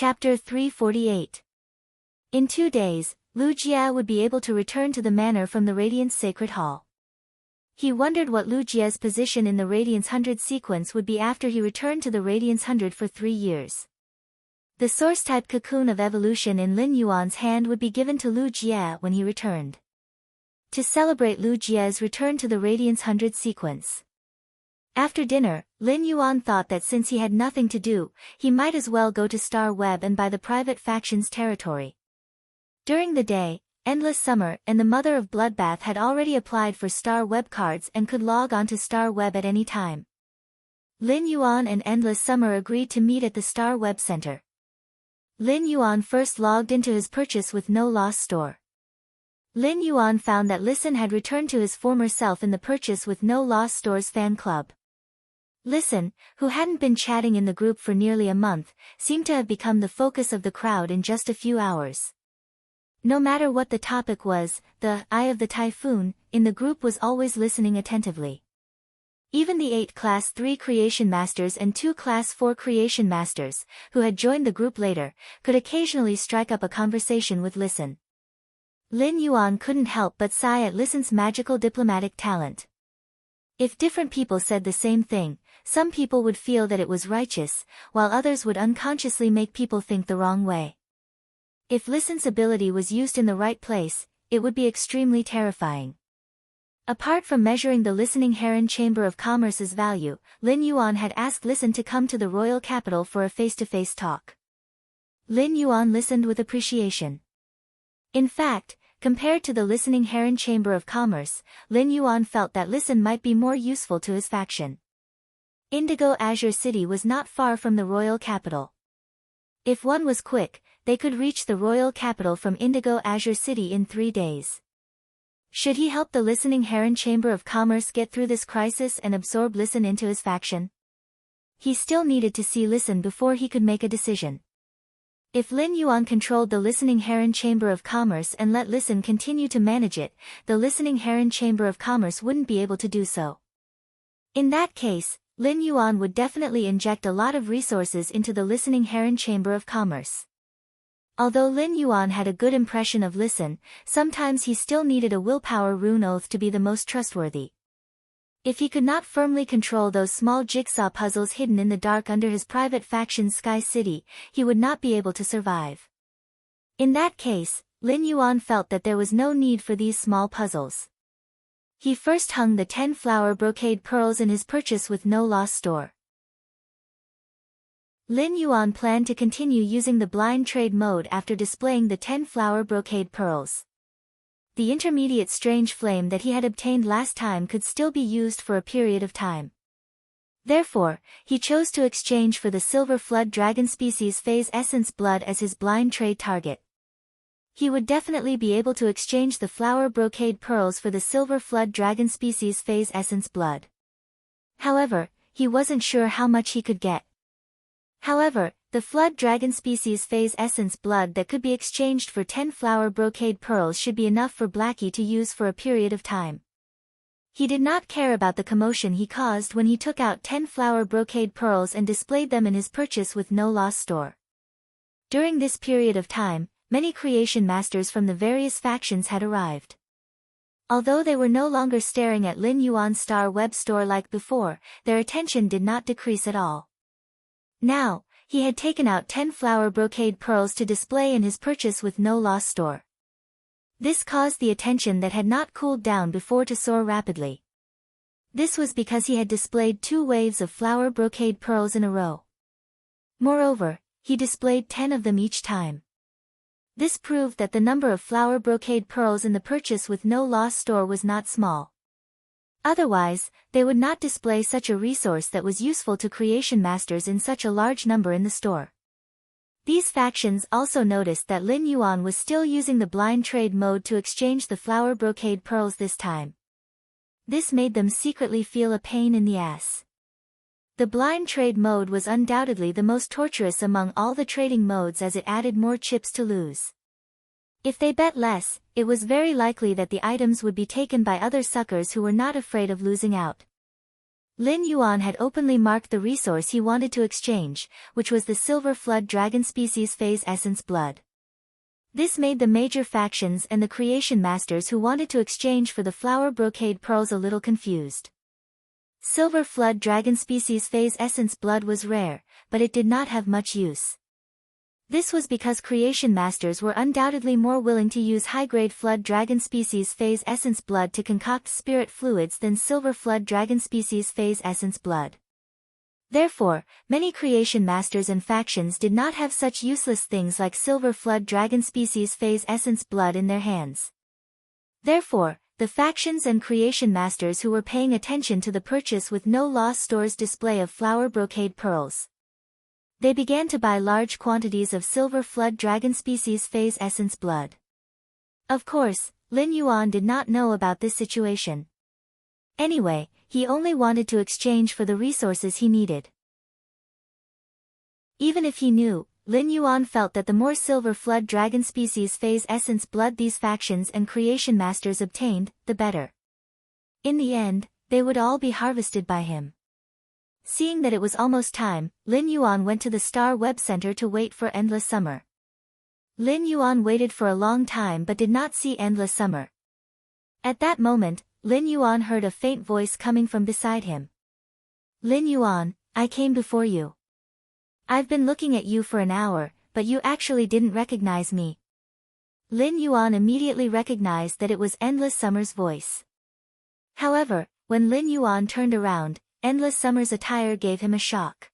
Chapter 348. In 2 days, Lu Jie would be able to return to the manor from the Radiance Sacred Hall. He wondered what Lu Jie's position in the Radiance 100 sequence would be after he returned to the Radiance 100 for 3 years. The Source-type cocoon of evolution in Lin Yuan's hand would be given to Lu Jie when he returned. To celebrate Lu Jie's return to the Radiance 100 sequence. After dinner, Lin Yuan thought that since he had nothing to do, he might as well go to Star Web and buy the private faction's territory. During the day, Endless Summer and the Mother of Bloodbath had already applied for Star Web cards and could log on to Star Web at any time. Lin Yuan and Endless Summer agreed to meet at the Star Web Center. Lin Yuan first logged into his purchase with no loss store. Lin Yuan found that Listen had returned to his former self in the purchase with no loss store's fan club. Listen, who hadn't been chatting in the group for nearly a month, seemed to have become the focus of the crowd in just a few hours. No matter what the topic was, the Eye of the Typhoon in the group was always listening attentively. Even the 8 Class 3 Creation Masters and 2 Class 4 Creation Masters, who had joined the group later, could occasionally strike up a conversation with Listen. Lin Yuan couldn't help but sigh at Listen's magical diplomatic talent. If different people said the same thing, some people would feel that it was righteous, while others would unconsciously make people think the wrong way. If Listen's ability was used in the right place, it would be extremely terrifying. Apart from measuring the Listening Heron Chamber of Commerce's value, Lin Yuan had asked Listen to come to the royal capital for a face-to-face talk. Lin Yuan listened with appreciation. In fact, compared to the Listening Heron Chamber of Commerce, Lin Yuan felt that Listen might be more useful to his faction. Indigo Azure City was not far from the royal capital. If one was quick, they could reach the royal capital from Indigo Azure City in 3 days. Should he help the Listening Heron Chamber of Commerce get through this crisis and absorb Listen into his faction? He still needed to see Listen before he could make a decision. If Lin Yuan controlled the Listening Heron Chamber of Commerce and let Listen continue to manage it, the Listening Heron Chamber of Commerce wouldn't be able to do so. In that case, Lin Yuan would definitely inject a lot of resources into the Listening Heron Chamber of Commerce. Although Lin Yuan had a good impression of Listen, sometimes he still needed a willpower rune oath to be the most trustworthy. If he could not firmly control those small jigsaw puzzles hidden in the dark under his private faction's Sky City, he would not be able to survive. In that case, Lin Yuan felt that there was no need for these small puzzles. He first hung the 10 flower brocade pearls in his purchase with no loss store. Lin Yuan planned to continue using the blind trade mode after displaying the 10 flower brocade pearls. The intermediate strange flame that he had obtained last time could still be used for a period of time. Therefore, he chose to exchange for the Silver Flood Dragon Species Phase Essence Blood as his blind trade target. He would definitely be able to exchange the flower brocade pearls for the Silver Flood Dragon Species Phase Essence Blood. However, he wasn't sure how much he could get. However, the Flood Dragon Species Phase Essence Blood that could be exchanged for 10 flower brocade pearls should be enough for Blackie to use for a period of time. He did not care about the commotion he caused when he took out 10 flower brocade pearls and displayed them in his purchase with no loss store. During this period of time, many creation masters from the various factions had arrived. Although they were no longer staring at Lin Yuan's Star Web store like before, their attention did not decrease at all. Now, he had taken out 10 flower brocade pearls to display in his purchase with no loss store. This caused the attention that had not cooled down before to soar rapidly. This was because he had displayed 2 waves of flower brocade pearls in a row. Moreover, he displayed 10 of them each time. This proved that the number of flower brocade pearls in the purchase with no loss store was not small. Otherwise, they would not display such a resource that was useful to creation masters in such a large number in the store. These factions also noticed that Lin Yuan was still using the blind trade mode to exchange the flower brocade pearls this time. This made them secretly feel a pain in the ass. The blind trade mode was undoubtedly the most torturous among all the trading modes as it added more chips to lose. If they bet less, it was very likely that the items would be taken by other suckers who were not afraid of losing out. Lin Yuan had openly marked the resource he wanted to exchange, which was the Silver Flood Dragon Species Phase Essence Blood. This made the major factions and the creation masters who wanted to exchange for the Flower Brocade Pearls a little confused. Silver Flood Dragon Species Phase Essence Blood was rare, but it did not have much use. This was because creation masters were undoubtedly more willing to use high-grade Flood Dragon Species Phase Essence Blood to concoct spirit fluids than Silver Flood Dragon Species Phase Essence Blood. Therefore, many creation masters and factions did not have such useless things like Silver Flood Dragon Species Phase Essence Blood in their hands. Therefore, the factions and creation masters who were paying attention to the purchase with no loss store's display of Flower Brocade Pearls. They began to buy large quantities of Silver Flood Dragon Species Phase Essence Blood. Of course, Lin Yuan did not know about this situation. Anyway, he only wanted to exchange for the resources he needed. Even if he knew, Lin Yuan felt that the more Silver Flood Dragon Species Phase Essence Blood these factions and creation masters obtained, the better. In the end, they would all be harvested by him. Seeing that it was almost time, Lin Yuan went to the Star Web Center to wait for Endless Summer. Lin Yuan waited for a long time but did not see Endless Summer. At that moment, Lin Yuan heard a faint voice coming from beside him. Lin Yuan, I came before you. I've been looking at you for an hour, but you actually didn't recognize me. Lin Yuan immediately recognized that it was Endless Summer's voice. However, when Lin Yuan turned around, Endless Summer's attire gave him a shock.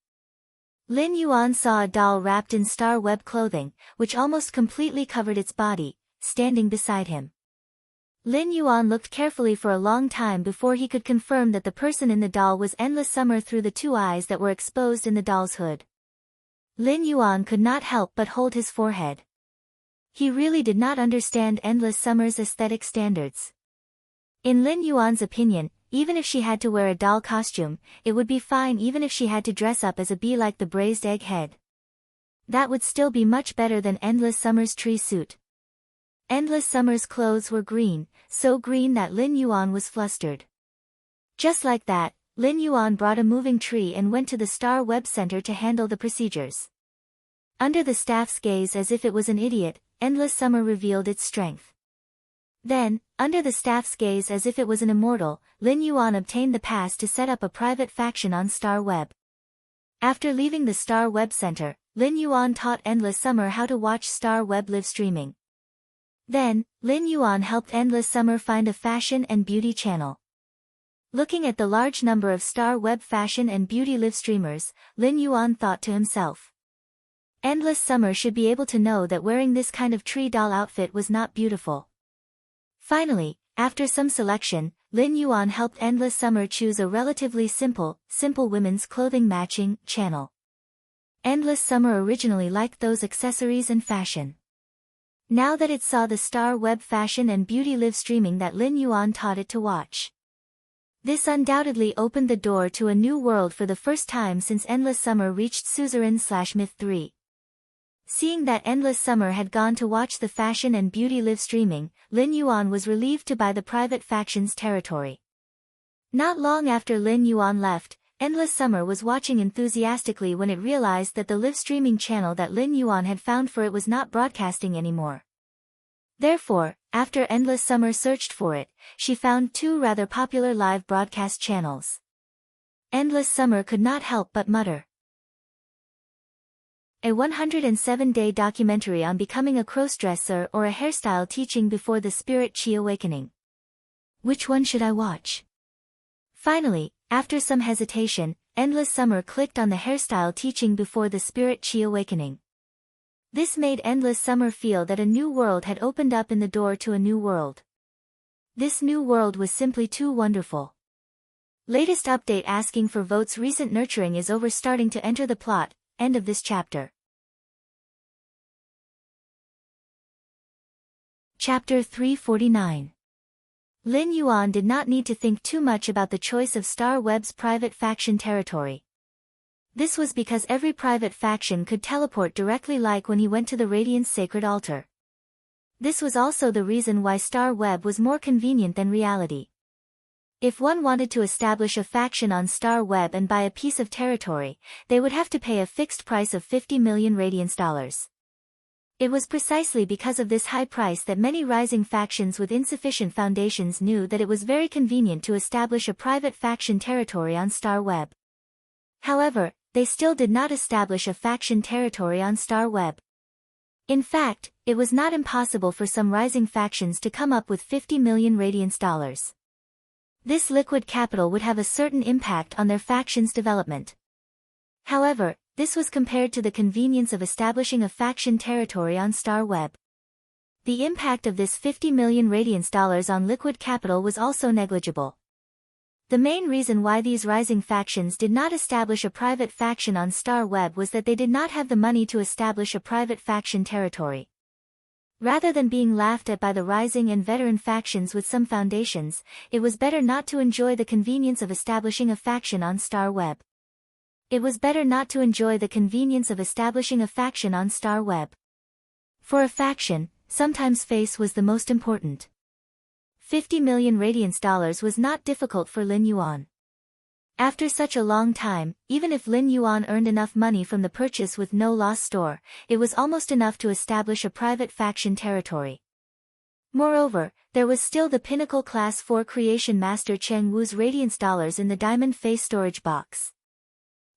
Lin Yuan saw a doll wrapped in star web clothing, which almost completely covered its body, standing beside him. Lin Yuan looked carefully for a long time before he could confirm that the person in the doll was Endless Summer through the two eyes that were exposed in the doll's hood. Lin Yuan could not help but hold his forehead. He really did not understand Endless Summer's aesthetic standards. In Lin Yuan's opinion, even if she had to wear a doll costume, it would be fine even if she had to dress up as a bee like the braised egg head. That would still be much better than Endless Summer's tree suit. Endless Summer's clothes were green, so green that Lin Yuan was flustered. Just like that, Lin Yuan brought a moving tree and went to the Star Web Center to handle the procedures. Under the staff's gaze as if it was an idiot, Endless Summer revealed its strength. Then, under the staff's gaze as if it was an immortal, Lin Yuan obtained the pass to set up a private faction on Star Web. After leaving the Star Web Center, Lin Yuan taught Endless Summer how to watch Star Web live streaming. Then, Lin Yuan helped Endless Summer find a fashion and beauty channel. Looking at the large number of Star Web fashion and beauty live streamers, Lin Yuan thought to himself. Endless Summer should be able to know that wearing this kind of tree doll outfit was not beautiful. Finally, after some selection, Lin Yuan helped Endless Summer choose a relatively simple women's clothing matching channel. Endless Summer originally liked those accessories and fashion. Now that it saw the Star Web fashion and beauty live streaming that Lin Yuan taught it to watch. This undoubtedly opened the door to a new world for the first time since Endless Summer reached Suzerain/Myth 3. Seeing that Endless Summer had gone to watch the fashion and beauty live streaming, Lin Yuan was relieved to buy the private faction's territory. Not long after Lin Yuan left, Endless Summer was watching enthusiastically when it realized that the live streaming channel that Lin Yuan had found for it was not broadcasting anymore. Therefore, after Endless Summer searched for it, she found two rather popular live broadcast channels. Endless Summer could not help but mutter. A 107-day documentary on becoming a crossdresser or a hairstyle teaching before the Spirit Chi awakening. Which one should I watch? Finally, after some hesitation, Endless Summer clicked on the hairstyle teaching before the Spirit Chi awakening. This made Endless Summer feel that a new world had opened up in the door to a new world. This new world was simply too wonderful. Latest update asking for votes. Recent nurturing is over, starting to enter the plot. End of this chapter. Chapter 349. Lin Yuan did not need to think too much about the choice of Star Web's private faction territory. This was because every private faction could teleport directly, like when he went to the Radiance Sacred Altar. This was also the reason why Star Web was more convenient than reality. If one wanted to establish a faction on Star Web and buy a piece of territory, they would have to pay a fixed price of 50 million radiance dollars. It was precisely because of this high price that many rising factions with insufficient foundations knew that it was very convenient to establish a private faction territory on Star Web. However, they still did not establish a faction territory on Star Web. In fact, it was not impossible for some rising factions to come up with 50 million radiance dollars. This liquid capital would have a certain impact on their faction's development. However, this was compared to the convenience of establishing a faction territory on Star Web. The impact of this 50 million radiance dollars on liquid capital was also negligible. The main reason why these rising factions did not establish a private faction on Star Web was that they did not have the money to establish a private faction territory. Rather than being laughed at by the rising and veteran factions with some foundations, it was better not to enjoy the convenience of establishing a faction on Star Web. It was better not to enjoy the convenience of establishing a faction on Star Web. For a faction, sometimes face was the most important. 50 million radiance dollars was not difficult for Lin Yuan. After such a long time, even if Lin Yuan earned enough money from the purchase with no loss store, it was almost enough to establish a private faction territory. Moreover, there was still the pinnacle Class 4 Creation Master Cheng Wu's radiance dollars in the diamond face storage box.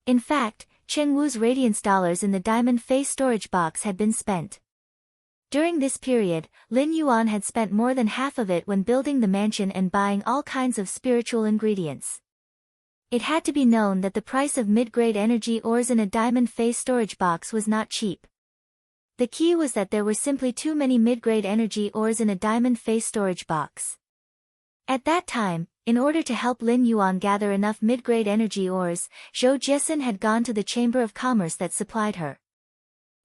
In fact, Cheng Wu's radiance dollars in the diamond face storage box had been spent. During this period, Lin Yuan had spent more than half of it when building the mansion and buying all kinds of spiritual ingredients. It had to be known that the price of mid-grade energy ores in a diamond face storage box was not cheap. The key was that there were simply too many mid-grade energy ores in a diamond face storage box. At that time, in order to help Lin Yuan gather enough mid-grade energy ores, Zhou Jiesin had gone to the Chamber of Commerce that supplied her.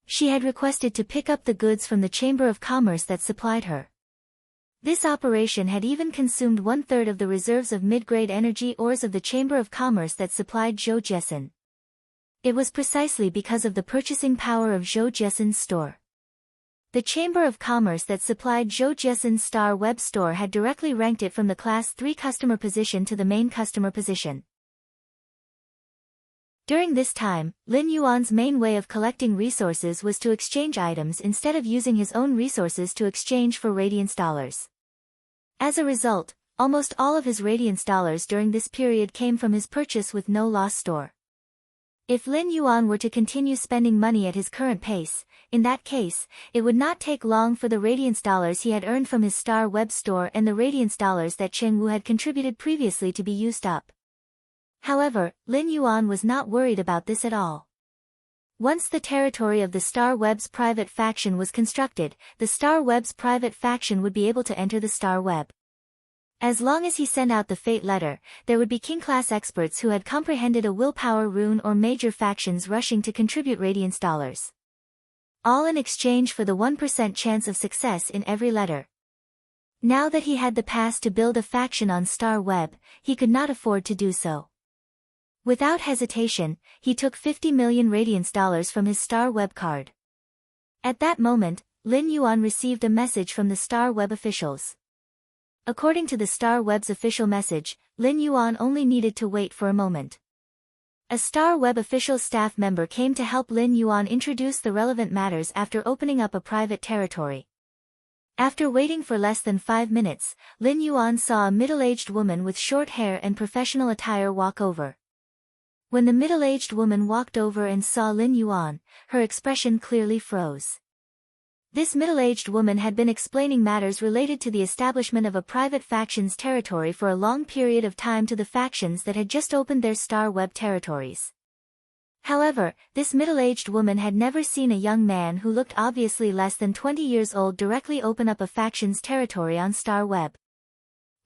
She had requested to pick up the goods from the Chamber of Commerce that supplied her. This operation had even consumed 1/3 of the reserves of mid-grade energy ores of the Chamber of Commerce that supplied Zhou Jiesin. It was precisely because of the purchasing power of Zhou Jiesin's store. The Chamber of Commerce that supplied Zhou Jiesin's Star Web store had directly ranked it from the Class 3 customer position to the main customer position. During this time, Lin Yuan's main way of collecting resources was to exchange items instead of using his own resources to exchange for radiance dollars. As a result, almost all of his radiance dollars during this period came from his purchase with no loss store. If Lin Yuan were to continue spending money at his current pace, in that case, it would not take long for the radiance dollars he had earned from his Star Web store and the radiance dollars that Cheng Wu had contributed previously to be used up. However, Lin Yuan was not worried about this at all. Once the territory of the Star Web's private faction was constructed, the Star Web's private faction would be able to enter the Star Web. As long as he sent out the fate letter, there would be king-class experts who had comprehended a willpower rune or major factions rushing to contribute radiance dollars. All in exchange for the 1% chance of success in every letter. Now that he had the pass to build a faction on Star Web, he could not afford to do so. Without hesitation, he took 50 million radiance dollars from his Star Web card. At that moment, Lin Yuan received a message from the Star Web officials. According to the Star Web's official message, Lin Yuan only needed to wait for a moment. A Star Web official staff member came to help Lin Yuan introduce the relevant matters after opening up a private territory. After waiting for less than 5 minutes, Lin Yuan saw a middle-aged woman with short hair and professional attire walk over. When the middle-aged woman walked over and saw Lin Yuan, her expression clearly froze. This middle-aged woman had been explaining matters related to the establishment of a private faction's territory for a long period of time to the factions that had just opened their Star Web territories. However, this middle-aged woman had never seen a young man who looked obviously less than 20 years old directly open up a faction's territory on Star Web.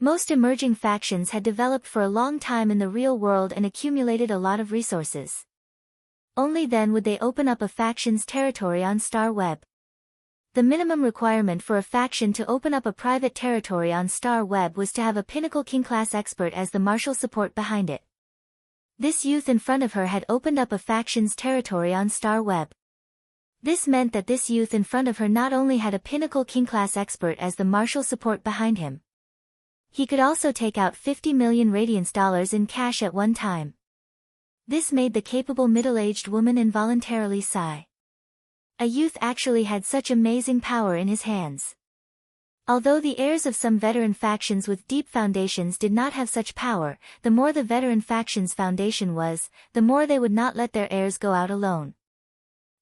Most emerging factions had developed for a long time in the real world and accumulated a lot of resources. Only then would they open up a faction's territory on Star Web. The minimum requirement for a faction to open up a private territory on Star Web was to have a pinnacle king-class expert as the martial support behind it. This youth in front of her had opened up a faction's territory on Star Web. This meant that this youth in front of her not only had a pinnacle king-class expert as the martial support behind him, He could also take out 50 million radiance dollars in cash at one time. This made the capable middle-aged woman involuntarily sigh. A youth actually had such amazing power in his hands. Although the heirs of some veteran factions with deep foundations did not have such power, the more the veteran faction's foundation was, the more they would not let their heirs go out alone.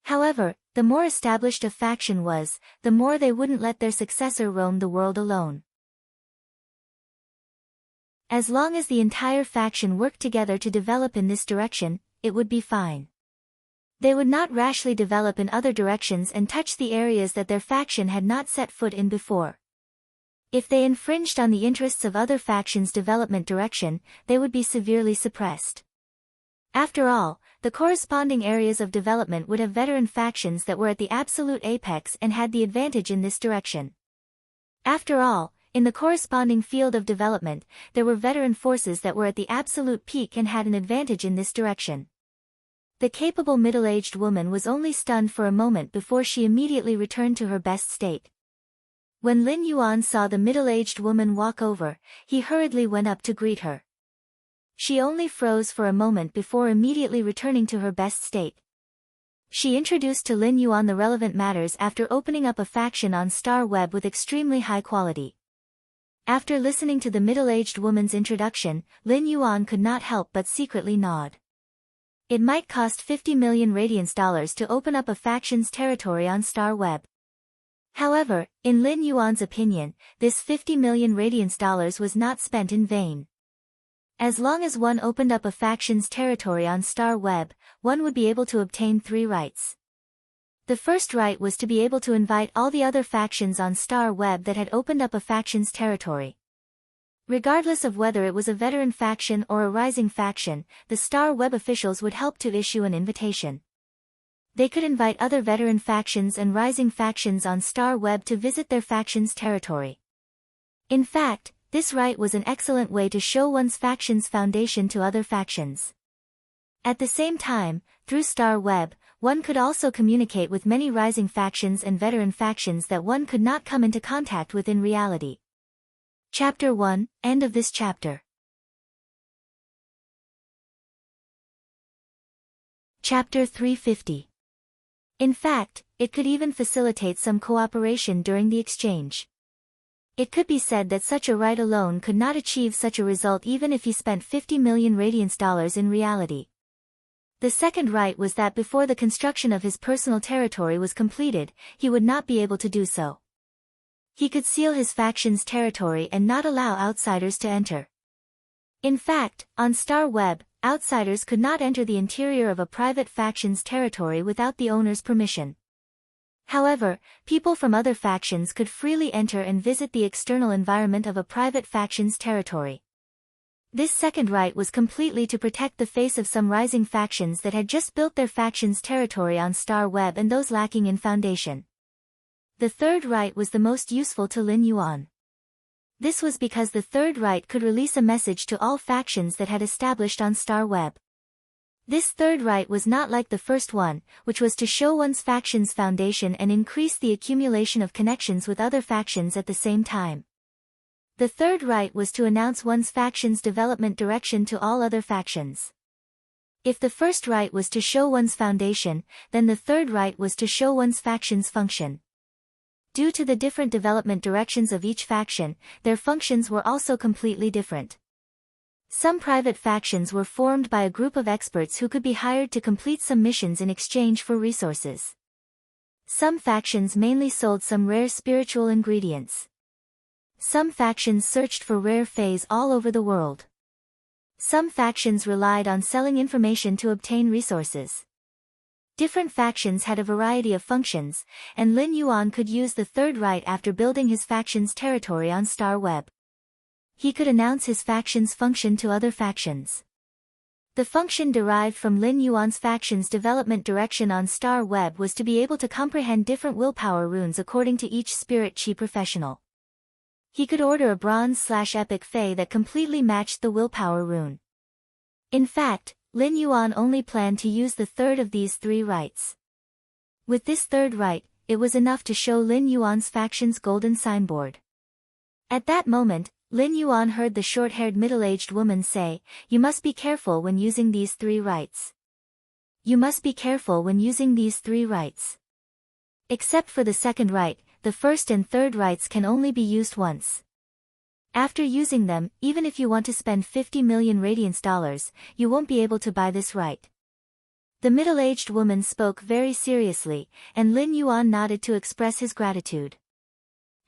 However, the more established a faction was, the more they wouldn't let their successor roam the world alone. As long as the entire faction worked together to develop in this direction, it would be fine. They would not rashly develop in other directions and touch the areas that their faction had not set foot in before. If they infringed on the interests of other factions' development direction, they would be severely suppressed. After all, the corresponding areas of development would have veteran factions that were at the absolute apex and had the advantage in this direction. After all, in the corresponding field of development, there were veteran forces that were at the absolute peak and had an advantage in this direction. The capable middle-aged woman was only stunned for a moment before she immediately returned to her best state. When Lin Yuan saw the middle-aged woman walk over, he hurriedly went up to greet her. She only froze for a moment before immediately returning to her best state. She introduced to Lin Yuan the relevant matters after opening up a faction on Star Web with extremely high quality. After listening to the middle-aged woman's introduction, Lin Yuan could not help but secretly nod. It might cost 50 million radiance dollars to open up a faction's territory on Star Web. However, in Lin Yuan's opinion, this 50 million radiance dollars was not spent in vain. As long as one opened up a faction's territory on Star Web, one would be able to obtain 3 rights. The first right was to be able to invite all the other factions on Star Web that had opened up a faction's territory. Regardless of whether it was a veteran faction or a rising faction, the Star Web officials would help to issue an invitation. They could invite other veteran factions and rising factions on Star Web to visit their faction's territory. In fact, this right was an excellent way to show one's faction's foundation to other factions. At the same time, through Star Web, one could also communicate with many rising factions and veteran factions that one could not come into contact with in reality. Chapter 1, End of this chapter. Chapter 350. In fact, it could even facilitate some cooperation during the exchange. It could be said that such a right alone could not achieve such a result even if he spent 50 million radiance dollars in reality. The second right was that before the construction of his personal territory was completed, he would not be able to do so. He could seal his faction's territory and not allow outsiders to enter. In fact, on Star Web, outsiders could not enter the interior of a private faction's territory without the owner's permission. However, people from other factions could freely enter and visit the external environment of a private faction's territory. This second right was completely to protect the face of some rising factions that had just built their faction's territory on Star Web and those lacking in foundation. The third right was the most useful to Lin Yuan. This was because the third right could release a message to all factions that had established on Star Web. This third right was not like the first one, which was to show one's faction's foundation and increase the accumulation of connections with other factions at the same time. The third right was to announce one's faction's development direction to all other factions. If the first right was to show one's foundation, then the third right was to show one's faction's function. Due to the different development directions of each faction, their functions were also completely different. Some private factions were formed by a group of experts who could be hired to complete some missions in exchange for resources. Some factions mainly sold some rare spiritual ingredients. Some factions searched for rare fays all over the world. Some factions relied on selling information to obtain resources. Different factions had a variety of functions, and Lin Yuan could use the third right after building his faction's territory on Star Web. He could announce his faction's function to other factions. The function derived from Lin Yuan's faction's development direction on Star Web was to be able to comprehend different willpower runes according to each spirit chi professional. He could order a bronze/epic fey that completely matched the willpower rune. In fact, Lin Yuan only planned to use the third of these 3 rights. With this third right, it was enough to show Lin Yuan's faction's golden signboard. At that moment, Lin Yuan heard the short-haired middle-aged woman say, "You must be careful when using these 3 rights. You must be careful when using these 3 rights. Except for the second right, the first and third rights can only be used once. After using them, even if you want to spend 50 million radiance dollars, you won't be able to buy this right." The middle-aged woman spoke very seriously, and Lin Yuan nodded to express his gratitude.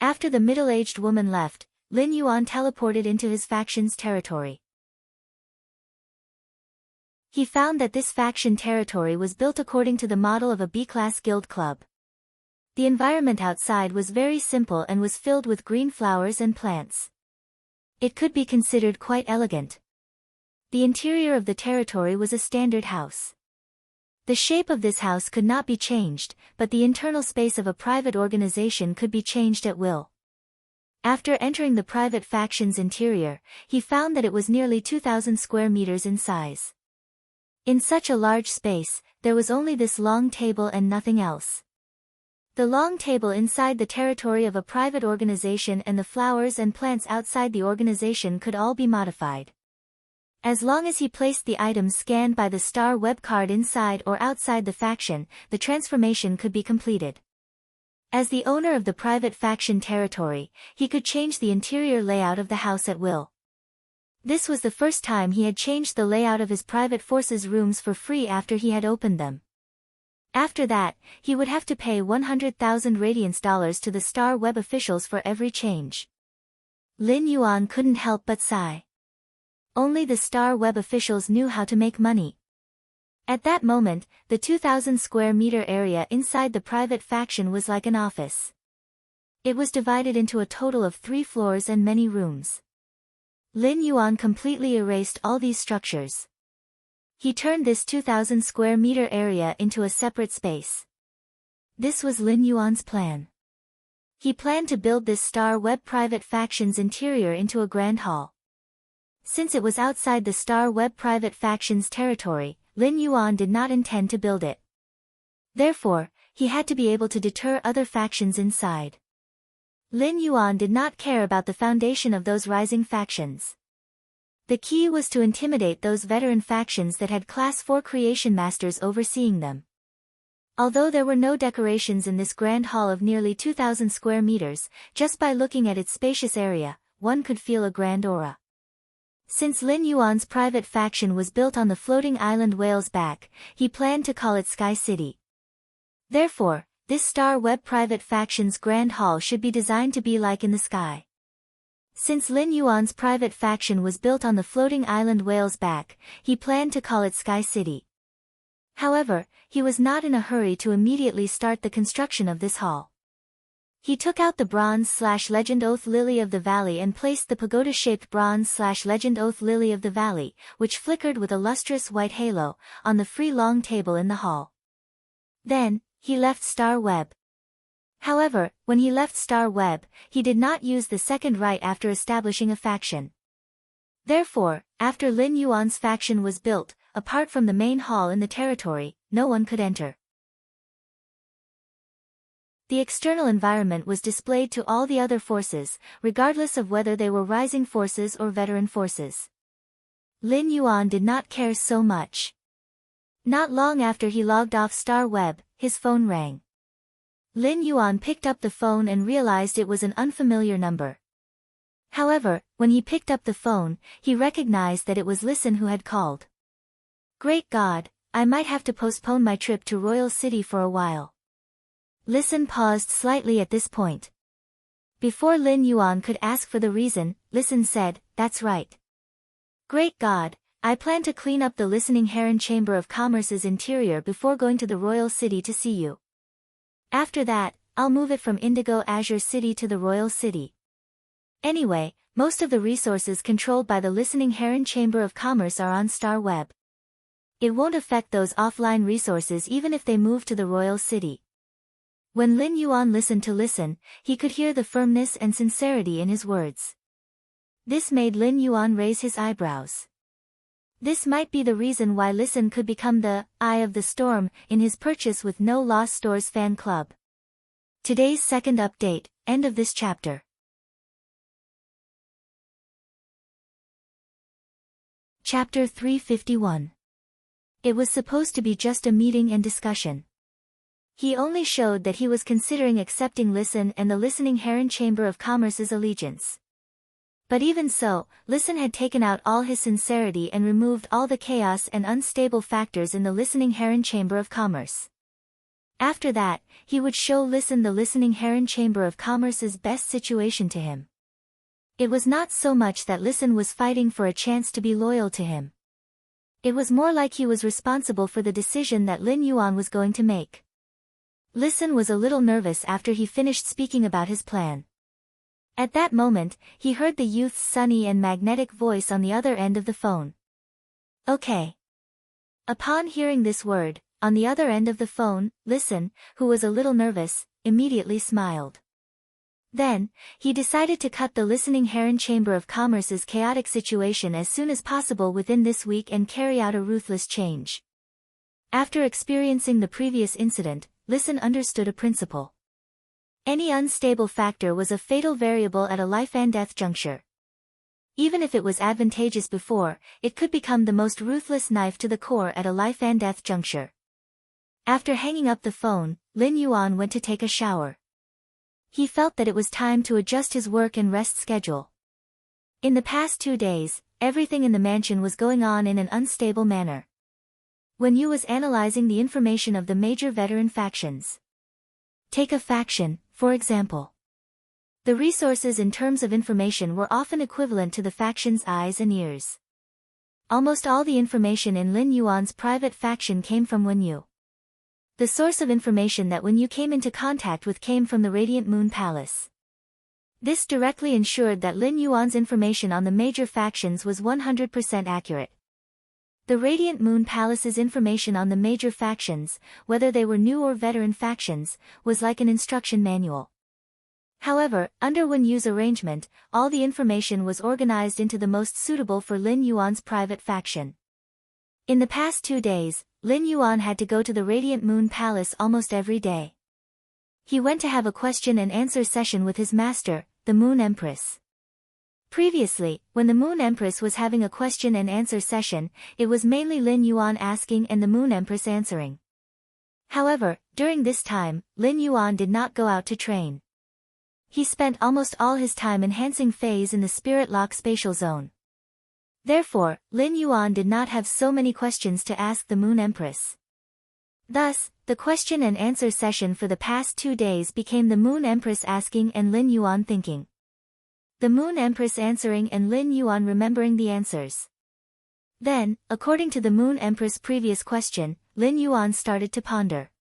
After the middle-aged woman left, Lin Yuan teleported into his faction's territory. He found that this faction territory was built according to the model of a B-class guild club. The environment outside was very simple and was filled with green flowers and plants. It could be considered quite elegant. The interior of the territory was a standard house. The shape of this house could not be changed, but the internal space of a private organization could be changed at will. After entering the private faction's interior, he found that it was nearly 2,000 square meters in size. In such a large space, there was only this long table and nothing else. The long table inside the territory of a private organization and the flowers and plants outside the organization could all be modified. As long as he placed the items scanned by the star web card inside or outside the faction, the transformation could be completed. As the owner of the private faction territory, he could change the interior layout of the house at will. This was the first time he had changed the layout of his private forces rooms for free after he had opened them. After that, he would have to pay 100,000 radiance dollars to the star web officials for every change. Lin Yuan couldn't help but sigh. Only the star web officials knew how to make money. At that moment, the 2,000 square meter area inside the private faction was like an office. It was divided into a total of 3 floors and many rooms. Lin Yuan completely erased all these structures. He turned this 2,000 square meter area into a separate space. This was Lin Yuan's plan. He planned to build this star web private faction's interior into a grand hall. Since it was outside the star web private faction's territory, Lin Yuan did not intend to build it. Therefore, he had to be able to deter other factions inside. Lin Yuan did not care about the foundation of those rising factions. The key was to intimidate those veteran factions that had Class 4 creation masters overseeing them. Although there were no decorations in this grand hall of nearly 2,000 square meters, just by looking at its spacious area, one could feel a grand aura. Since Lin Yuan's private faction was built on the floating island Whale's Back, he planned to call it Sky City. Therefore, this star web private faction's grand hall should be designed to be like in the sky. Since Lin Yuan's private faction was built on the floating island Whale's Back, he planned to call it Sky City. However, he was not in a hurry to immediately start the construction of this hall. He took out the bronze/legend oath lily of the valley and placed the pagoda-shaped bronze/legend oath lily of the valley, which flickered with a lustrous white halo, on the free long table in the hall. Then, he left Star Web. However, when he left Star Web, he did not use the second right after establishing a faction. Therefore, after Lin Yuan's faction was built, apart from the main hall in the territory, no one could enter. The external environment was displayed to all the other forces, regardless of whether they were rising forces or veteran forces. Lin Yuan did not care so much. Not long after he logged off Star Web, his phone rang. Lin Yuan picked up the phone and realized it was an unfamiliar number. However, when he picked up the phone, he recognized that it was Listen who had called. Great God, I might have to postpone my trip to Royal City for a while. Listen paused slightly at this point. Before Lin Yuan could ask for the reason, Listen said, "That's right. Great God, I plan to clean up the Listening Heron Chamber of Commerce's interior before going to the Royal City to see you. After that, I'll move it from Indigo Azure City to the Royal City. Anyway, most of the resources controlled by the Listening Heron Chamber of Commerce are on Star Web. It won't affect those offline resources even if they move to the Royal City." When Lin Yuan listened to Listen, he could hear the firmness and sincerity in his words. This made Lin Yuan raise his eyebrows. This might be the reason why Listen could become the Eye of the Storm in his Purchase with No Lost Stores fan club. Today's second update, end of this chapter. Chapter 351. It was supposed to be just a meeting and discussion. He only showed that he was considering accepting Listen and the listening Heron Chamber of Commerce's allegiance. But even so, Listen had taken out all his sincerity and removed all the chaos and unstable factors in the listening Heron Chamber of Commerce. After that, he would show Listen the listening Heron Chamber of Commerce's best situation to him. It was not so much that Listen was fighting for a chance to be loyal to him. It was more like he was responsible for the decision that Lin Yuan was going to make. Listen was a little nervous after he finished speaking about his plan. At that moment, he heard the youth's sunny and magnetic voice on the other end of the phone. Okay. Upon hearing this word, on the other end of the phone, Listen, who was a little nervous, immediately smiled. Then, he decided to cut the listening Heron Chamber of Commerce's chaotic situation as soon as possible within this week and carry out a ruthless change. After experiencing the previous incident, Listen understood a principle. Any unstable factor was a fatal variable at a life and death juncture. Even if it was advantageous before, it could become the most ruthless knife to the core at a life and death juncture. After hanging up the phone, Lin Yuan went to take a shower. He felt that it was time to adjust his work and rest schedule. In the past 2 days, everything in the mansion was going on in an unstable manner. Wen Yu was analyzing the information of the major veteran factions. Take a faction, for example. The resources in terms of information were often equivalent to the faction's eyes and ears. Almost all the information in Lin Yuan's private faction came from Wen Yu. The source of information that Wen Yu came into contact with came from the Radiant Moon Palace. This directly ensured that Lin Yuan's information on the major factions was 100% accurate. The Radiant Moon Palace's information on the major factions, whether they were new or veteran factions, was like an instruction manual. However, under Wen Yu's arrangement, all the information was organized into the most suitable for Lin Yuan's private faction. In the past 2 days, Lin Yuan had to go to the Radiant Moon Palace almost every day. He went to have a question and answer session with his master, the Moon Empress. Previously, when the Moon Empress was having a question and answer session, it was mainly Lin Yuan asking and the Moon Empress answering. However, during this time, Lin Yuan did not go out to train. He spent almost all his time enhancing phase in the Spirit Lock spatial zone. Therefore, Lin Yuan did not have so many questions to ask the Moon Empress. Thus, the question and answer session for the past 2 days became the Moon Empress asking and Lin Yuan thinking. The Moon Empress answering and Lin Yuan remembering the answers. Then, according to the Moon Empress' previous question, Lin Yuan started to ponder.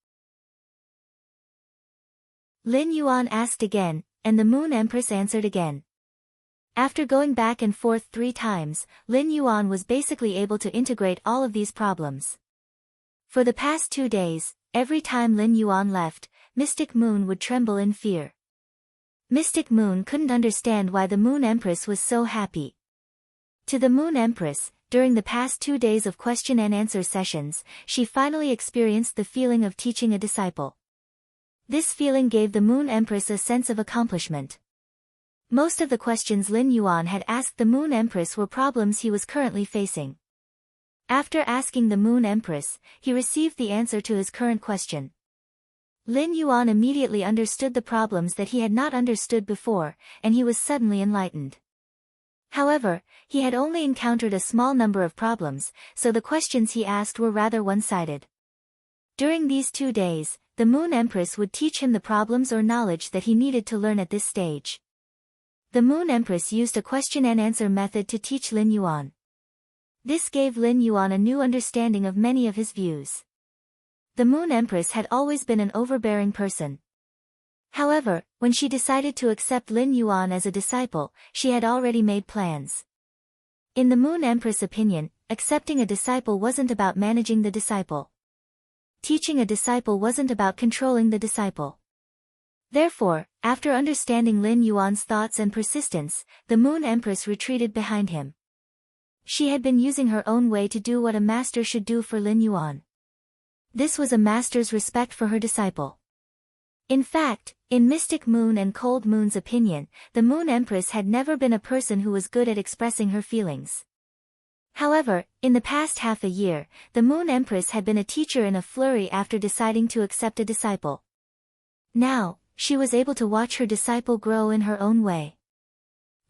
Lin Yuan asked again, and the Moon Empress answered again. After going back and forth 3 times, Lin Yuan was basically able to integrate all of these problems. For the past 2 days, every time Lin Yuan left, Mystic Moon would tremble in fear. Mystic Moon couldn't understand why the Moon Empress was so happy. To the Moon Empress, during the past 2 days of question and answer sessions, she finally experienced the feeling of teaching a disciple. This feeling gave the Moon Empress a sense of accomplishment. Most of the questions Lin Yuan had asked the Moon Empress were problems he was currently facing. After asking the Moon Empress, he received the answer to his current question. Lin Yuan immediately understood the problems that he had not understood before, and he was suddenly enlightened. However, he had only encountered a small number of problems, so the questions he asked were rather one-sided. During these 2 days, the Moon Empress would teach him the problems or knowledge that he needed to learn at this stage. The Moon Empress used a question and answer method to teach Lin Yuan. This gave Lin Yuan a new understanding of many of his views. The Moon Empress had always been an overbearing person. However, when she decided to accept Lin Yuan as a disciple, she had already made plans. In the Moon Empress' opinion, accepting a disciple wasn't about managing the disciple. Teaching a disciple wasn't about controlling the disciple. Therefore, after understanding Lin Yuan's thoughts and persistence, the Moon Empress retreated behind him. She had been using her own way to do what a master should do for Lin Yuan. This was a master's respect for her disciple. In fact, in Mystic Moon and Cold Moon's opinion, the Moon Empress had never been a person who was good at expressing her feelings. However, in the past half a year, the Moon Empress had been a teacher in a flurry after deciding to accept a disciple. Now, she was able to watch her disciple grow in her own way.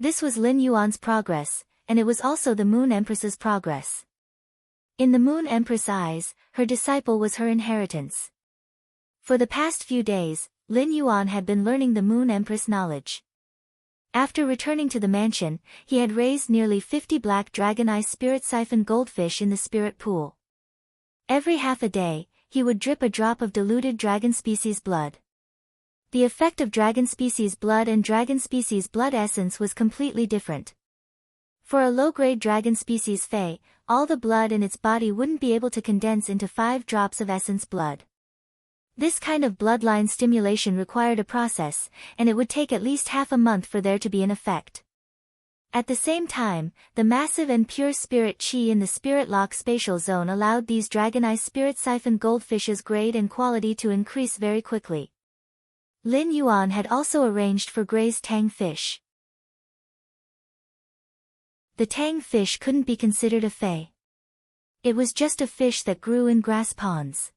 This was Lin Yuan's progress, and it was also the Moon Empress's progress. In the Moon Empress' eyes, her disciple was her inheritance. For the past few days, Lin Yuan had been learning the Moon Empress knowledge. After returning to the mansion, he had raised nearly 50 black dragon eye spirit siphon goldfish in the spirit pool. Every half a day, he would drip a drop of diluted dragon species blood. The effect of dragon species blood and dragon species blood essence was completely different. For a low-grade dragon species Fae, all the blood in its body wouldn't be able to condense into 5 drops of essence blood. This kind of bloodline stimulation required a process, and it would take at least half a month for there to be an effect. At the same time, the massive and pure spirit chi in the spirit lock spatial zone allowed these dragon eye spirit siphon goldfish's grade and quality to increase very quickly. Lin Yuan had also arranged for Gray's tang fish. The tang fish couldn't be considered a Fae. It was just a fish that grew in grass ponds.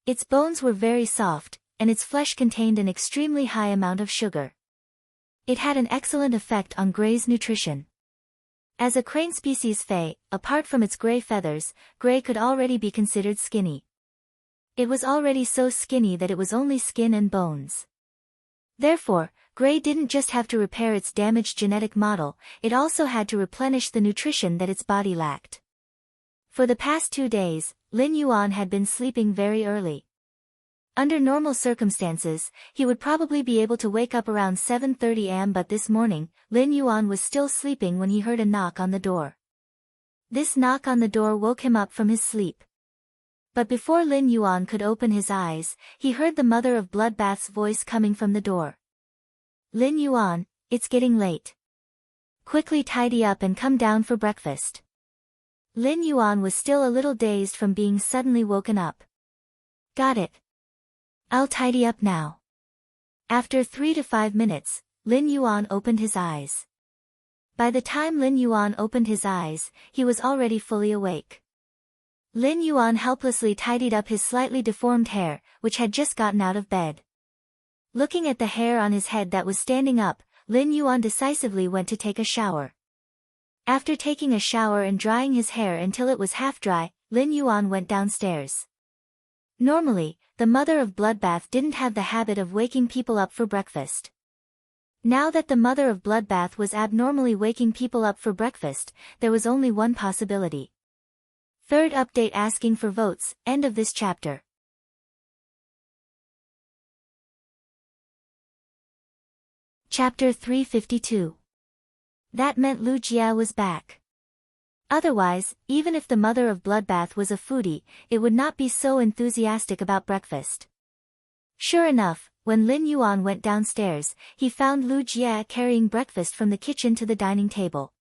Its bones were very soft, and its flesh contained an extremely high amount of sugar. It had an excellent effect on Gray's nutrition. As a crane species Fae, apart from its gray feathers, Gray could already be considered skinny. It was already so skinny that it was only skin and bones. Therefore, Gray didn't just have to repair its damaged genetic model, it also had to replenish the nutrition that its body lacked. For the past 2 days, Lin Yuan had been sleeping very early. Under normal circumstances, he would probably be able to wake up around 7:30 am, but this morning, Lin Yuan was still sleeping when he heard a knock on the door. This knock on the door woke him up from his sleep. But before Lin Yuan could open his eyes, he heard the mother of Bloodbath's voice coming from the door. Lin Yuan, it's getting late. Quickly tidy up and come down for breakfast. Lin Yuan was still a little dazed from being suddenly woken up. Got it. I'll tidy up now. After 3 to 5 minutes, Lin Yuan opened his eyes. By the time Lin Yuan opened his eyes, he was already fully awake. Lin Yuan helplessly tidied up his slightly deformed hair, which had just gotten out of bed. Looking at the hair on his head that was standing up, Lin Yuan decisively went to take a shower. After taking a shower and drying his hair until it was half dry, Lin Yuan went downstairs. Normally, the mother of Bloodbath didn't have the habit of waking people up for breakfast. Now that the mother of Bloodbath was abnormally waking people up for breakfast, there was only one possibility. Third update asking for votes, end of this chapter. Chapter 352. That meant Lu Jia was back. Otherwise, even if the mother of Bloodbath was a foodie, it would not be so enthusiastic about breakfast. Sure enough, when Lin Yuan went downstairs, he found Lu Jia carrying breakfast from the kitchen to the dining table.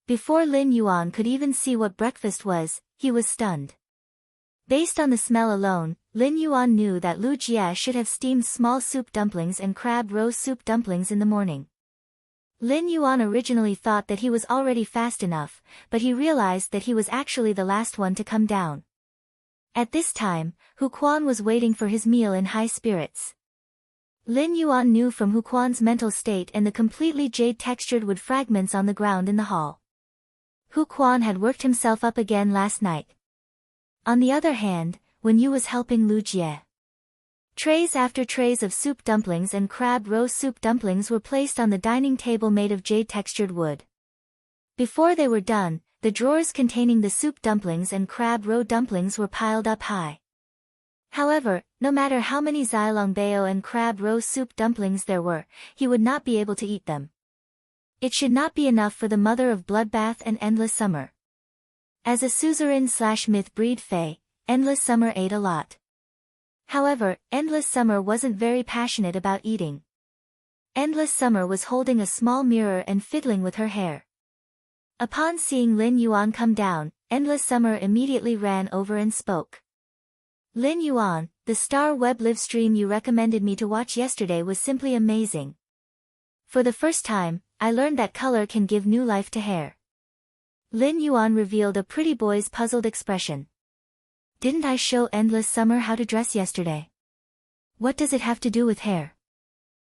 Before Lin Yuan could even see what breakfast was, he was stunned. Based on the smell alone, Lin Yuan knew that Lu Jia should have steamed small soup dumplings and crab roe soup dumplings in the morning. Lin Yuan originally thought that he was already fast enough, but he realized that he was actually the last one to come down. At this time, Hu Quan was waiting for his meal in high spirits. Lin Yuan knew from Hu Quan's mental state and the completely jade-textured wood fragments on the ground in the hall. Hu Quan had worked himself up again last night. On the other hand, Wen Yu was helping Lu Jie. Trays after trays of soup dumplings and crab roe soup dumplings were placed on the dining table made of jade-textured wood. Before they were done, the drawers containing the soup dumplings and crab roe dumplings were piled up high. However, no matter how many xilongbeo and crab roe soup dumplings there were, he would not be able to eat them. It should not be enough for the mother of Bloodbath and Endless Summer. As a suzerain/myth breed fae, Endless Summer ate a lot. However, Endless Summer wasn't very passionate about eating. Endless Summer was holding a small mirror and fiddling with her hair. Upon seeing Lin Yuan come down, Endless Summer immediately ran over and spoke. Lin Yuan, the Star Web livestream you recommended me to watch yesterday was simply amazing. For the first time, I learned that color can give new life to hair. Lin Yuan revealed a pretty boy's puzzled expression. Didn't I show Endless Summer how to dress yesterday? What does it have to do with hair?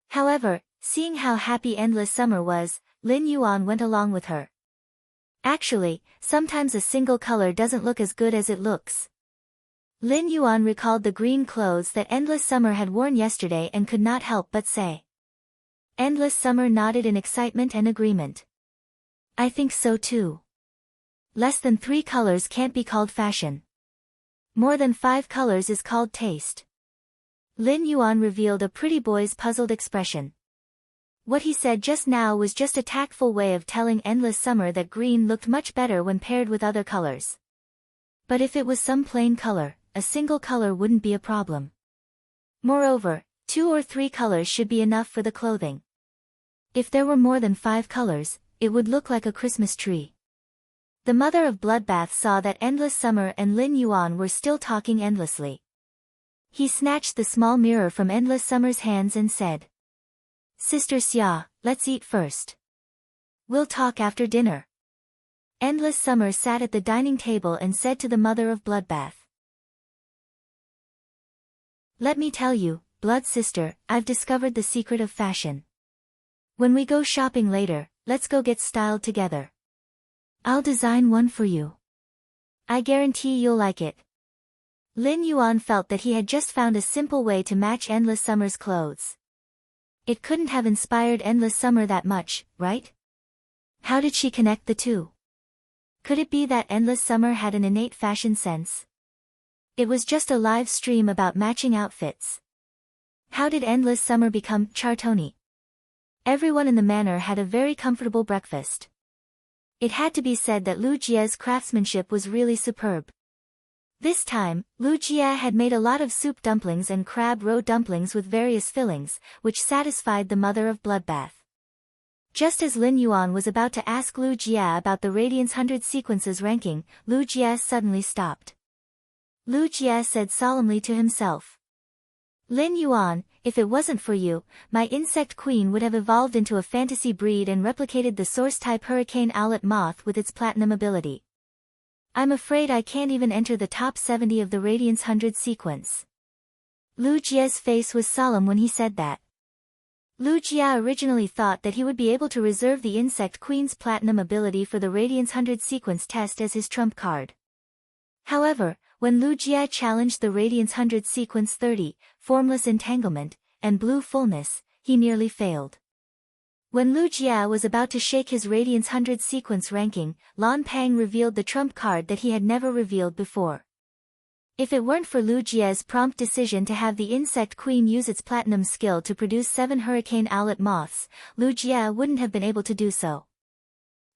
However, seeing how happy Endless Summer was, Lin Yuan went along with her. Actually, sometimes a single color doesn't look as good as it looks. Lin Yuan recalled the green clothes that Endless Summer had worn yesterday and could not help but say. Endless Summer nodded in excitement and agreement. I think so too. Less than 3 colors can't be called fashion. More than 5 colors is called taste. Lin Yuan revealed a pretty boy's puzzled expression. What he said just now was just a tactful way of telling Endless Summer that green looked much better when paired with other colors. But if it was some plain color, a single color wouldn't be a problem. Moreover, 2 or 3 colors should be enough for the clothing. If there were more than 5 colors, it would look like a Christmas tree. The mother of Bloodbath saw that Endless Summer and Lin Yuan were still talking endlessly. He snatched the small mirror from Endless Summer's hands and said, Sister Xia, let's eat first. We'll talk after dinner. Endless Summer sat at the dining table and said to the mother of Bloodbath. Let me tell you, Blood Sister, I've discovered the secret of fashion. When we go shopping later, let's go get styled together. I'll design one for you. I guarantee you'll like it. Lin Yuan felt that he had just found a simple way to match Endless Summer's clothes. It couldn't have inspired Endless Summer that much, right? How did she connect the two? Could it be that Endless Summer had an innate fashion sense? It was just a live stream about matching outfits. How did Endless Summer become Chartoni? Everyone in the manor had a very comfortable breakfast. It had to be said that Lu Jie's craftsmanship was really superb. This time, Lu Jie had made a lot of soup dumplings and crab roe dumplings with various fillings, which satisfied the mother of Bloodbath. Just as Lin Yuan was about to ask Lu Jie about the Radiance 100 sequences ranking, Lu Jie suddenly stopped. Lu Jie said solemnly to himself. Lin Yuan, if it wasn't for you, my insect queen would have evolved into a fantasy breed and replicated the source-type hurricane owlet moth with its platinum ability. I'm afraid I can't even enter the top 70 of the Radiance 100 sequence. Lu Jie's face was solemn when he said that. Lu Jie originally thought that he would be able to reserve the Insect Queen's platinum ability for the Radiance 100 sequence test as his trump card. However, when Lu Jie challenged the Radiance 100 sequence 30, Formless Entanglement, and Blue Fullness, he nearly failed. When Lu Jie was about to shake his Radiance 100 sequence ranking, Lan Pang revealed the trump card that he had never revealed before. If it weren't for Lu Jie's prompt decision to have the Insect Queen use its platinum skill to produce 7 hurricane owlet moths, Lu Jie wouldn't have been able to do so.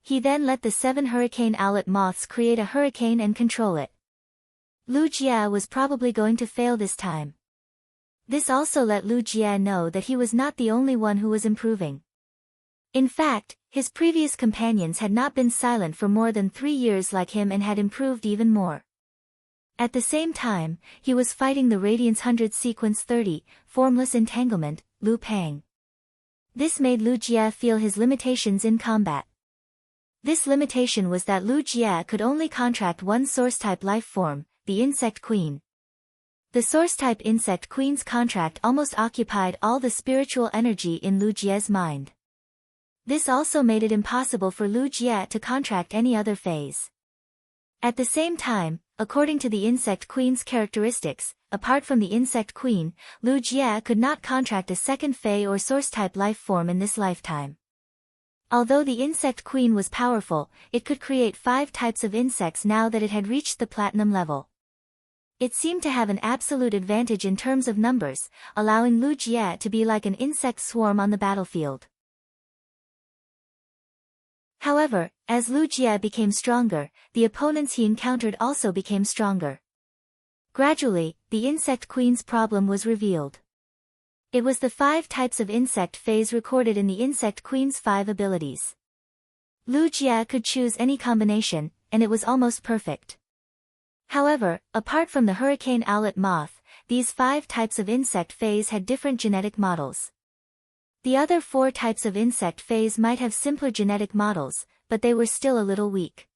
He then let the 7 hurricane owlet moths create a hurricane and control it. Lu Jie was probably going to fail this time. This also let Lu Jie know that he was not the only one who was improving. In fact, his previous companions had not been silent for more than 3 years like him and had improved even more. At the same time, he was fighting the Radiance 100 sequence 30, Formless Entanglement, Lu Pang. This made Lu Jie feel his limitations in combat. This limitation was that Lu Jie could only contract one source-type life form, the Insect Queen. The source-type Insect Queen's contract almost occupied all the spiritual energy in Lu Jie's mind. This also made it impossible for Lu Jie to contract any other phase. At the same time, according to the Insect Queen's characteristics, apart from the Insect Queen, Lu Jie could not contract a second Fey or source-type life form in this lifetime. Although the Insect Queen was powerful, it could create 5 types of insects now that it had reached the platinum level. It seemed to have an absolute advantage in terms of numbers, allowing Lu Jie to be like an insect swarm on the battlefield. However, as Lu Jie became stronger, the opponents he encountered also became stronger. Gradually, the Insect Queen's problem was revealed. It was the 5 types of insect phase recorded in the Insect Queen's 5 abilities. Lu Jie could choose any combination, and it was almost perfect. However, apart from the hurricane owlet moth, these 5 types of insect phase had different genetic models. The other 4 types of insect phase might have simpler genetic models, but they were still a little weak.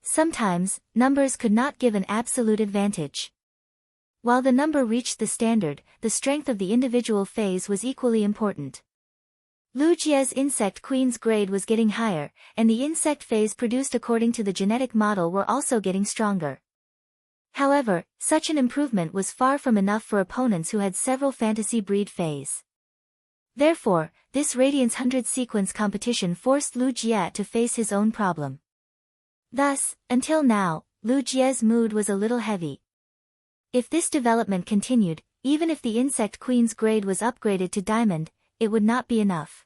Sometimes, numbers could not give an absolute advantage. While the number reached the standard, the strength of the individual phase was equally important. Lu Jie's insect queen's grade was getting higher, and the insect phase produced according to the genetic model were also getting stronger. However, such an improvement was far from enough for opponents who had several fantasy breed phase. Therefore, this Radiance 100 sequence competition forced Lu Jie to face his own problem. Thus, until now, Lu Jie's mood was a little heavy. If this development continued, even if the insect queen's grade was upgraded to diamond, it would not be enough.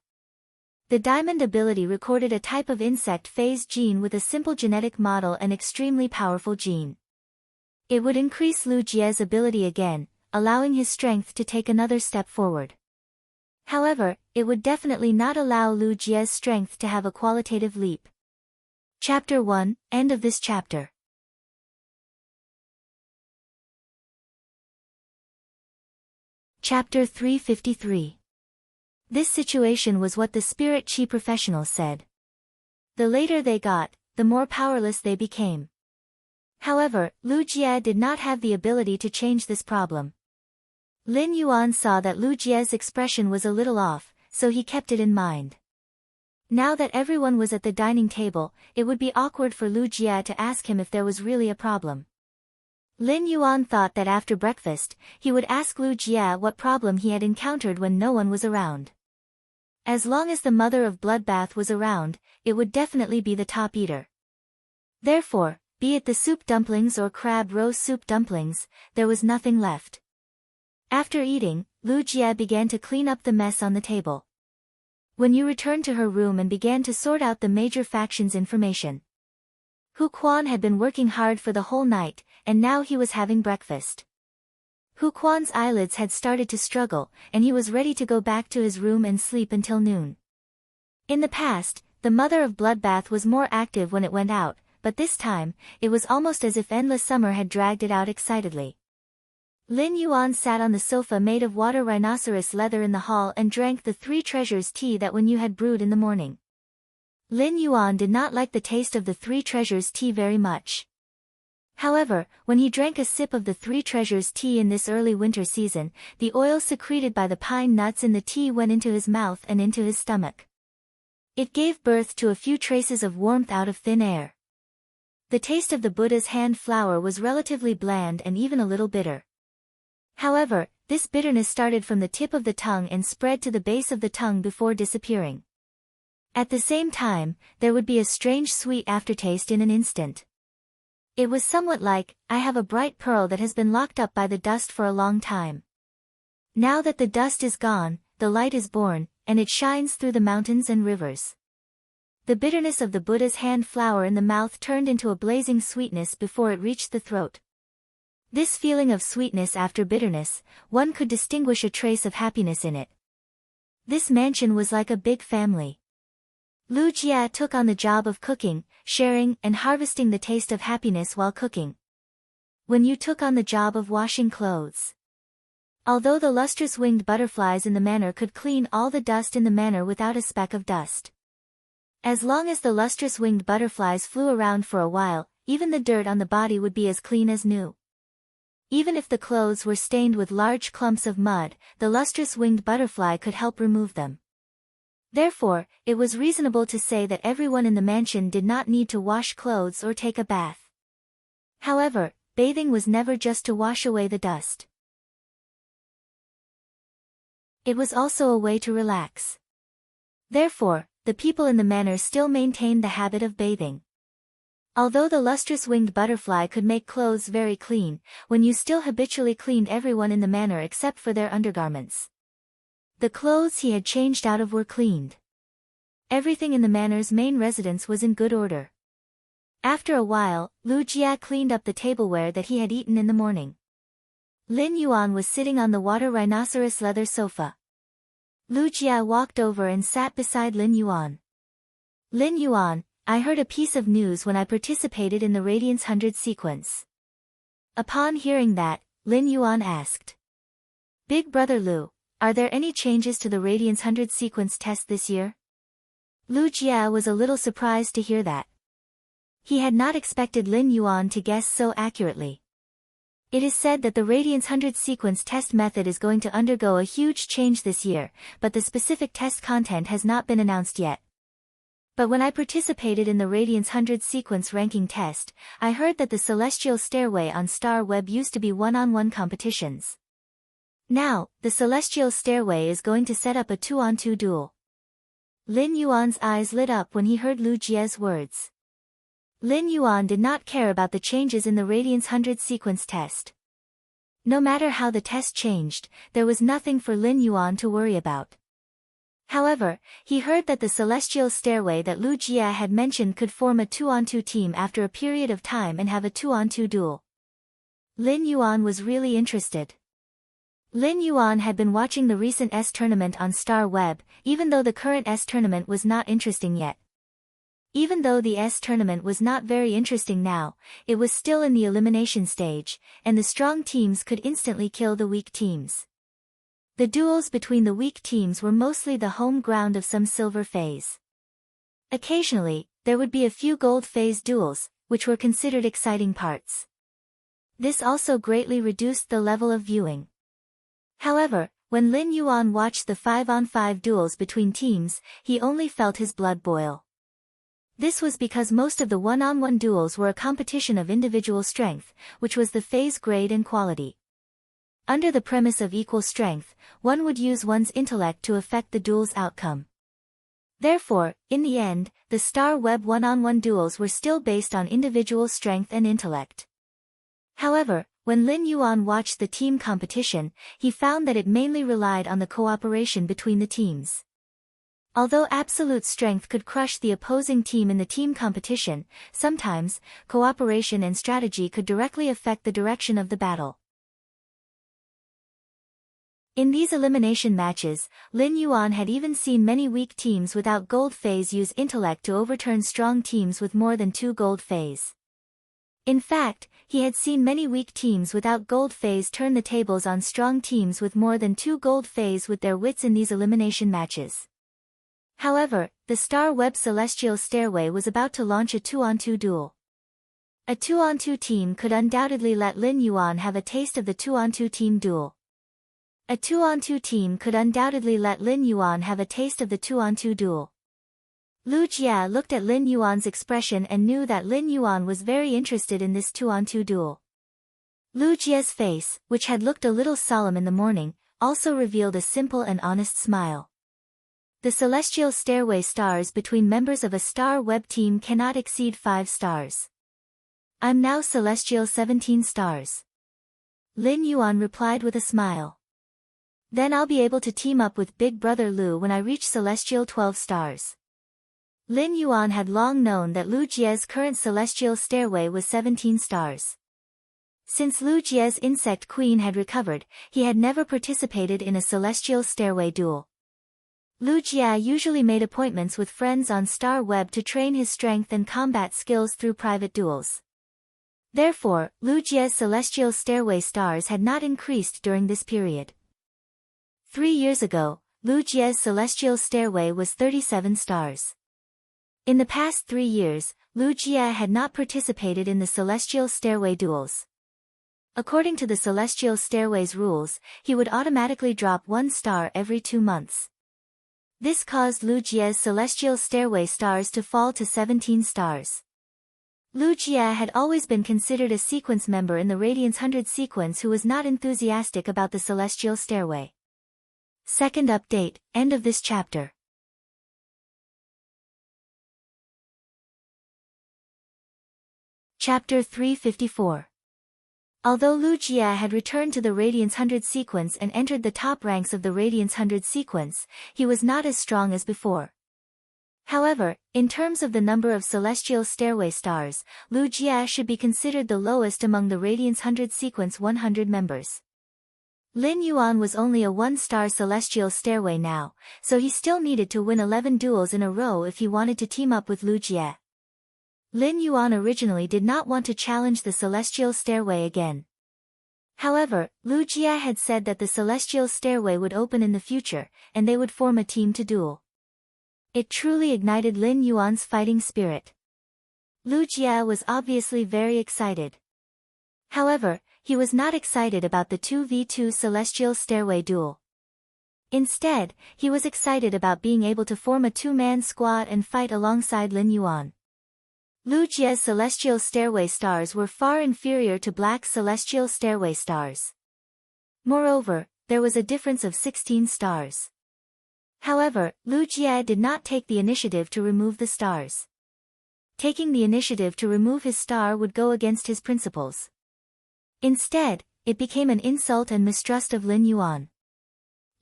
The diamond ability recorded a type of insect phase gene with a simple genetic model and extremely powerful gene. It would increase Lu Jie's ability again, allowing his strength to take another step forward. However, it would definitely not allow Lu Jie's strength to have a qualitative leap. Chapter 1, End of this chapter. Chapter 353. This situation was what the spirit chi professionals said. The later they got, the more powerless they became. However, Lu Jie did not have the ability to change this problem. Lin Yuan saw that Lu Jie's expression was a little off, so he kept it in mind. Now that everyone was at the dining table, it would be awkward for Lu Jie to ask him if there was really a problem. Lin Yuan thought that after breakfast, he would ask Lu Jie what problem he had encountered when no one was around. As long as the mother of Bloodbath was around, it would definitely be the top eater. Therefore, be it the soup dumplings or crab roe soup dumplings, there was nothing left. After eating, Lu Jie began to clean up the mess on the table. When you returned to her room and began to sort out the major factions information. Hu Quan had been working hard for the whole night, and now he was having breakfast. Hu Quan's eyelids had started to struggle, and he was ready to go back to his room and sleep until noon. In the past, the mother of Bloodbath was more active when it went out, but this time, it was almost as if endless summer had dragged it out excitedly. Lin Yuan sat on the sofa made of water rhinoceros leather in the hall and drank the Three Treasures tea that Wen Yu had brewed in the morning. Lin Yuan did not like the taste of the Three Treasures tea very much. However, when he drank a sip of the Three Treasures tea in this early winter season, the oil secreted by the pine nuts in the tea went into his mouth and into his stomach. It gave birth to a few traces of warmth out of thin air. The taste of the Buddha's hand flower was relatively bland and even a little bitter. However, this bitterness started from the tip of the tongue and spread to the base of the tongue before disappearing. At the same time, there would be a strange sweet aftertaste in an instant. It was somewhat like, I have a bright pearl that has been locked up by the dust for a long time. Now that the dust is gone, the light is born, and it shines through the mountains and rivers. The bitterness of the Buddha's hand flower in the mouth turned into a blazing sweetness before it reached the throat. This feeling of sweetness after bitterness, one could distinguish a trace of happiness in it. This mansion was like a big family. Lu Jie took on the job of cooking, sharing, and harvesting the taste of happiness while cooking. When you took on the job of washing clothes. Although the lustrous winged butterflies in the manor could clean all the dust in the manor without a speck of dust. As long as the lustrous winged butterflies flew around for a while, even the dirt on the body would be as clean as new. Even if the clothes were stained with large clumps of mud, the lustrous winged butterfly could help remove them. Therefore, it was reasonable to say that everyone in the mansion did not need to wash clothes or take a bath. However, bathing was never just to wash away the dust. It was also a way to relax. Therefore, the people in the manor still maintained the habit of bathing. Although the lustrous winged butterfly could make clothes very clean, Wen Yu still habitually cleaned everyone in the manor except for their undergarments. The clothes he had changed out of were cleaned. Everything in the manor's main residence was in good order. After a while, Lu Jie cleaned up the tableware that he had eaten in the morning. Lin Yuan was sitting on the water rhinoceros leather sofa. Lu Jie walked over and sat beside Lin Yuan. Lin Yuan, I heard a piece of news when I participated in the Radiance 100 sequence. Upon hearing that, Lin Yuan asked. Big brother Lu, are there any changes to the Radiance 100 sequence test this year? Lu Jie was a little surprised to hear that. He had not expected Lin Yuan to guess so accurately. It is said that the Radiance 100 sequence test method is going to undergo a huge change this year, but the specific test content has not been announced yet. But when I participated in the Radiance 100 sequence ranking test, I heard that the Celestial Stairway on Star Web used to be one-on-one competitions. Now, the Celestial Stairway is going to set up a 2-on-2 duel. Lin Yuan's eyes lit up when he heard Lu Jie's words. Lin Yuan did not care about the changes in the Radiance 100 sequence test. No matter how the test changed, there was nothing for Lin Yuan to worry about. However, he heard that the Celestial Stairway that Lu Jie had mentioned could form a 2-on-2 team after a period of time and have a 2-on-2 duel. Lin Yuan was really interested. Lin Yuan had been watching the recent S tournament on Star Web, even though the current S tournament was not interesting yet. Even though the S tournament was not very interesting now, it was still in the elimination stage, and the strong teams could instantly kill the weak teams. The duels between the weak teams were mostly the home ground of some silver phase. Occasionally, there would be a few gold phase duels, which were considered exciting parts. This also greatly reduced the level of viewing. However, when Lin Yuan watched the 5-on-5 duels between teams, he only felt his blood boil. This was because most of the one-on-one duels were a competition of individual strength, which was the phase grade and quality. Under the premise of equal strength, one would use one's intellect to affect the duel's outcome. Therefore, in the end, the Star Web one-on-one duels were still based on individual strength and intellect. However, when Lin Yuan watched the team competition, he found that it mainly relied on the cooperation between the teams. Although absolute strength could crush the opposing team in the team competition, sometimes, cooperation and strategy could directly affect the direction of the battle. In these elimination matches, Lin Yuan had even seen many weak teams without gold phase use intellect to overturn strong teams with more than 2 gold phase. In fact, he had seen many weak teams without gold phase turn the tables on strong teams with more than 2 gold phase with their wits in these elimination matches. However, the Star Web Celestial Stairway was about to launch a 2-on-2 duel. A 2-on-2 team could undoubtedly let Lin Yuan have a taste of the 2-on-2 team duel. A 2-on-2 team could undoubtedly let Lin Yuan have a taste of the 2-on-2 duel. Lu Jie looked at Lin Yuan's expression and knew that Lin Yuan was very interested in this 2-on-2 duel. Lu Jie's face, which had looked a little solemn in the morning, also revealed a simple and honest smile. The Celestial Stairway stars between members of a Star Web team cannot exceed 5 stars. I'm now Celestial 17 stars. Lin Yuan replied with a smile. Then I'll be able to team up with Big Brother Lu when I reach Celestial 12 stars. Lin Yuan had long known that Lu Jie's current Celestial Stairway was 17 stars. Since Lu Jie's Insect Queen had recovered, he had never participated in a Celestial Stairway duel. Lu Jie usually made appointments with friends on Star Web to train his strength and combat skills through private duels. Therefore, Lu Jie's Celestial Stairway stars had not increased during this period. 3 years ago, Lu Jie's Celestial Stairway was 37 stars. In the past 3 years, Lu Jie had not participated in the Celestial Stairway duels. According to the Celestial Stairway's rules, he would automatically drop 1 star every 2 months. This caused Lu Jie's Celestial Stairway stars to fall to 17 stars. Lu Jie had always been considered a sequence member in the Radiance 100 sequence who was not enthusiastic about the Celestial Stairway. Second update, end of this chapter. Chapter 354. Although Lu Jie had returned to the Radiance 100 sequence and entered the top ranks of the Radiance 100 sequence, he was not as strong as before. However, in terms of the number of Celestial Stairway stars, Lu Jie should be considered the lowest among the Radiance 100 sequence 100 members. Lin Yuan was only a 1-star Celestial Stairway now, so he still needed to win 11 duels in a row if he wanted to team up with Lu Jie. Lin Yuan originally did not want to challenge the Celestial Stairway again. However, Lu Jie had said that the Celestial Stairway would open in the future, and they would form a team to duel. It truly ignited Lin Yuan's fighting spirit. Lu Jie was obviously very excited. However, he was not excited about the 2v2 Celestial Stairway duel. Instead, he was excited about being able to form a two-man squad and fight alongside Lin Yuan. Lu Jie's Celestial Stairway stars were far inferior to Black's Celestial Stairway stars. Moreover, there was a difference of 16 stars. However, Lu Jie did not take the initiative to remove the stars. Taking the initiative to remove his star would go against his principles. Instead, it became an insult and mistrust of Lin Yuan.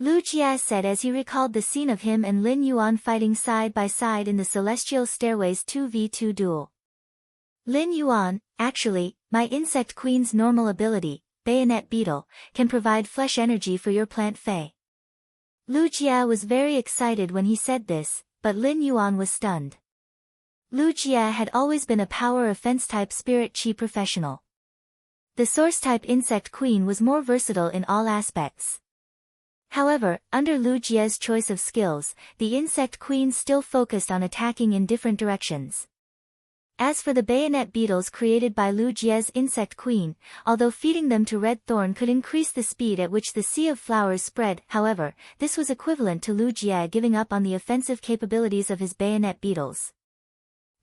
Lu Jie said as he recalled the scene of him and Lin Yuan fighting side by side in the Celestial Stairway's 2v2 duel. Lin Yuan, actually, my Insect Queen's normal ability, Bayonet Beetle, can provide flesh energy for your plant Fey. Lu Jie was very excited when he said this, but Lin Yuan was stunned. Lu Jie had always been a power offense-type spirit chi professional. The Source-type Insect Queen was more versatile in all aspects. However, under Lu Jie's choice of skills, the Insect Queen still focused on attacking in different directions. As for the bayonet beetles created by Lu Jie's Insect Queen, although feeding them to Red Thorn could increase the speed at which the Sea of Flowers spread, however, this was equivalent to Lu Jie giving up on the offensive capabilities of his bayonet beetles.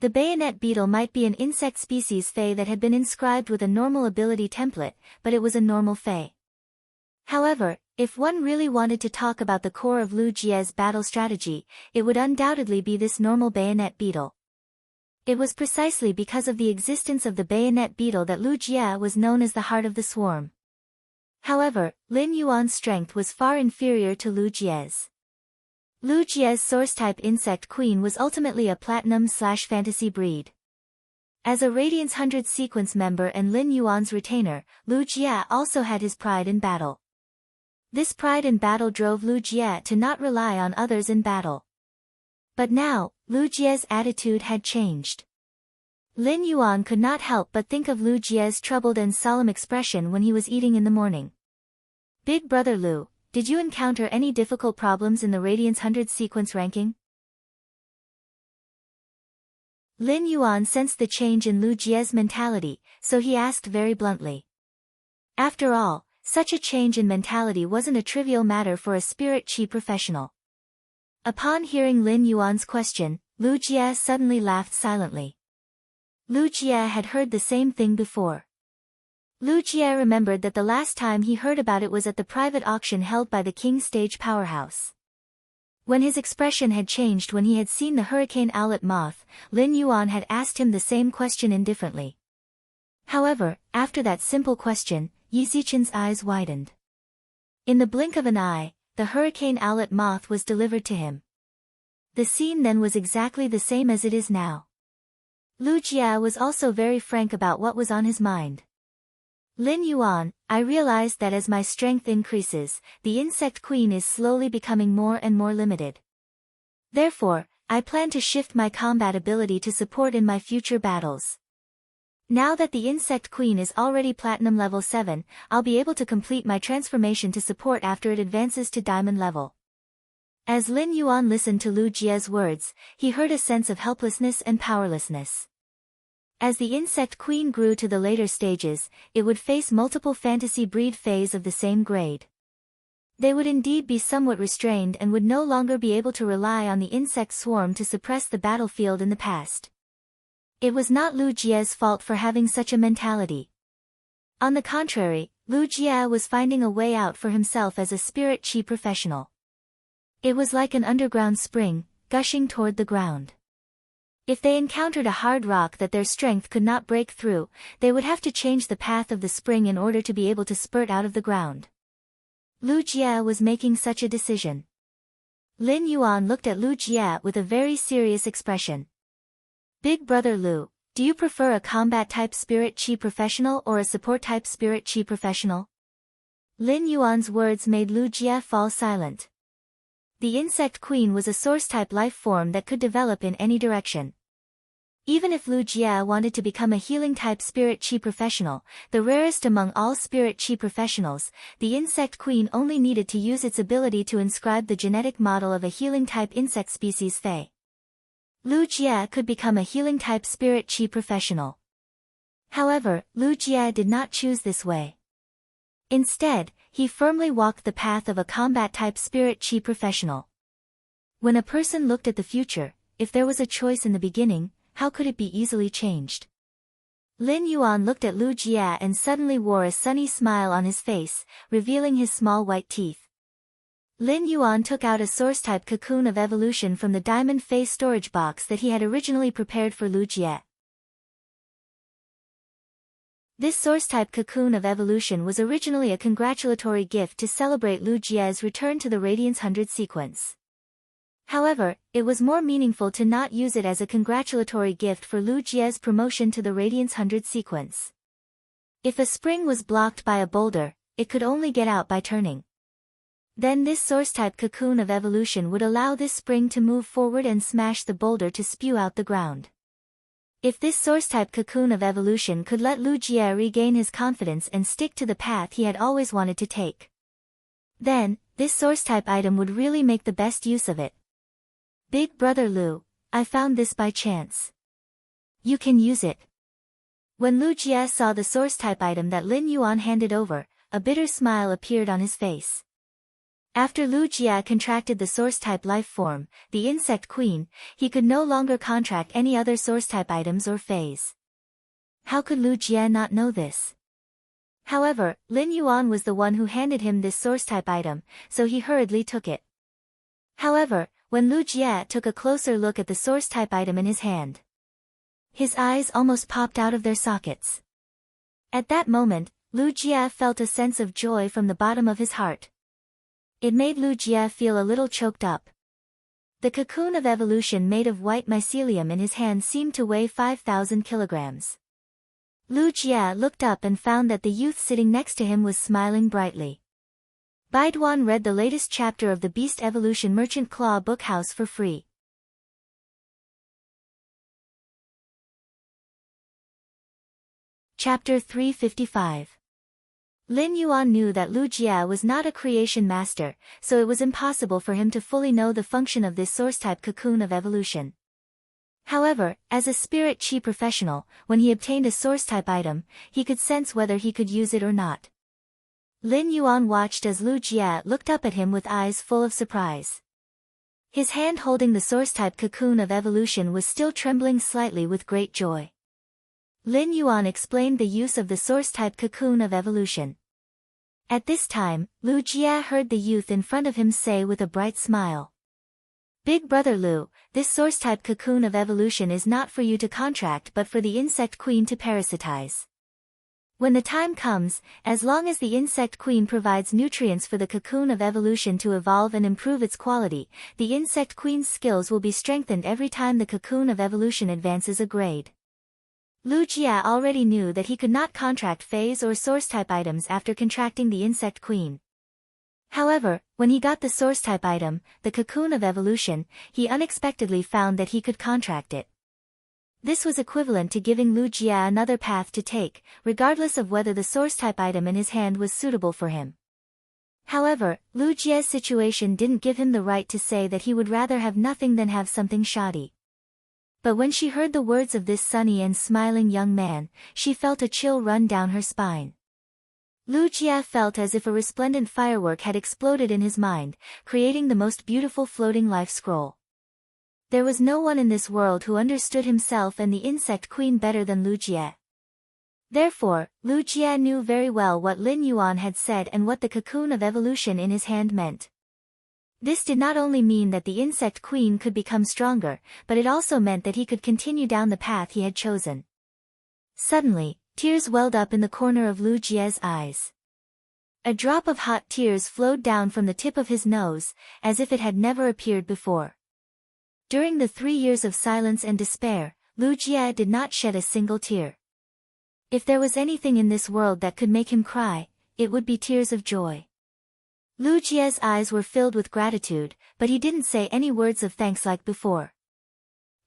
The bayonet beetle might be an insect species Fey that had been inscribed with a normal ability template, but it was a normal Fey. However, if one really wanted to talk about the core of Lu Jie's battle strategy, it would undoubtedly be this normal bayonet beetle. It was precisely because of the existence of the bayonet beetle that Lu Jie was known as the heart of the swarm. However, Lin Yuan's strength was far inferior to Lu Jie's. Lu Jie's Source-type Insect Queen was ultimately a Platinum/Fantasy breed. As a Radiance 100 sequence member and Lin Yuan's retainer, Lu Jie also had his pride in battle. This pride in battle drove Lu Jie to not rely on others in battle. But now, Lu Jie's attitude had changed. Lin Yuan could not help but think of Lu Jie's troubled and solemn expression when he was eating in the morning. Big brother Lu, did you encounter any difficult problems in the Radiance 100 sequence ranking? Lin Yuan sensed the change in Lu Jie's mentality, so he asked very bluntly. After all, such a change in mentality wasn't a trivial matter for a spirit chi professional. Upon hearing Lin Yuan's question, Lu Jie suddenly laughed silently. Lu Jie had heard the same thing before. Lu Jie remembered that the last time he heard about it was at the private auction held by the King Stage Powerhouse. When his expression had changed when he had seen the Hurricane Owlet Moth, Lin Yuan had asked him the same question indifferently. However, after that simple question, Yi Zichen's eyes widened. In the blink of an eye, the Hurricane Owlet Moth was delivered to him. The scene then was exactly the same as it is now. Lu Jie was also very frank about what was on his mind. Lin Yuan, I realized that as my strength increases, the Insect Queen is slowly becoming more and more limited. Therefore, I plan to shift my combat ability to support in my future battles. Now that the Insect Queen is already Platinum level 7, I'll be able to complete my transformation to support after it advances to Diamond level. As Lin Yuan listened to Lu Jie's words, he heard a sense of helplessness and powerlessness. As the Insect Queen grew to the later stages, it would face multiple fantasy breed Fays of the same grade. They would indeed be somewhat restrained and would no longer be able to rely on the insect swarm to suppress the battlefield in the past. It was not Lu Jie's fault for having such a mentality. On the contrary, Lu Jie was finding a way out for himself as a spirit chi professional. It was like an underground spring, gushing toward the ground. If they encountered a hard rock that their strength could not break through, they would have to change the path of the spring in order to be able to spurt out of the ground. Lu Jie was making such a decision. Lin Yuan looked at Lu Jie with a very serious expression. Big brother Lu, do you prefer a combat-type spirit chi professional or a support-type spirit chi professional? Lin Yuan's words made Lu Jie fall silent. The Insect Queen was a source-type life form that could develop in any direction. Even if Lu Jie wanted to become a healing-type spirit chi professional, the rarest among all spirit chi professionals, the Insect Queen only needed to use its ability to inscribe the genetic model of a healing-type insect species Fey. Lu Jie could become a healing-type spirit chi professional. However, Lu Jie did not choose this way. Instead, he firmly walked the path of a combat-type spirit chi professional. When a person looked at the future, if there was a choice in the beginning, how could it be easily changed? Lin Yuan looked at Lu Jie and suddenly wore a sunny smile on his face, revealing his small white teeth. Lin Yuan took out a source-type cocoon of evolution from the diamond face storage box that he had originally prepared for Lu Jie. This source-type cocoon of evolution was originally a congratulatory gift to celebrate Lu Jie's return to the Radiance 100 sequence. However, it was more meaningful to not use it as a congratulatory gift for Lu Jie's promotion to the Radiance 100 sequence. If a spring was blocked by a boulder, it could only get out by turning. Then this source-type cocoon of evolution would allow this spring to move forward and smash the boulder to spew out the ground. If this source-type cocoon of evolution could let Lu Jie regain his confidence and stick to the path he had always wanted to take, then, this source-type item would really make the best use of it. Big brother Lu, I found this by chance. You can use it. When Lu Jie saw the source-type item that Lin Yuan handed over, a bitter smile appeared on his face. After Lu Jie contracted the source-type life form, the insect queen, he could no longer contract any other source-type items or phase. How could Lu Jie not know this? However, Lin Yuan was the one who handed him this source-type item, so he hurriedly took it. However, when Lu Jie took a closer look at the source-type item in his hand, his eyes almost popped out of their sockets. At that moment, Lu Jie felt a sense of joy from the bottom of his heart. It made Lu Jie feel a little choked up. The cocoon of evolution made of white mycelium in his hand seemed to weigh 5,000 kilograms. Lu Jie looked up and found that the youth sitting next to him was smiling brightly. Baiduan read the latest chapter of the Beast Evolution Merchant Claw Bookhouse for free. Chapter 355. Lin Yuan knew that Lu Jie was not a creation master, so it was impossible for him to fully know the function of this source-type cocoon of evolution. However, as a spirit chi professional, when he obtained a source-type item, he could sense whether he could use it or not. Lin Yuan watched as Lu Jie looked up at him with eyes full of surprise. His hand holding the source-type cocoon of evolution was still trembling slightly with great joy. Lin Yuan explained the use of the source-type cocoon of evolution. At this time, Lu Jie heard the youth in front of him say with a bright smile, "Big brother Lu, this source-type cocoon of evolution is not for you to contract but for the insect queen to parasitize. When the time comes, as long as the insect queen provides nutrients for the cocoon of evolution to evolve and improve its quality, the insect queen's skills will be strengthened every time the cocoon of evolution advances a grade." Lu Jie already knew that he could not contract phase or source-type items after contracting the insect queen. However, when he got the source-type item, the cocoon of evolution, he unexpectedly found that he could contract it. This was equivalent to giving Lu Jie another path to take, regardless of whether the source-type item in his hand was suitable for him. However, Lu Jie's situation didn't give him the right to say that he would rather have nothing than have something shoddy. But when she heard the words of this sunny and smiling young man, she felt a chill run down her spine. Lu Jie felt as if a resplendent firework had exploded in his mind, creating the most beautiful floating life scroll. There was no one in this world who understood himself and the insect queen better than Lu Jie. Therefore, Lu Jie knew very well what Lin Yuan had said and what the cocoon of evolution in his hand meant. This did not only mean that the insect queen could become stronger, but it also meant that he could continue down the path he had chosen. Suddenly, tears welled up in the corner of Lu Jie's eyes. A drop of hot tears flowed down from the tip of his nose, as if it had never appeared before. During the 3 years of silence and despair, Lu Jie did not shed a single tear. If there was anything in this world that could make him cry, it would be tears of joy. Lu Jie's eyes were filled with gratitude, but he didn't say any words of thanks like before.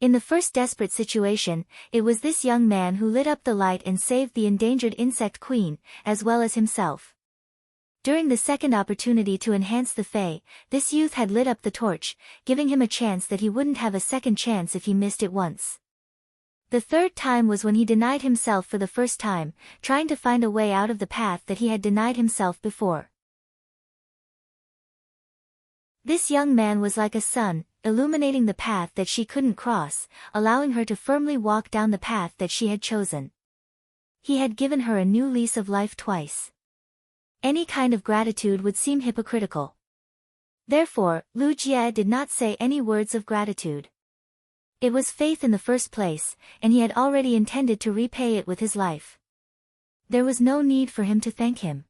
In the first desperate situation, it was this young man who lit up the light and saved the endangered insect queen, as well as himself. During the second opportunity to enhance the Fae, this youth had lit up the torch, giving him a chance that he wouldn't have a second chance if he missed it once. The third time was when he denied himself for the first time, trying to find a way out of the path that he had denied himself before. This young man was like a sun, illuminating the path that she couldn't cross, allowing her to firmly walk down the path that she had chosen. He had given her a new lease of life twice. Any kind of gratitude would seem hypocritical. Therefore, Lu Jie did not say any words of gratitude. It was faith in the first place, and he had already intended to repay it with his life. There was no need for him to thank him.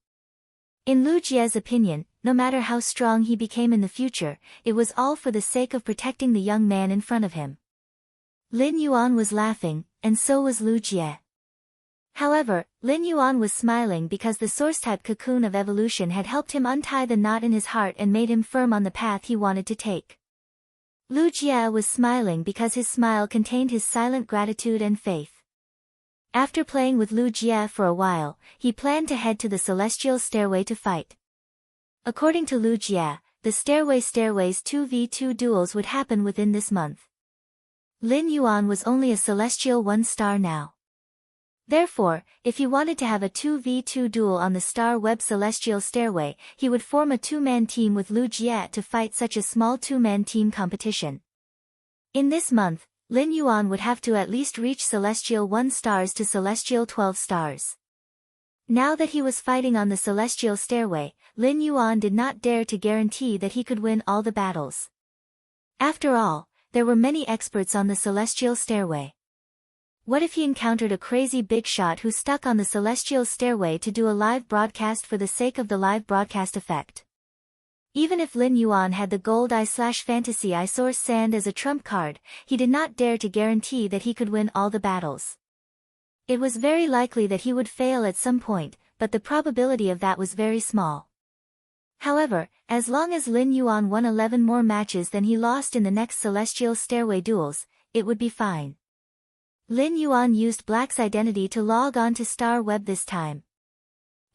In Lu Jie's opinion, no matter how strong he became in the future, it was all for the sake of protecting the young man in front of him. Lin Yuan was laughing, and so was Lu Jie. However, Lin Yuan was smiling because the source-type cocoon of evolution had helped him untie the knot in his heart and made him firm on the path he wanted to take. Lu Jie was smiling because his smile contained his silent gratitude and faith. After playing with Lu Jie for a while, he planned to head to the celestial stairway to fight. According to Lu Jie, the stairways 2v2 duels would happen within this month. Lin Yuan was only a celestial 1-star now. Therefore, if he wanted to have a 2v2 duel on the Star Web Celestial Stairway, he would form a 2-man team with Lu Jie to fight such a small 2-man team competition. In this month, Lin Yuan would have to at least reach Celestial 1 stars to Celestial 12 stars. Now that he was fighting on the Celestial Stairway, Lin Yuan did not dare to guarantee that he could win all the battles. After all, there were many experts on the Celestial Stairway. What if he encountered a crazy big shot who stuck on the Celestial Stairway to do a live broadcast for the sake of the live broadcast effect? Even if Lin Yuan had the gold /fantasy eye source sand as a trump card, he did not dare to guarantee that he could win all the battles. It was very likely that he would fail at some point, but the probability of that was very small. However, as long as Lin Yuan won 11 more matches than he lost in the next Celestial Stairway duels, it would be fine. Lin Yuan used Black's identity to log on to Star Web this time.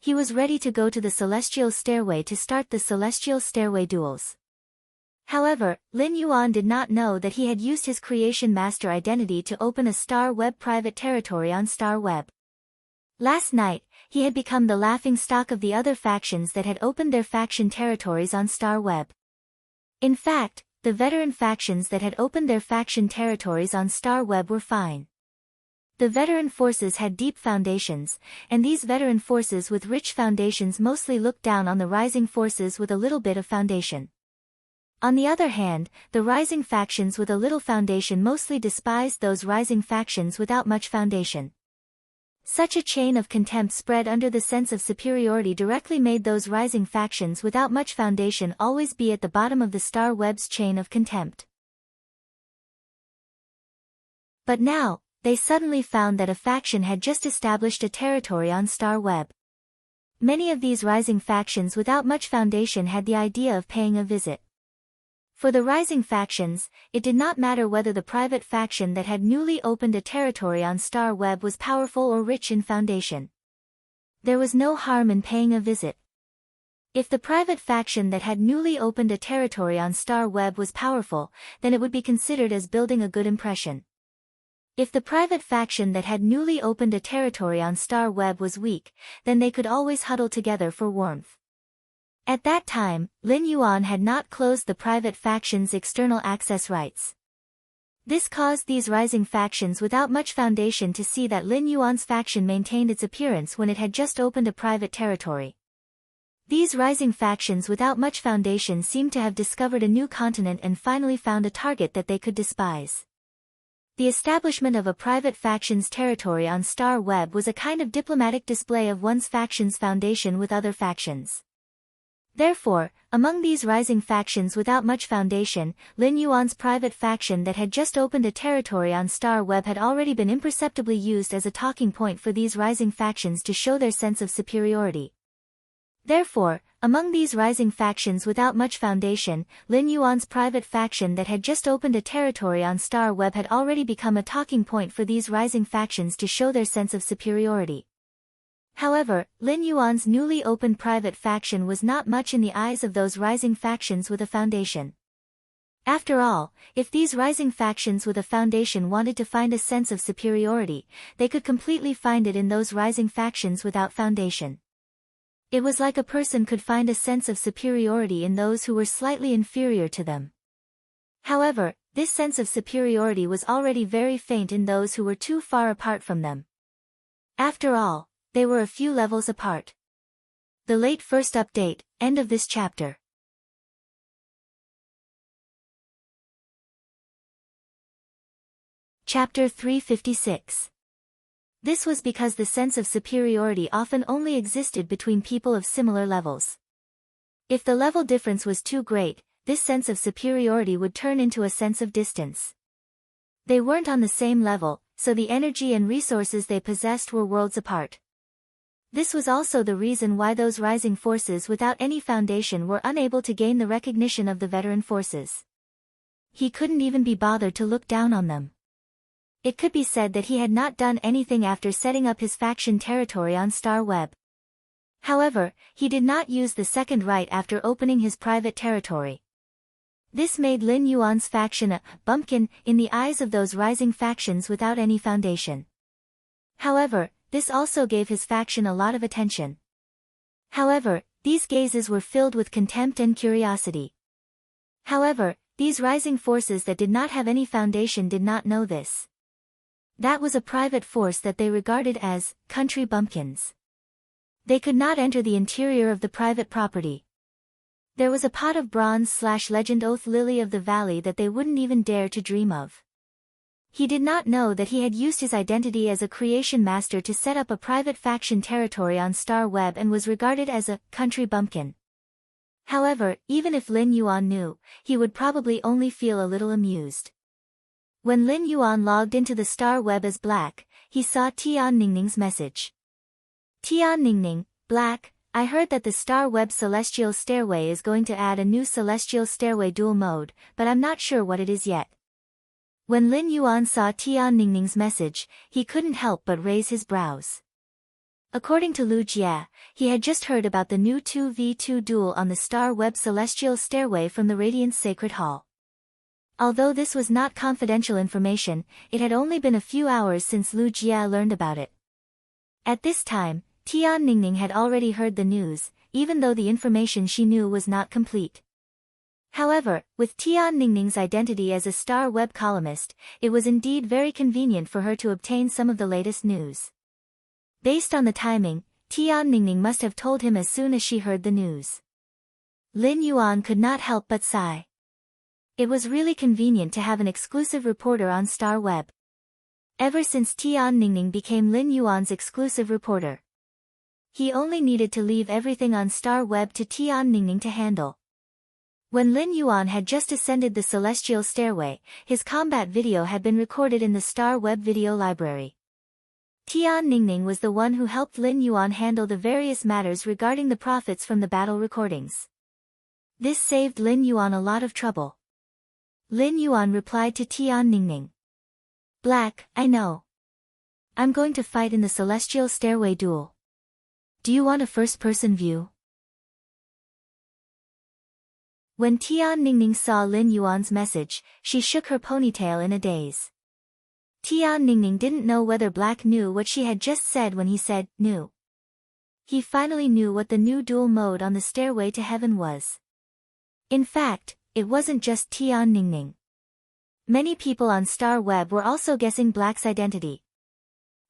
He was ready to go to the Celestial Stairway to start the Celestial Stairway duels. However, Lin Yuan did not know that he had used his Creation Master identity to open a Star Web private territory on Star Web. Last night, he had become the laughing stock of the other factions that had opened their faction territories on Star Web. In fact, the veteran factions that had opened their faction territories on Star Web were fine. The veteran forces had deep foundations, and these veteran forces with rich foundations mostly looked down on the rising forces with a little bit of foundation. On the other hand, the rising factions with a little foundation mostly despised those rising factions without much foundation. Such a chain of contempt spread under the sense of superiority directly made those rising factions without much foundation always be at the bottom of the Star Web's chain of contempt. But now, they suddenly found that a faction had just established a territory on Star Web. Many of these rising factions without much foundation had the idea of paying a visit. For the rising factions, it did not matter whether the private faction that had newly opened a territory on Star Web was powerful or rich in foundation. There was no harm in paying a visit. If the private faction that had newly opened a territory on Star Web was powerful, then it would be considered as building a good impression. If the private faction that had newly opened a territory on Star Web was weak, then they could always huddle together for warmth. At that time, Lin Yuan had not closed the private faction's external access rights. This caused these rising factions without much foundation to see that Lin Yuan's faction maintained its appearance when it had just opened a private territory. These rising factions without much foundation seemed to have discovered a new continent and finally found a target that they could despise. The establishment of a private faction's territory on Star Web was a kind of diplomatic display of one's faction's foundation with other factions. Therefore, among these rising factions without much foundation, Lin Yuan's private faction that had just opened a territory on Star Web had already been imperceptibly used as a talking point for these rising factions to show their sense of superiority. Therefore, among these rising factions without much foundation, Lin Yuan's private faction that had just opened a territory on Star Web had already become a talking point for these rising factions to show their sense of superiority. However, Lin Yuan's newly opened private faction was not much in the eyes of those rising factions with a foundation. After all, if these rising factions with a foundation wanted to find a sense of superiority, they could completely find it in those rising factions without foundation. It was like a person could find a sense of superiority in those who were slightly inferior to them. However, this sense of superiority was already very faint in those who were too far apart from them. After all, they were a few levels apart. The late first update, end of this chapter. Chapter 356. This was because the sense of superiority often only existed between people of similar levels. If the level difference was too great, this sense of superiority would turn into a sense of distance. They weren't on the same level, so the energy and resources they possessed were worlds apart. This was also the reason why those rising forces without any foundation were unable to gain the recognition of the veteran forces. He couldn't even be bothered to look down on them. It could be said that he had not done anything after setting up his faction territory on Star Web. However, he did not use the second right after opening his private territory. This made Lin Yuan's faction a bumpkin in the eyes of those rising factions without any foundation. However, this also gave his faction a lot of attention. However, these gazes were filled with contempt and curiosity. However, these rising forces that did not have any foundation did not know this. That was a private force that they regarded as country bumpkins. They could not enter the interior of the private property. There was a pot of bronze/legend oath lily of the valley that they wouldn't even dare to dream of. He did not know that he had used his identity as a creation master to set up a private faction territory on Star Web and was regarded as a country bumpkin. However, even if Lin Yuan knew, he would probably only feel a little amused. When Lin Yuan logged into the Star Web as Black, he saw Tian Ningning's message. Tian Ningning, Black, I heard that the Star Web Celestial Stairway is going to add a new Celestial Stairway dual mode, but I'm not sure what it is yet. When Lin Yuan saw Tian Ningning's message, he couldn't help but raise his brows. According to Lu Jie, he had just heard about the new 2v2 duel on the Star Web Celestial Stairway from the Radiance Sacred Hall. Although this was not confidential information, it had only been a few hours since Lu Jie learned about it. At this time, Tian Ningning had already heard the news, even though the information she knew was not complete. However, with Tian Ningning's identity as a Star Web columnist, it was indeed very convenient for her to obtain some of the latest news. Based on the timing, Tian Ningning must have told him as soon as she heard the news. Lin Yuan could not help but sigh. It was really convenient to have an exclusive reporter on Star Web. Ever since Tian Ningning became Lin Yuan's exclusive reporter, he only needed to leave everything on Star Web to Tian Ningning to handle. When Lin Yuan had just ascended the Celestial Stairway, his combat video had been recorded in the Star Web video library. Tian Ningning was the one who helped Lin Yuan handle the various matters regarding the profits from the battle recordings. This saved Lin Yuan a lot of trouble. Lin Yuan replied to Tian Ningning. Black, I know. I'm going to fight in the Celestial Stairway duel. Do you want a first-person view? When Tian Ningning saw Lin Yuan's message, she shook her ponytail in a daze. Tian Ningning didn't know whether Black knew what she had just said when he said, knew. He finally knew what the new dual mode on the Stairway to Heaven was. In fact, it wasn't just Tian Ningning. Many people on Star Web were also guessing Black's identity.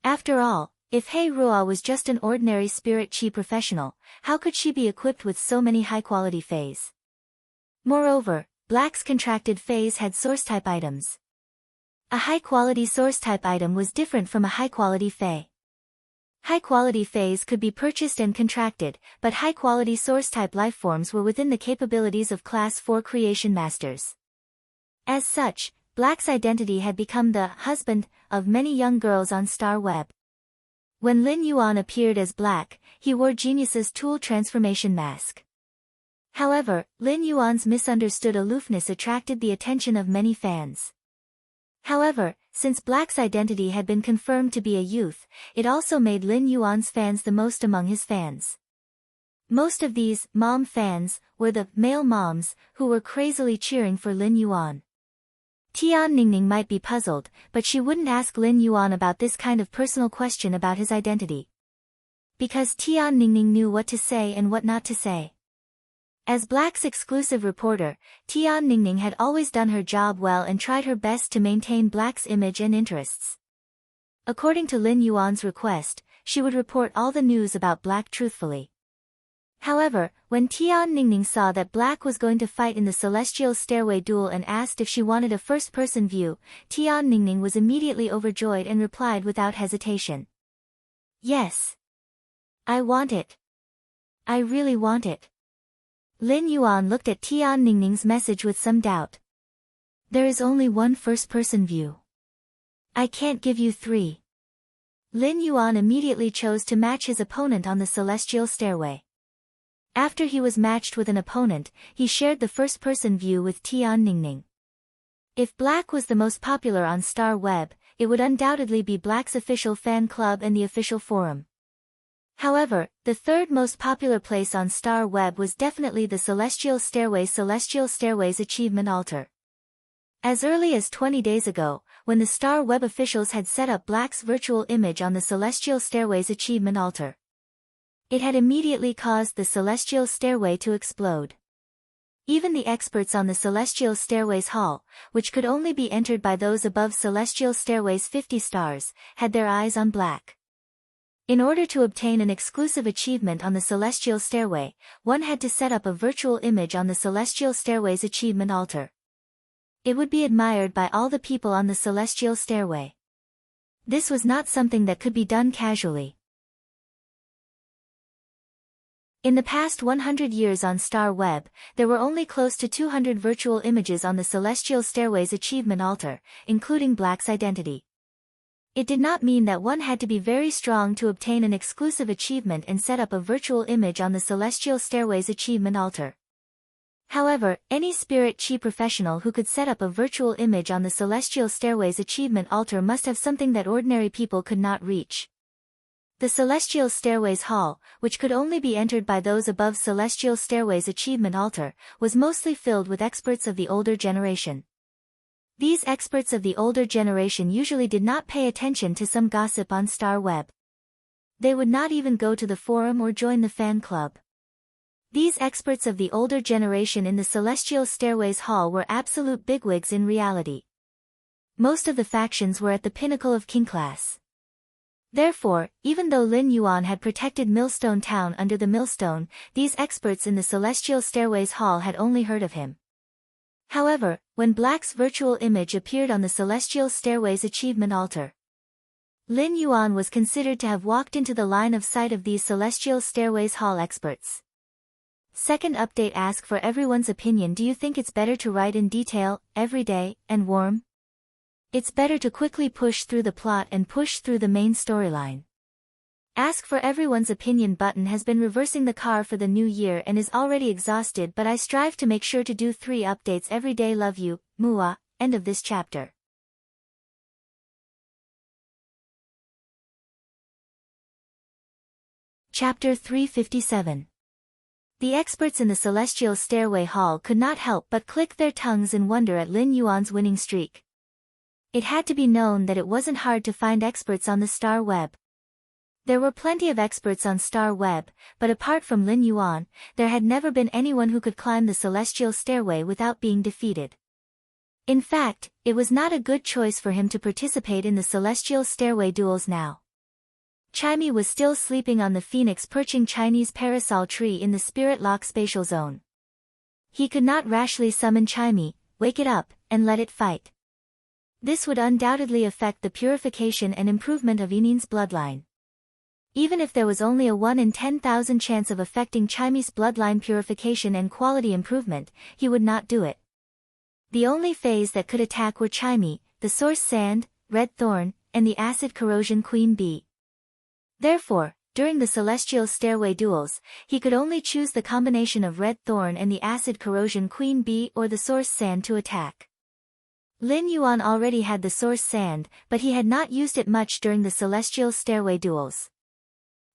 After all, if Hei Ruo was just an ordinary spirit chi professional, how could she be equipped with so many high-quality Feis? Moreover, Black's contracted Feis had source-type items. A high-quality source-type item was different from a high-quality Fei. High-quality Feis could be purchased and contracted, but high-quality source-type lifeforms were within the capabilities of Class 4 creation masters. As such, Black's identity had become the husband of many young girls on Star Web. When Lin Yuan appeared as Black, he wore Genius's tool transformation mask. However, Lin Yuan's misunderstood aloofness attracted the attention of many fans. However, since Black's identity had been confirmed to be a youth, it also made Lin Yuan's fans the most among his fans. Most of these mom fans were the male moms who were crazily cheering for Lin Yuan. Tian Ningning might be puzzled, but she wouldn't ask Lin Yuan about this kind of personal question about his identity. Because Tian Ningning knew what to say and what not to say. As Black's exclusive reporter, Tian Ningning had always done her job well and tried her best to maintain Black's image and interests. According to Lin Yuan's request, she would report all the news about Black truthfully. However, when Tian Ningning saw that Black was going to fight in the Celestial Stairway duel and asked if she wanted a first-person view, Tian Ningning was immediately overjoyed and replied without hesitation. Yes. I want it. I really want it. Lin Yuan looked at Tian Ningning's message with some doubt. There is only one first-person view. I can't give you 3. Lin Yuan immediately chose to match his opponent on the Celestial Stairway. After he was matched with an opponent, he shared the first-person view with Tian Ningning. If Black was the most popular on Star Web, it would undoubtedly be Black's official fan club and the official forum. However, the third most popular place on Star Web was definitely the Celestial Stairway's achievement altar. As early as 20 days ago, when the Star Web officials had set up Black's virtual image on the Celestial Stairway's achievement altar, it had immediately caused the Celestial Stairway to explode. Even the experts on the Celestial Stairway's hall, which could only be entered by those above Celestial Stairway's 50 stars, had their eyes on Black. In order to obtain an exclusive achievement on the Celestial Stairway, one had to set up a virtual image on the Celestial Stairway's achievement altar. It would be admired by all the people on the Celestial Stairway. This was not something that could be done casually. In the past 100 years on Star Web, there were only close to 200 virtual images on the Celestial Stairway's achievement altar, including Black's identity. It did not mean that one had to be very strong to obtain an exclusive achievement and set up a virtual image on the Celestial Stairway's achievement altar. However, any Spirit Chi professional who could set up a virtual image on the Celestial Stairway's achievement altar must have something that ordinary people could not reach. The Celestial Stairway's hall, which could only be entered by those above Celestial Stairway's achievement altar, was mostly filled with experts of the older generation. These experts of the older generation usually did not pay attention to some gossip on Star Web. They would not even go to the forum or join the fan club. These experts of the older generation in the Celestial Stairway's hall were absolute bigwigs in reality. Most of the factions were at the pinnacle of king class. Therefore, even though Lin Yuan had protected Millstone Town under the millstone, these experts in the Celestial Stairway's hall had only heard of him. However, when Black's virtual image appeared on the Celestial Stairway's achievement altar, Lin Yuan was considered to have walked into the line of sight of these Celestial Stairway's hall experts. Second update: ask for everyone's opinion. Do you think it's better to write in detail, every day, and warm? It's better to quickly push through the plot and push through the main storyline. Ask for everyone's opinion button has been reversing the car for the new year and is already exhausted, but I strive to make sure to do 3 updates every day. Love you, Mua. End of this chapter. Chapter 357. The experts in the Celestial Stairway Hall could not help but click their tongues in wonder at Lin Yuan's winning streak. It had to be known that it wasn't hard to find experts on the Star Web. There were plenty of experts on Star Web, but apart from Lin Yuan, there had never been anyone who could climb the Celestial Stairway without being defeated. In fact, it was not a good choice for him to participate in the Celestial Stairway duels now. Chimey was still sleeping on the phoenix perching Chinese parasol tree in the Spirit Lock spatial zone. He could not rashly summon Chimey, wake it up, and let it fight. This would undoubtedly affect the purification and improvement of Yinin's bloodline. Even if there was only a 1 in 10,000 chance of affecting Chimey's bloodline purification and quality improvement, he would not do it. The only phase that could attack were Chimey, the Source Sand, Red Thorn, and the Acid Corrosion Queen Bee. Therefore, during the Celestial Stairway duels, he could only choose the combination of Red Thorn and the Acid Corrosion Queen Bee or the Source Sand to attack. Lin Yuan already had the source sand, but he had not used it much during the celestial stairway duels.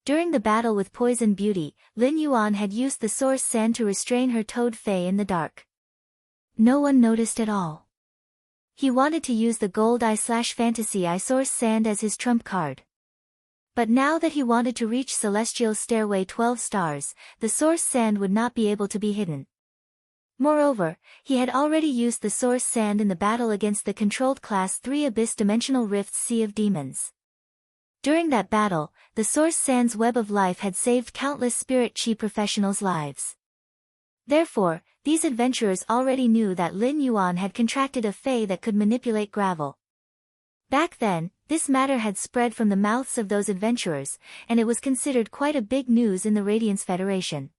During the battle with Poison Beauty, Lin Yuan had used the source sand to restrain her Toad Fae in the dark. No one noticed at all. He wanted to use the Gold Eye/Fantasy Eye source sand as his trump card. But now that he wanted to reach Celestial Stairway 12 stars, the source sand would not be able to be hidden. Moreover, he had already used the source sand in the battle against the controlled Class 3 Abyss Dimensional Rifts Sea of Demons. During that battle, the source sand's web of life had saved countless spirit chi professionals' lives. Therefore, these adventurers already knew that Lin Yuan had contracted a fae that could manipulate gravel. Back then, this matter had spread from the mouths of those adventurers, and it was considered quite a big news in the Radiance Federation.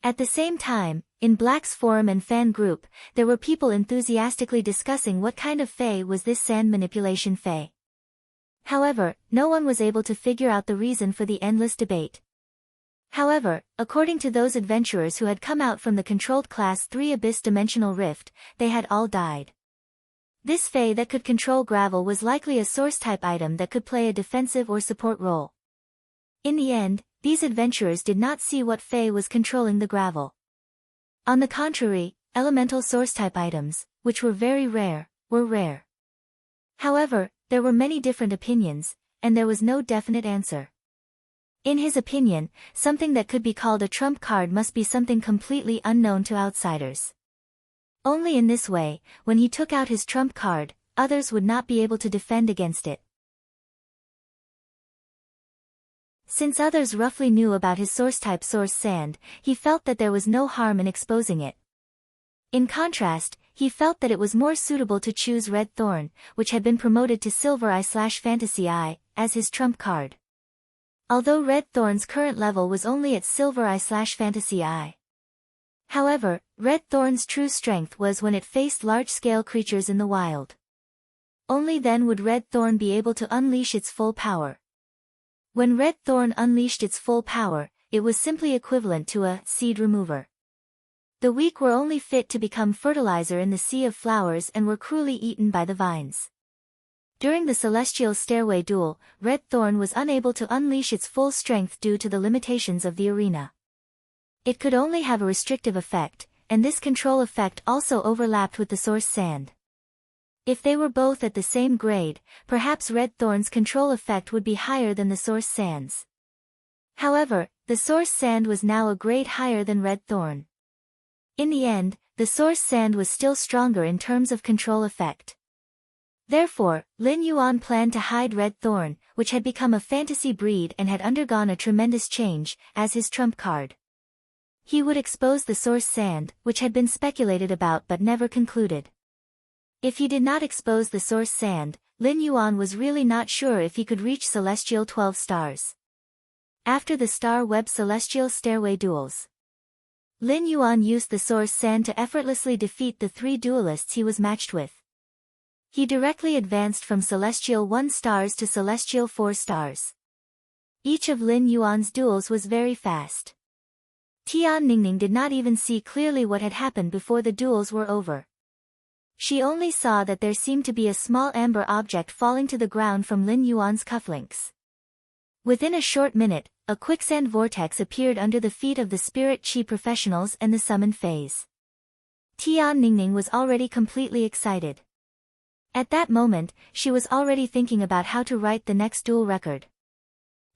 At the same time, in Black's forum and fan group, there were people enthusiastically discussing what kind of fae was this sand manipulation fae. However, no one was able to figure out the reason for the endless debate. However, according to those adventurers who had come out from the controlled Class 3 Abyss Dimensional Rift, they had all died. This fae that could control gravel was likely a source-type item that could play a defensive or support role. In the end, these adventurers did not see what fae was controlling the gravel. On the contrary, elemental source-type items, which were very rare, were rare. However, there were many different opinions, and there was no definite answer. In his opinion, something that could be called a trump card must be something completely unknown to outsiders. Only in this way, when he took out his trump card, others would not be able to defend against it. Since others roughly knew about his source-type source sand, he felt that there was no harm in exposing it. In contrast, he felt that it was more suitable to choose Red Thorn, which had been promoted to Silver Eye/Fantasy Eye, as his trump card. Although Red Thorn's current level was only at Silver Eye/Fantasy Eye. However, Red Thorn's true strength was when it faced large-scale creatures in the wild. Only then would Red Thorn be able to unleash its full power. When Red Thorn unleashed its full power, it was simply equivalent to a seed remover. The weak were only fit to become fertilizer in the sea of flowers and were cruelly eaten by the vines. During the Celestial Stairway duel, Red Thorn was unable to unleash its full strength due to the limitations of the arena. It could only have a restrictive effect, and this control effect also overlapped with the source sand. If they were both at the same grade, perhaps Red Thorn's control effect would be higher than the source sand's. However, the source sand was now a grade higher than Red Thorn. In the end, the source sand was still stronger in terms of control effect. Therefore, Lin Yuan planned to hide Red Thorn, which had become a fantasy breed and had undergone a tremendous change, as his trump card. He would expose the source sand, which had been speculated about but never concluded. If he did not expose the source sand, Lin Yuan was really not sure if he could reach Celestial 12 stars. After the Star Web Celestial Stairway duels, Lin Yuan used the source sand to effortlessly defeat the 3 duelists he was matched with. He directly advanced from Celestial 1 stars to Celestial 4 stars. Each of Lin Yuan's duels was very fast. Tian Ningning did not even see clearly what had happened before the duels were over. She only saw that there seemed to be a small amber object falling to the ground from Lin Yuan's cufflinks. Within a short minute, a quicksand vortex appeared under the feet of the spirit chi professionals and the summoned phase. Tian Ningning was already completely excited. At that moment, she was already thinking about how to write the next duel record.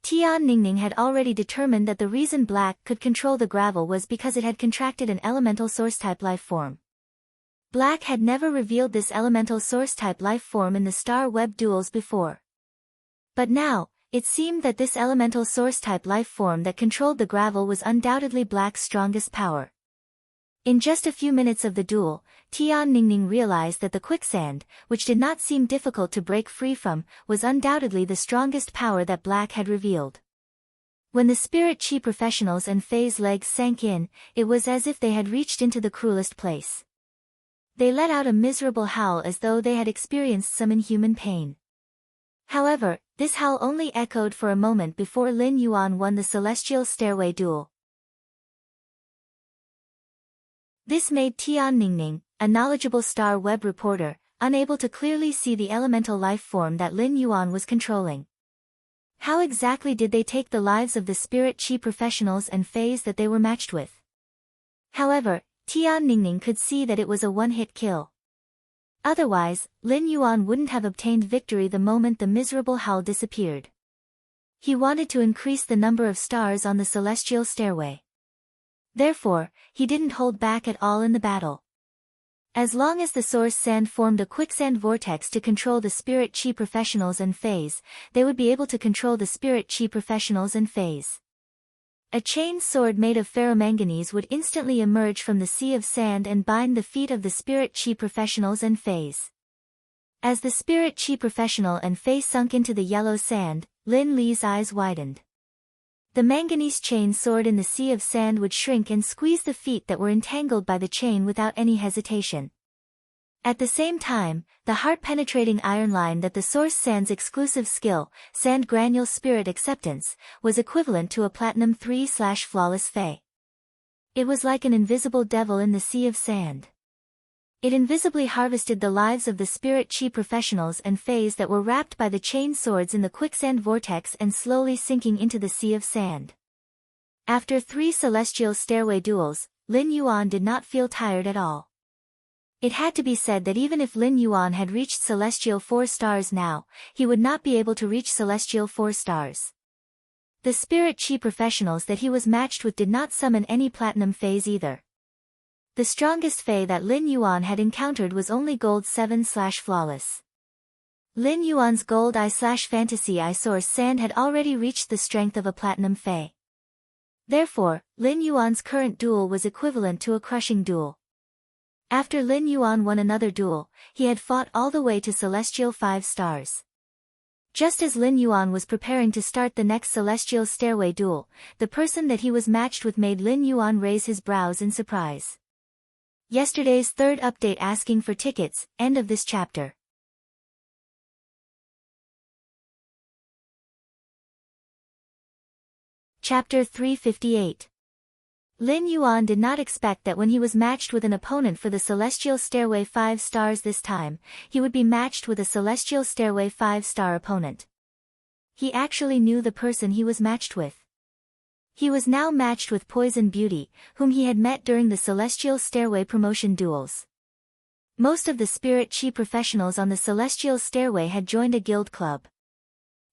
Tian Ningning had already determined that the reason Black could control the gravel was because it had contracted an elemental source-type life form. Black had never revealed this elemental source-type life form in the Star Web duels before. But now, it seemed that this elemental source-type life form that controlled the gravel was undoubtedly Black's strongest power. In just a few minutes of the duel, Tian Ningning realized that the quicksand, which did not seem difficult to break free from, was undoubtedly the strongest power that Black had revealed. When the spirit chi professionals and Faye's legs sank in, it was as if they had reached into the cruelest place. They let out a miserable howl as though they had experienced some inhuman pain. However, this howl only echoed for a moment before Lin Yuan won the Celestial Stairway duel. This made Tian Ningning, a knowledgeable Star Web reporter, unable to clearly see the elemental life form that Lin Yuan was controlling. How exactly did they take the lives of the spirit chi professionals and fays that they were matched with? However, Tian Ningning could see that it was a one-hit kill. Otherwise, Lin Yuan wouldn't have obtained victory the moment the miserable howl disappeared. He wanted to increase the number of stars on the celestial stairway. Therefore, he didn't hold back at all in the battle. As long as the source sand formed a quicksand vortex to control the spirit chi professionals and fays, they would be able to control the spirit chi professionals and fays. A chain sword made of ferromanganese would instantly emerge from the sea of sand and bind the feet of the spirit chi professionals and fays. As the spirit chi professional and fay sunk into the yellow sand, Lin Li's eyes widened. The manganese chain sword in the sea of sand would shrink and squeeze the feet that were entangled by the chain without any hesitation. At the same time, the heart-penetrating iron line that the source sand's exclusive skill, Sand Granule Spirit Acceptance, was equivalent to a Platinum 3/flawless fay. It was like an invisible devil in the sea of sand. It invisibly harvested the lives of the spirit chi professionals and fays that were wrapped by the chain swords in the quicksand vortex and slowly sinking into the sea of sand. After 3 celestial stairway duels, Lin Yuan did not feel tired at all. It had to be said that even if Lin Yuan had reached Celestial 4 stars now, he would not be able to reach Celestial 4 stars. The spirit chi professionals that he was matched with did not summon any platinum fays either. The strongest fay that Lin Yuan had encountered was only Gold 7/flawless. Lin Yuan's Gold Eye/Fantasy Eye source sand had already reached the strength of a platinum fay. Therefore, Lin Yuan's current duel was equivalent to a crushing duel. After Lin Yuan won another duel, he had fought all the way to Celestial 5 stars. Just as Lin Yuan was preparing to start the next Celestial Stairway duel, the person that he was matched with made Lin Yuan raise his brows in surprise. Yesterday's third update asking for tickets, end of this chapter. Chapter 358. Lin Yuan did not expect that when he was matched with an opponent for the Celestial Stairway 5 stars this time, he would be matched with a Celestial Stairway 5-star opponent. He actually knew the person he was matched with. He was now matched with Poison Beauty, whom he had met during the Celestial Stairway promotion duels. Most of the spirit chi professionals on the Celestial Stairway had joined a guild club,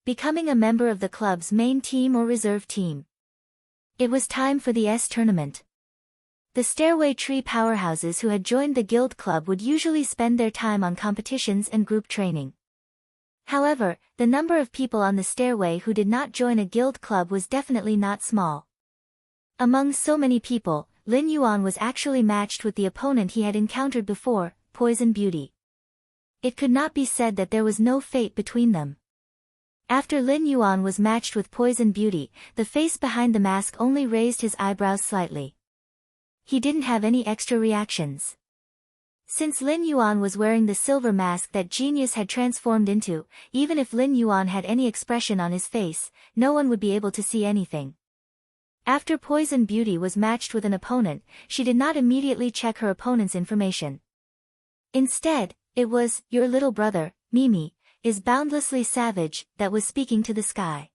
becoming a member of the club's main team or reserve team. It was time for the tournament. The Stairway Tree powerhouses who had joined the guild club would usually spend their time on competitions and group training. However, the number of people on the Stairway who did not join a guild club was definitely not small. Among so many people, Lin Yuan was actually matched with the opponent he had encountered before, Poison Beauty. It could not be said that there was no fate between them. After Lin Yuan was matched with Poison Beauty, the face behind the mask only raised his eyebrows slightly. He didn't have any extra reactions. Since Lin Yuan was wearing the silver mask that Genius had transformed into, even if Lin Yuan had any expression on his face, no one would be able to see anything. After Poison Beauty was matched with an opponent, she did not immediately check her opponent's information. Instead, it was, "Your little brother, Mimi, is boundlessly savage," that was speaking to the sky.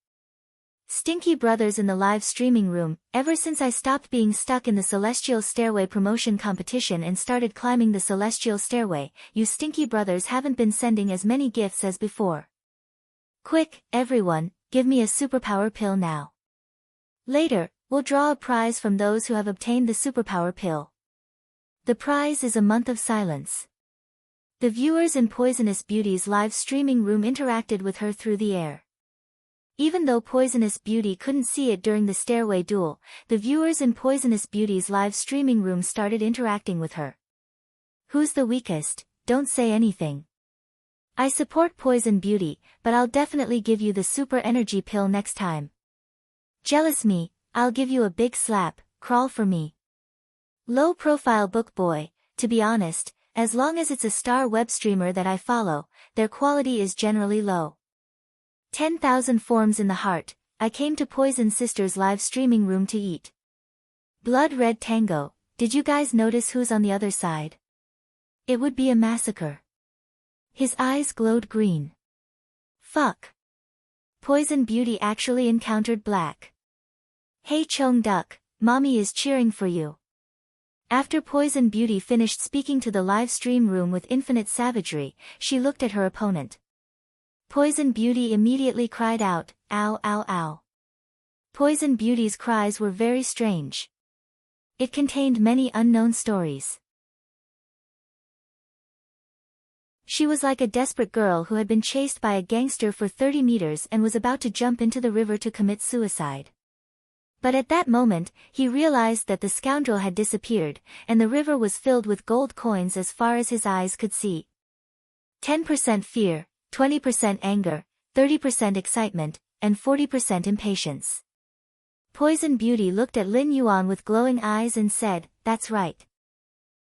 "Stinky brothers in the live streaming room, ever since I stopped being stuck in the Celestial Stairway promotion competition and started climbing the Celestial Stairway, you stinky brothers haven't been sending as many gifts as before. Quick, everyone, give me a superpower pill now. Later, we'll draw a prize from those who have obtained the superpower pill. The prize is a month of silence." The viewers in Poisonous Beauty's live streaming room interacted with her through the air. Even though Poisonous Beauty couldn't see it during the Stairway duel, the viewers in Poisonous Beauty's live streaming room started interacting with her. "Who's the weakest? Don't say anything. I support Poison Beauty, but I'll definitely give you the super energy pill next time. Jealous me, I'll give you a big slap, crawl for me. Low-profile book boy, to be honest, as long as it's a star web streamer that I follow, their quality is generally low. 10,000 forms in the heart, I came to Poison Sister's live streaming room to eat. Blood Red Tango, did you guys notice who's on the other side? It would be a massacre. His eyes glowed green. Fuck. Poison Beauty actually encountered Black. Hey Chung Duck, mommy is cheering for you. After Poison Beauty finished speaking to the live stream room with infinite savagery, she looked at her opponent. Poison Beauty immediately cried out, ow ow ow. Poison Beauty's cries were very strange. It contained many unknown stories. She was like a desperate girl who had been chased by a gangster for 30 meters and was about to jump into the river to commit suicide. But at that moment, he realized that the scoundrel had disappeared, and the river was filled with gold coins as far as his eyes could see. 10% fear, 20% anger, 30% excitement, and 40% impatience. Poison Beauty looked at Lin Yuan with glowing eyes and said, "That's right.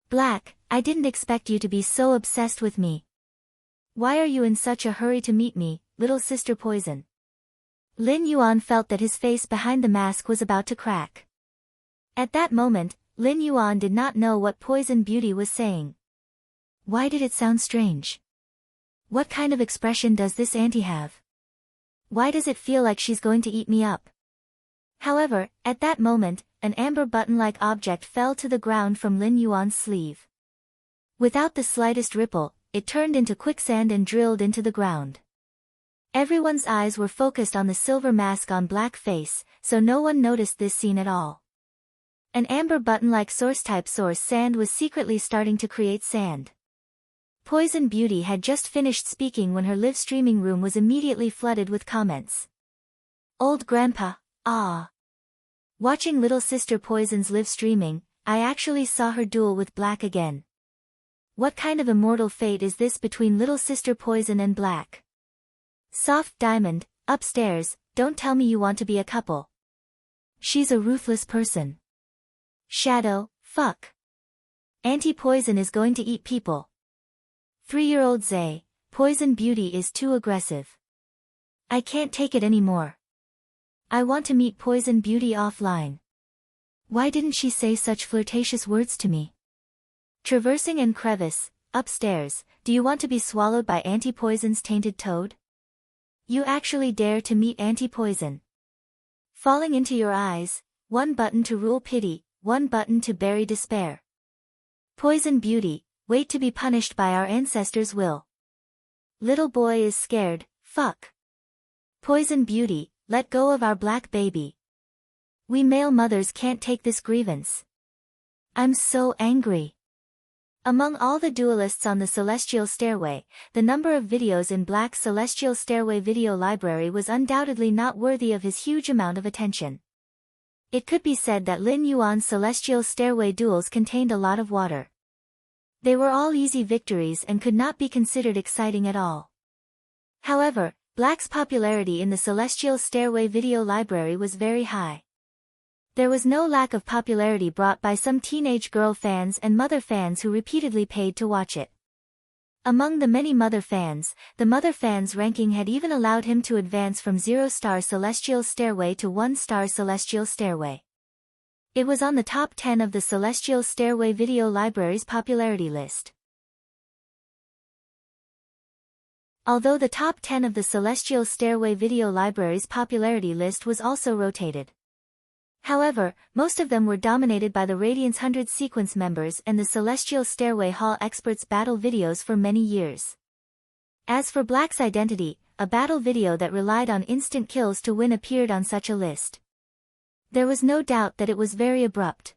Black, I didn't expect you to be so obsessed with me. Why are you in such a hurry to meet me, little sister Poison?" Lin Yuan felt that his face behind the mask was about to crack. At that moment, Lin Yuan did not know what Poison Beauty was saying. Why did it sound strange? What kind of expression does this auntie have? Why does it feel like she's going to eat me up? However, at that moment, an amber button-like object fell to the ground from Lin Yuan's sleeve. Without the slightest ripple, it turned into quicksand and drilled into the ground. Everyone's eyes were focused on the silver mask on Black face, so no one noticed this scene at all. An amber button-like source-type source sand was secretly starting to create sand. Poison Beauty had just finished speaking when her live streaming room was immediately flooded with comments. Old Grandpa, ah. Watching little sister Poison's live streaming, I actually saw her duel with Black again. What kind of immortal fate is this between little sister Poison and Black? Soft Diamond, upstairs, don't tell me you want to be a couple. She's a ruthless person. Shadow, fuck. Auntie Poison is going to eat people. 3-year-old Zay, Poison Beauty is too aggressive. I can't take it anymore. I want to meet Poison Beauty offline. Why didn't she say such flirtatious words to me? Traversing and crevice, upstairs, do you want to be swallowed by Auntie Poison's tainted toad? You actually dare to meet Auntie Poison. Falling into your eyes, one button to rule pity, one button to bury despair. Poison Beauty, wait to be punished by our ancestors' will. Little boy is scared, fuck. Poison Beauty, let go of our Black baby. We male mothers can't take this grievance. I'm so angry. Among all the duelists on the Celestial Stairway, the number of videos in Black's Celestial Stairway video library was undoubtedly not worthy of his huge amount of attention. It could be said that Lin Yuan's Celestial Stairway duels contained a lot of water. They were all easy victories and could not be considered exciting at all. However, Black's popularity in the Celestial Stairway video library was very high. There was no lack of popularity brought by some teenage girl fans and mother fans who repeatedly paid to watch it. Among the many mother fans, the mother fans ranking had even allowed him to advance from 0-star Celestial Stairway to 1-star Celestial Stairway. It was on the top 10 of the Celestial Stairway video library's popularity list. Although the top 10 of the Celestial Stairway video library's popularity list was also rotated. However, most of them were dominated by the Radiance 100 sequence members and the Celestial Stairway Hall experts battle videos for many years. As for Black's identity, a battle video that relied on instant kills to win appeared on such a list. There was no doubt that it was very abrupt.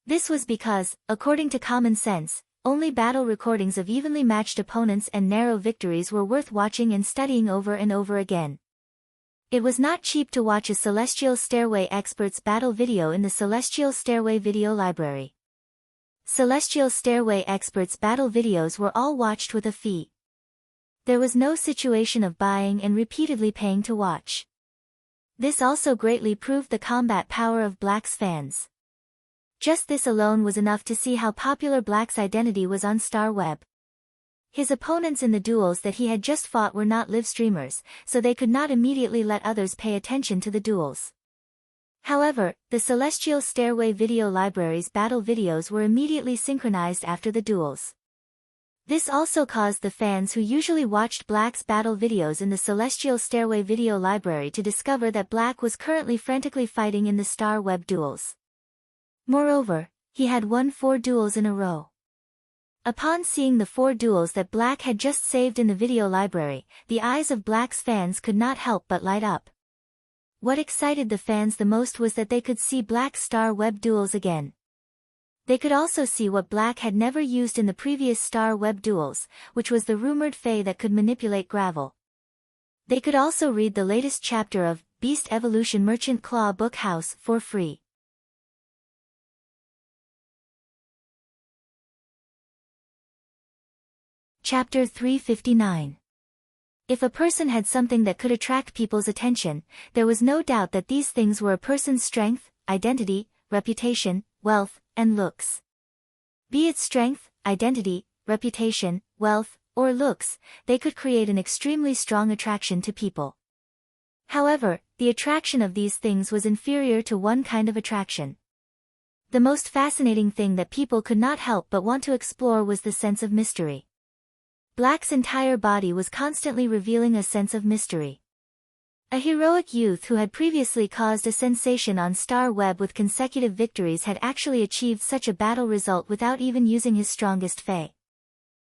This was because, according to common sense, only battle recordings of evenly matched opponents and narrow victories were worth watching and studying over and over again. It was not cheap to watch a Celestial Stairway experts battle video in the Celestial Stairway video library. Celestial Stairway experts battle videos were all watched with a fee. There was no situation of buying and repeatedly paying to watch. This also greatly proved the combat power of Black's fans. Just this alone was enough to see how popular Black's identity was on Star Web. His opponents in the duels that he had just fought were not live streamers, so they could not immediately let others pay attention to the duels. However, the Celestial Stairway video library's battle videos were immediately synchronized after the duels. This also caused the fans who usually watched Black's battle videos in the Celestial Stairway video library to discover that Black was currently frantically fighting in the Star Web duels. Moreover, he had won 4 duels in a row. Upon seeing the 4 duels that Black had just saved in the video library, the eyes of Black's fans could not help but light up. What excited the fans the most was that they could see Black's Star Web duels again. They could also see what Black had never used in the previous Star Web duels, which was the rumored Fae that could manipulate gravel. They could also read the latest chapter of Beast Evolution Merchant Claw Book House for free. Chapter 359. If a person had something that could attract people's attention, there was no doubt that these things were a person's strength, identity, reputation, wealth, and looks. Be it strength, identity, reputation, wealth, or looks, they could create an extremely strong attraction to people. However, the attraction of these things was inferior to one kind of attraction. The most fascinating thing that people could not help but want to explore was the sense of mystery. Black's entire body was constantly revealing a sense of mystery. A heroic youth who had previously caused a sensation on Star Web with consecutive victories had actually achieved such a battle result without even using his strongest Fae.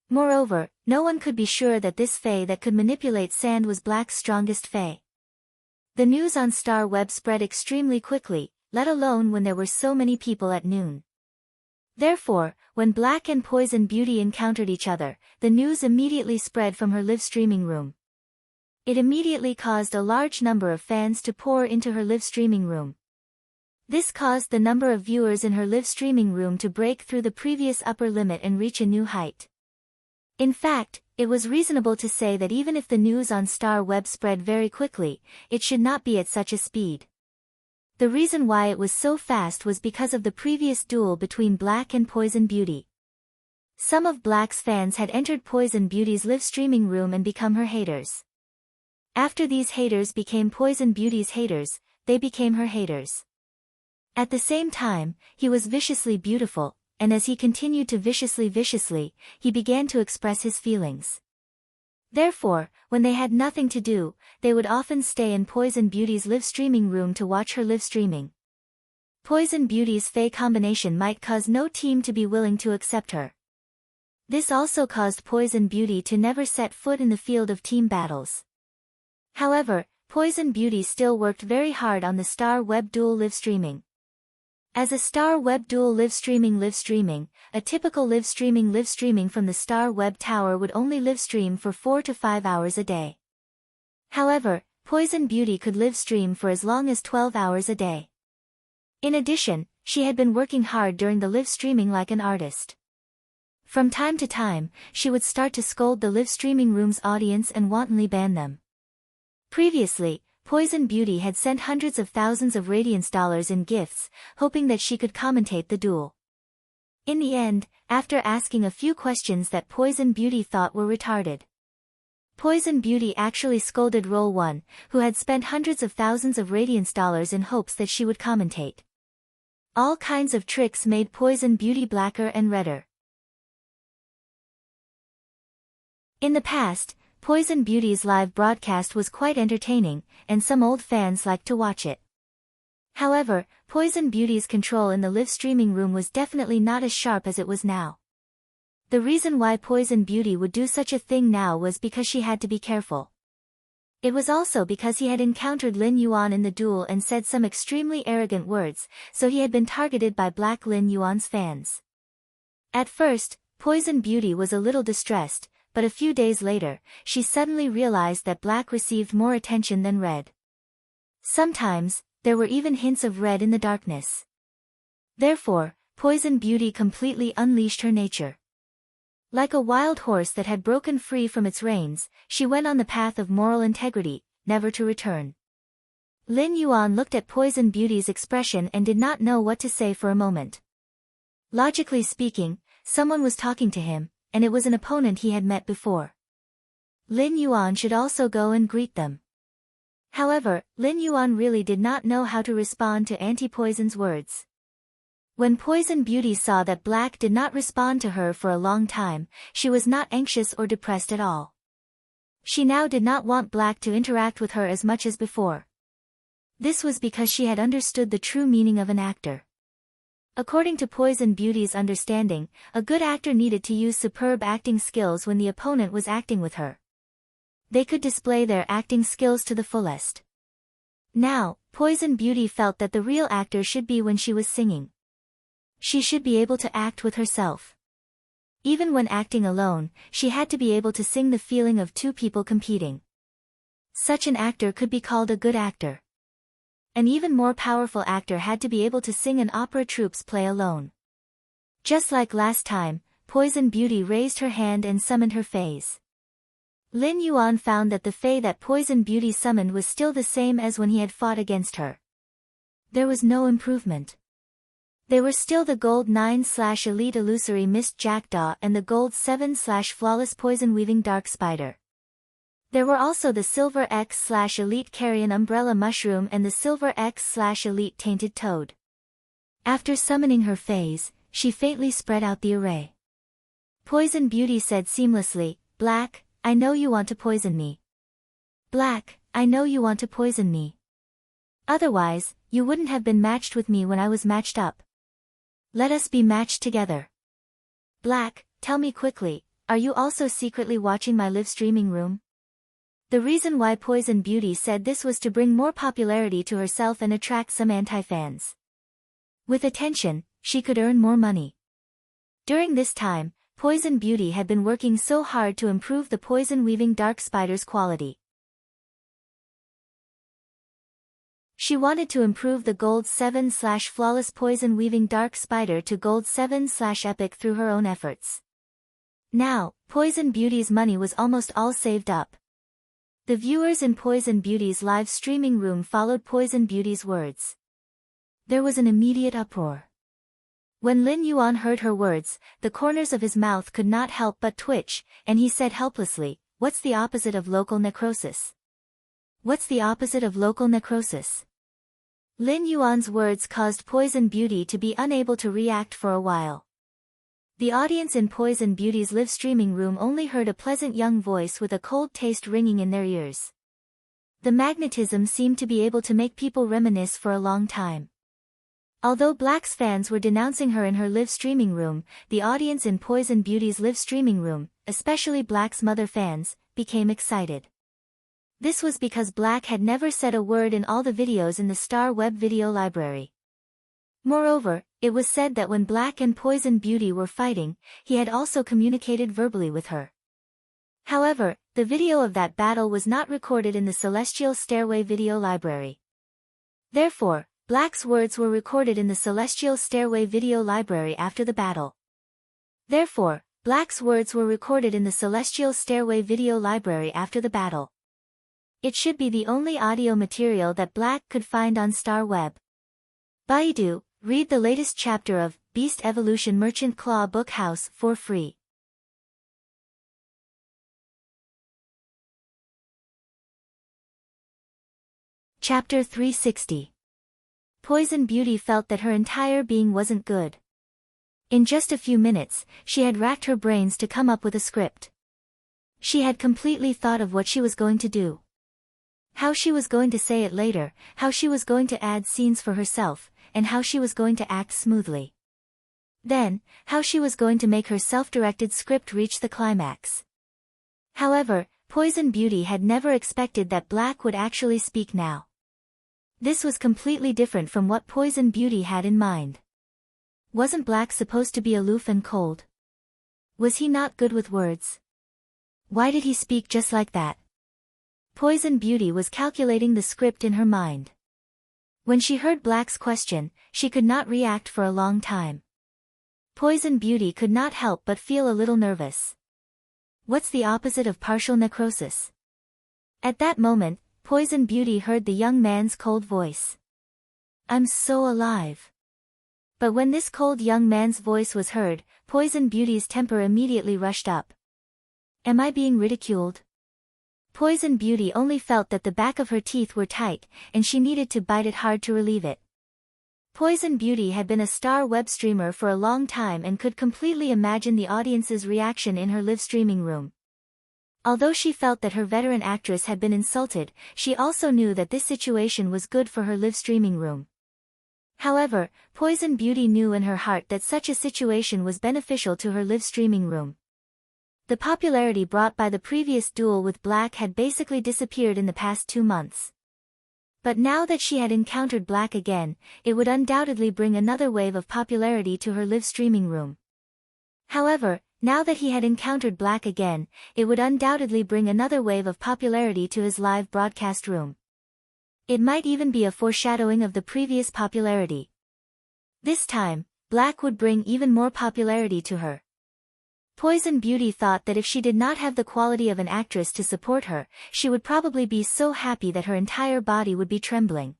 Moreover, no one could be sure that this Fae that could manipulate sand was Black's strongest Fae. The news on Star Web spread extremely quickly, let alone when there were so many people at noon. Therefore, when Black and Poison Beauty encountered each other, the news immediately spread from her live streaming room. It immediately caused a large number of fans to pour into her live streaming room. This caused the number of viewers in her live streaming room to break through the previous upper limit and reach a new height. In fact, it was reasonable to say that even if the news on Star Web spread very quickly, it should not be at such a speed. The reason why it was so fast was because of the previous duel between Black and Poison Beauty. Some of Black's fans had entered Poison Beauty's live streaming room and become her haters. After these haters became Poison Beauty's haters, they became her haters. At the same time, he was viciously beautiful, and as he continued to viciously, he began to express his feelings. Therefore, when they had nothing to do, they would often stay in Poison Beauty's live streaming room to watch her live streaming. Poison Beauty's Fae combination might cause no team to be willing to accept her. This also caused Poison Beauty to never set foot in the field of team battles. However, Poison Beauty still worked very hard on the Star Web Duel live streaming. As a Star Web Duel live streaming, a typical live streaming from the Star Web Tower would only live stream for 4 to 5 hours a day. However, Poison Beauty could live stream for as long as 12 hours a day. In addition, she had been working hard during the live streaming like an artist. From time to time, she would start to scold the live streaming room's audience and wantonly ban them. Previously, Poison Beauty had sent hundreds of thousands of Radiance dollars in gifts, hoping that she could commentate the duel. In the end, after asking a few questions that Poison Beauty thought were retarded, Poison Beauty actually scolded Roll 1, who had spent hundreds of thousands of Radiance dollars in hopes that she would commentate. All kinds of tricks made Poison Beauty blacker and redder. In the past, Poison Beauty's live broadcast was quite entertaining, and some old fans liked to watch it. However, Poison Beauty's control in the live streaming room was definitely not as sharp as it was now. The reason why Poison Beauty would do such a thing now was because she had to be careful. It was also because he had encountered Lin Yuan in the duel and said some extremely arrogant words, so he had been targeted by Black Lin Yuan's fans. At first, Poison Beauty was a little distressed, but a few days later, she suddenly realized that Black received more attention than Red. Sometimes, there were even hints of red in the darkness. Therefore, Poison Beauty completely unleashed her nature. Like a wild horse that had broken free from its reins, she went on the path of moral integrity, never to return. Lin Yuan looked at Poison Beauty's expression and did not know what to say for a moment. Logically speaking, someone was talking to him, and it was an opponent he had met before. Lin Yuan should also go and greet them. However, Lin Yuan really did not know how to respond to Anti-Poison's words. When Poison Beauty saw that Black did not respond to her for a long time, she was not anxious or depressed at all. She now did not want Black to interact with her as much as before. This was because she had understood the true meaning of an actor. According to Poison Beauty's understanding, a good actor needed to use superb acting skills when the opponent was acting with her. They could display their acting skills to the fullest. Now, Poison Beauty felt that the real actor should be when she was singing. She should be able to act with herself. Even when acting alone, she had to be able to sing the feeling of two people competing. Such an actor could be called a good actor. An even more powerful actor had to be able to sing an opera troupe's play alone. Just like last time, Poison Beauty raised her hand and summoned her fays. Lin Yuan found that the fae that Poison Beauty summoned was still the same as when he had fought against her. There was no improvement. They were still the Gold 9/Elite Illusory Mist Jackdaw and the Gold 7/Flawless Poison Weaving Dark Spider. There were also the Silver X/Elite Carrion Umbrella Mushroom and the Silver X/Elite Tainted Toad. After summoning her fays, she faintly spread out the array. Poison Beauty said seamlessly, "Black, I know you want to poison me. Black, I know you want to poison me. Otherwise, you wouldn't have been matched with me when I was matched up. Let us be matched together. Black, tell me quickly, are you also secretly watching my live streaming room?" The reason why Poison Beauty said this was to bring more popularity to herself and attract some anti-fans. With attention, she could earn more money. During this time, Poison Beauty had been working so hard to improve the Poison Weaving Dark Spider's quality. She wanted to improve the Gold 7/Flawless Poison Weaving Dark Spider to Gold 7/Epic through her own efforts. Now, Poison Beauty's money was almost all saved up. The viewers in Poison Beauty's live streaming room followed Poison Beauty's words. There was an immediate uproar. When Lin Yuan heard her words, the corners of his mouth could not help but twitch, and he said helplessly, "What's the opposite of local necrosis? What's the opposite of local necrosis?" Lin Yuan's words caused Poison Beauty to be unable to react for a while. The audience in Poison Beauty's live streaming room only heard a pleasant young voice with a cold taste ringing in their ears. The magnetism seemed to be able to make people reminisce for a long time. Although Black's fans were denouncing her in her live streaming room, the audience in Poison Beauty's live streaming room, especially Black's mother fans, became excited. This was because Black had never said a word in all the videos in the Star Web video library. Moreover, it was said that when Black and Poison Beauty were fighting, he had also communicated verbally with her. However, the video of that battle was not recorded in the Celestial Stairway video library. Therefore, Black's words were recorded in the Celestial Stairway video library after the battle. Therefore, Black's words were recorded in the Celestial Stairway video library after the battle. It should be the only audio material that Black could find on Star Web. Baidu, read the latest chapter of Beast Evolution Merchant Claw Book House for free. Chapter 360. Poison Beauty felt that her entire being wasn't good. In just a few minutes, she had racked her brains to come up with a script. She had completely thought of what she was going to do. How she was going to say it later, how she was going to add scenes for herself, and how she was going to act smoothly. Then, how she was going to make her self-directed script reach the climax. However, Poison Beauty had never expected that Black would actually speak now. This was completely different from what Poison Beauty had in mind. Wasn't Black supposed to be aloof and cold? Was he not good with words? Why did he speak just like that? Poison Beauty was calculating the script in her mind. When she heard Black's question, she could not react for a long time. Poison Beauty could not help but feel a little nervous. What's the opposite of partial necrosis? At that moment, Poison Beauty heard the young man's cold voice. "I'm so alive." But when this cold young man's voice was heard, Poison Beauty's temper immediately rushed up. Am I being ridiculed? Poison Beauty only felt that the back of her teeth were tight, and she needed to bite it hard to relieve it. Poison Beauty had been a star web streamer for a long time and could completely imagine the audience's reaction in her live streaming room. Although she felt that her veteran actress had been insulted, she also knew that this situation was good for her live streaming room. However, Poison Beauty knew in her heart that such a situation was beneficial to her live streaming room. The popularity brought by the previous duel with Black had basically disappeared in the past 2 months. But now that she had encountered Black again, it would undoubtedly bring another wave of popularity to her live streaming room. However, now that he had encountered Black again, it would undoubtedly bring another wave of popularity to his live broadcast room. It might even be a foreshadowing of the previous popularity. This time, Black would bring even more popularity to her. Poison Beauty thought that if she did not have the quality of an actress to support her, she would probably be so happy that her entire body would be trembling.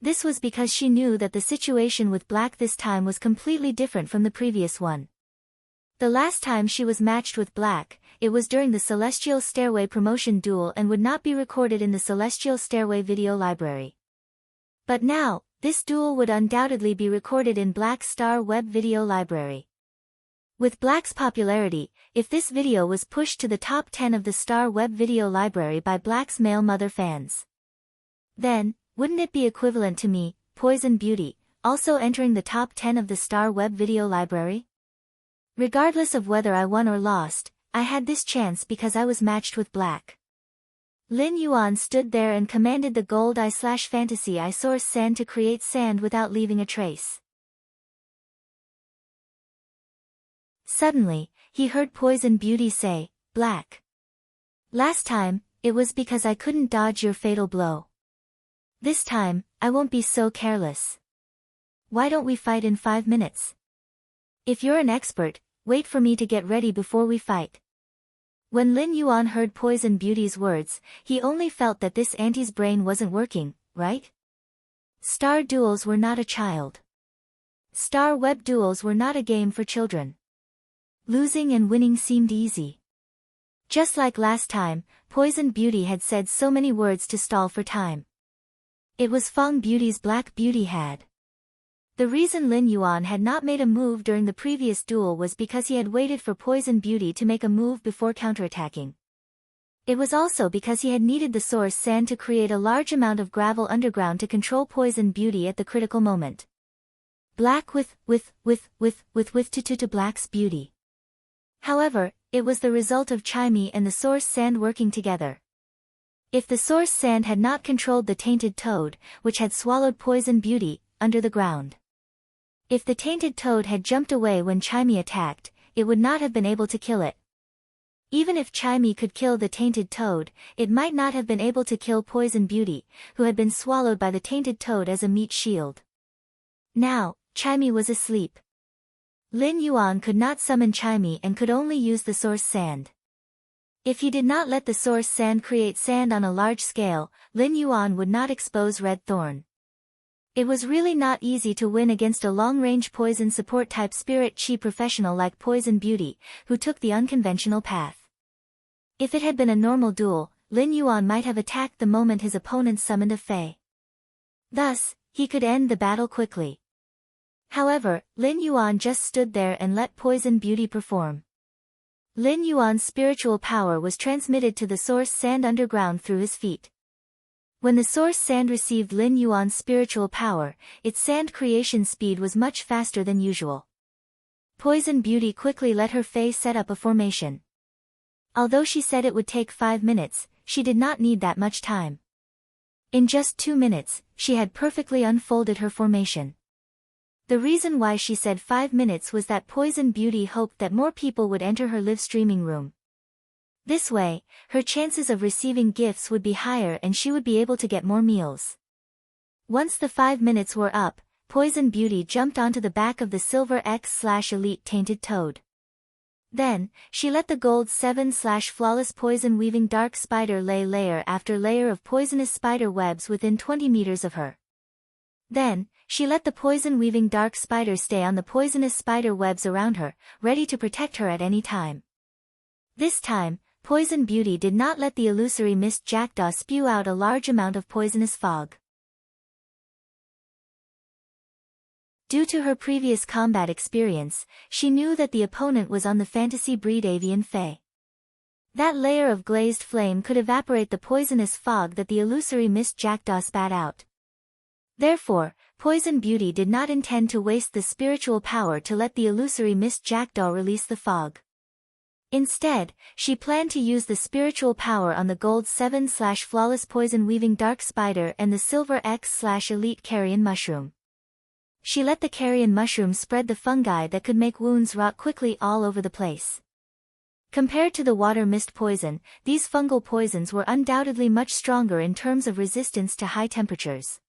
This was because she knew that the situation with Black this time was completely different from the previous one. The last time she was matched with Black, it was during the Celestial Stairway promotion duel and would not be recorded in the Celestial Stairway video library. But now, this duel would undoubtedly be recorded in Black's Star Web video library. With Black's popularity, if this video was pushed to the top 10 of the Star Web video library by Black's male mother fans, then, wouldn't it be equivalent to me, Poison Beauty, also entering the top 10 of the Star Web video library? Regardless of whether I won or lost, I had this chance because I was matched with Black. Lin Yuan stood there and commanded the gold eye/fantasy eye source sand to create sand without leaving a trace. Suddenly, he heard Poison Beauty say, "Black. Last time, it was because I couldn't dodge your fatal blow. This time, I won't be so careless. Why don't we fight in 5 minutes? If you're an expert, wait for me to get ready before we fight." When Lin Yuan heard Poison Beauty's words, he only felt that this auntie's brain wasn't working, right? Star duels were not a child. Star web duels were not a game for children. Losing and winning seemed easy. Just like last time, Poison Beauty had said so many words to stall for time. It was Feng Beauty's Black Beauty had. The reason Lin Yuan had not made a move during the previous duel was because he had waited for Poison Beauty to make a move before counterattacking. It was also because he had needed the source sand to create a large amount of gravel underground to control Poison Beauty at the critical moment. Black with to Black's beauty. However, it was the result of Chimey and the source sand working together. If the source sand had not controlled the tainted toad, which had swallowed Poison Beauty, under the ground. If the tainted toad had jumped away when Chimey attacked, it would not have been able to kill it. Even if Chimey could kill the tainted toad, it might not have been able to kill Poison Beauty, who had been swallowed by the tainted toad as a meat shield. Now, Chimey was asleep. Lin Yuan could not summon Chimey and could only use the source sand. If he did not let the source sand create sand on a large scale, Lin Yuan would not expose Red Thorn. It was really not easy to win against a long-range poison support-type spirit chi professional like Poison Beauty, who took the unconventional path. If it had been a normal duel, Lin Yuan might have attacked the moment his opponent summoned a Fey. Thus, he could end the battle quickly. However, Lin Yuan just stood there and let Poison Beauty perform. Lin Yuan's spiritual power was transmitted to the source sand underground through his feet. When the source sand received Lin Yuan's spiritual power, its sand creation speed was much faster than usual. Poison Beauty quickly let her Fey set up a formation. Although she said it would take 5 minutes, she did not need that much time. In just 2 minutes, she had perfectly unfolded her formation. The reason why she said 5 minutes was that Poison Beauty hoped that more people would enter her live streaming room. This way, her chances of receiving gifts would be higher and she would be able to get more meals. Once the 5 minutes were up, Poison Beauty jumped onto the back of the Silver X/Elite Tainted Toad. Then, she let the Gold 7/Flawless Poison Weaving Dark Spider lay layer after layer of poisonous spider webs within 20 meters of her. Then, she let the poison-weaving dark spider stay on the poisonous spider webs around her, ready to protect her at any time. This time, Poison Beauty did not let the illusory mist jackdaw spew out a large amount of poisonous fog. Due to her previous combat experience, she knew that the opponent was on the fantasy breed avian fae. That layer of glazed flame could evaporate the poisonous fog that the illusory mist jackdaw spat out. Therefore, Poison Beauty did not intend to waste the spiritual power to let the illusory mist jackdaw release the fog. Instead, she planned to use the spiritual power on the gold 7/flawless poison weaving dark spider and the silver X/elite carrion mushroom. She let the carrion mushroom spread the fungi that could make wounds rot quickly all over the place. Compared to the water mist poison, these fungal poisons were undoubtedly much stronger in terms of resistance to high temperatures.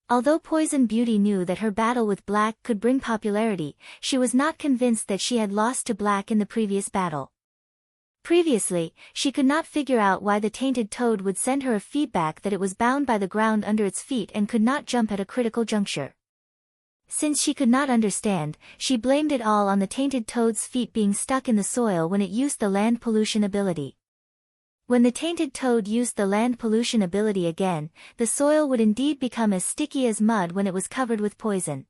Although Poison Beauty knew that her battle with Black could bring popularity, she was not convinced that she had lost to Black in the previous battle. Previously, she could not figure out why the tainted toad would send her a feedback that it was bound by the ground under its feet and could not jump at a critical juncture. Since she could not understand, she blamed it all on the tainted toad's feet being stuck in the soil when it used the land pollution ability. When the tainted toad used the land pollution ability again, the soil would indeed become as sticky as mud when it was covered with poison.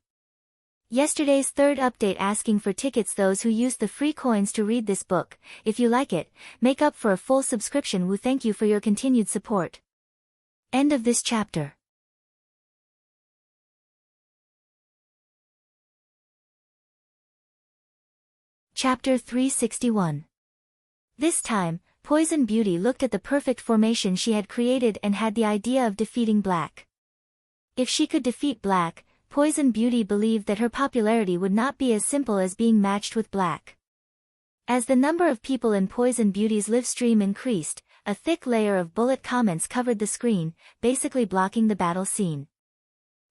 Yesterday's third update asking for tickets. Those who used the free coins to read this book, if you like it, make up for a full subscription. Woo, thank you for your continued support. End of this chapter. Chapter 361. This time, Poison Beauty looked at the perfect formation she had created and had the idea of defeating Black. If she could defeat Black, Poison Beauty believed that her popularity would not be as simple as being matched with Black. As the number of people in Poison Beauty's livestream increased, a thick layer of bullet comments covered the screen, basically blocking the battle scene.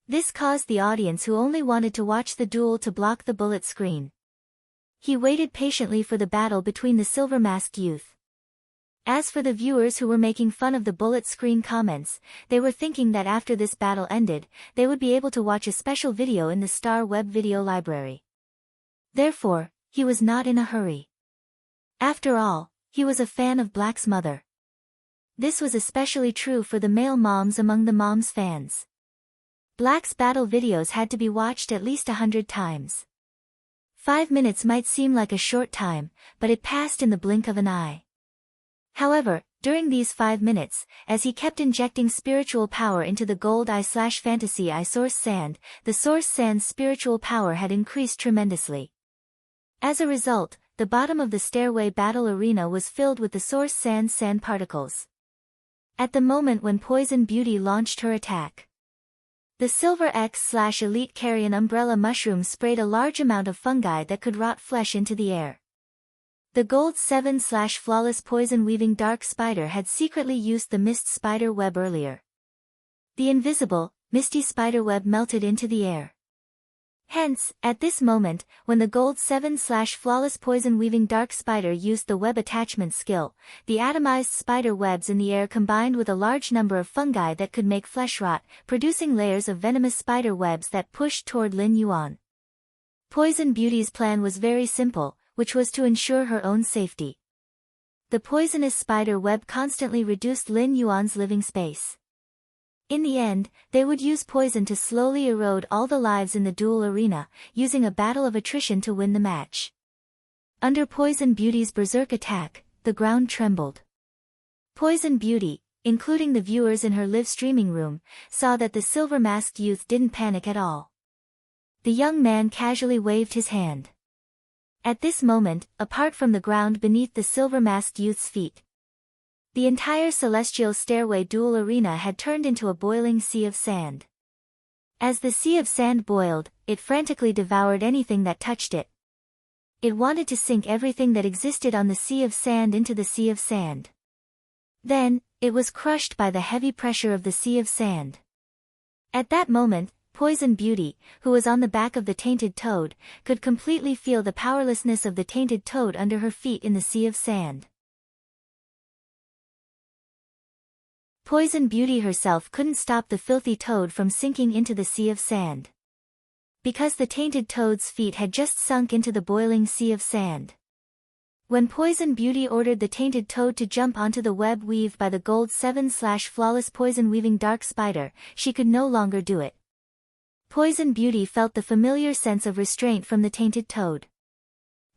This caused the audience who only wanted to watch the duel to block the bullet screen. He waited patiently for the battle between the silver-masked youth. As for the viewers who were making fun of the bullet screen comments, they were thinking that after this battle ended, they would be able to watch a special video in the Star Web video library. Therefore, he was not in a hurry. After all, he was a fan of Black's mother. This was especially true for the male moms among the moms fans. Black's battle videos had to be watched at least 100 times. 5 minutes might seem like a short time, but it passed in the blink of an eye. However, during these 5 minutes, as he kept injecting spiritual power into the gold eye/fantasy eye source sand, the source sand's spiritual power had increased tremendously. As a result, the bottom of the stairway battle arena was filled with the source sand's sand particles. At the moment when Poison Beauty launched her attack, the silver X/elite carrion umbrella mushroom sprayed a large amount of fungi that could rot flesh into the air. The gold 7/flawless poison weaving dark spider had secretly used the mist spider web earlier. The invisible, misty spider web melted into the air. Hence, at this moment, when the gold 7/flawless poison weaving dark spider used the web attachment skill, the atomized spider webs in the air combined with a large number of fungi that could make flesh rot, producing layers of venomous spider webs that pushed toward Lin Yuan. Poison Beauty's plan was very simple, which was to ensure her own safety. The poisonous spider web constantly reduced Lin Yuan's living space. In the end, they would use poison to slowly erode all the lives in the duel arena, using a battle of attrition to win the match. Under Poison Beauty's berserk attack, the ground trembled. Poison Beauty, including the viewers in her live streaming room, saw that the silver-masked youth didn't panic at all. The young man casually waved his hand. At this moment, apart from the ground beneath the silver-masked youth's feet, the entire celestial stairway duel arena had turned into a boiling sea of sand. As the sea of sand boiled, it frantically devoured anything that touched it. It wanted to sink everything that existed on the sea of sand into the sea of sand. Then, it was crushed by the heavy pressure of the sea of sand. At that moment, Poison Beauty, who was on the back of the tainted toad, could completely feel the powerlessness of the tainted toad under her feet in the sea of sand. Poison Beauty herself couldn't stop the filthy toad from sinking into the sea of sand, because the tainted toad's feet had just sunk into the boiling sea of sand. When Poison Beauty ordered the tainted toad to jump onto the web weaved by the gold 7/flawless poison weaving dark spider, she could no longer do it. Poison Beauty felt the familiar sense of restraint from the tainted toad.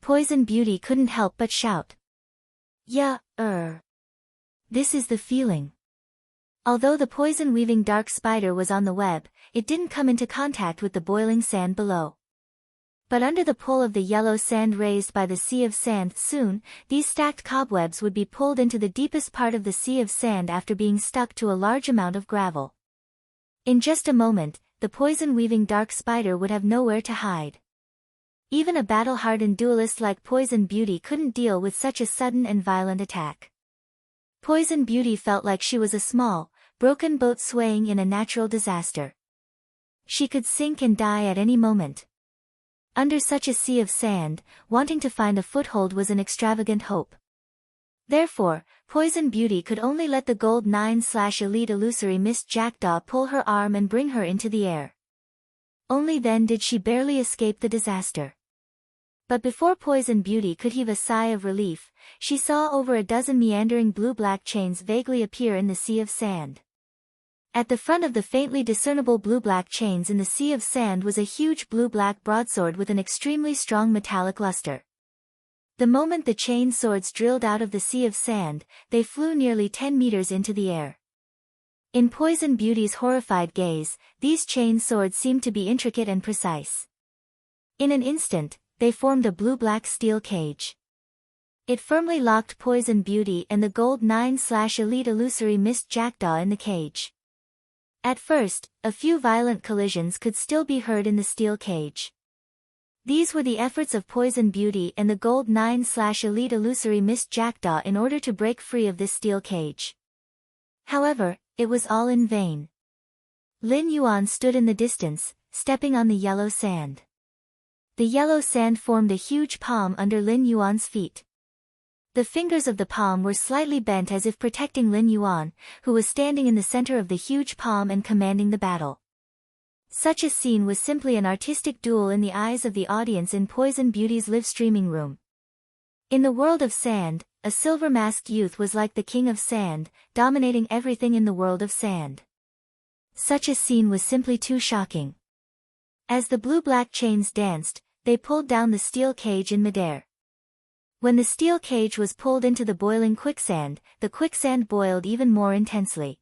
Poison Beauty couldn't help but shout. Yeah, this is the feeling. Although the poison-weaving dark spider was on the web, it didn't come into contact with the boiling sand below. But under the pull of the yellow sand raised by the sea of sand, soon, these stacked cobwebs would be pulled into the deepest part of the sea of sand after being stuck to a large amount of gravel. In just a moment, the poison-weaving dark spider would have nowhere to hide. Even a battle-hardened duelist like Poison Beauty couldn't deal with such a sudden and violent attack. Poison Beauty felt like she was a small, broken boat swaying in a natural disaster. She could sink and die at any moment. Under such a sea of sand, wanting to find a foothold was an extravagant hope. Therefore, Poison Beauty could only let the gold 9/Elite illusory mist jackdaw pull her arm and bring her into the air. Only then did she barely escape the disaster. But before Poison Beauty could heave a sigh of relief, she saw over a dozen meandering blue-black chains vaguely appear in the sea of sand. At the front of the faintly discernible blue-black chains in the sea of sand was a huge blue-black broadsword with an extremely strong metallic luster. The moment the chain swords drilled out of the sea of sand, they flew nearly 10 meters into the air. In Poison Beauty's horrified gaze, these chain swords seemed to be intricate and precise. In an instant, they formed a blue-black steel cage. It firmly locked Poison Beauty and the gold 9/Elite illusory mist jackdaw in the cage. At first, a few violent collisions could still be heard in the steel cage. These were the efforts of Poison Beauty and the gold 9/Elite illusory mist jackdaw in order to break free of this steel cage. However, it was all in vain. Lin Yuan stood in the distance, stepping on the yellow sand. The yellow sand formed a huge palm under Lin Yuan's feet. The fingers of the palm were slightly bent as if protecting Lin Yuan, who was standing in the center of the huge palm and commanding the battle. Such a scene was simply an artistic duel in the eyes of the audience in Poison Beauty's live-streaming room. In the world of sand, a silver-masked youth was like the king of sand, dominating everything in the world of sand. Such a scene was simply too shocking. As the blue-black chains danced, they pulled down the steel cage in midair. When the steel cage was pulled into the boiling quicksand, the quicksand boiled even more intensely.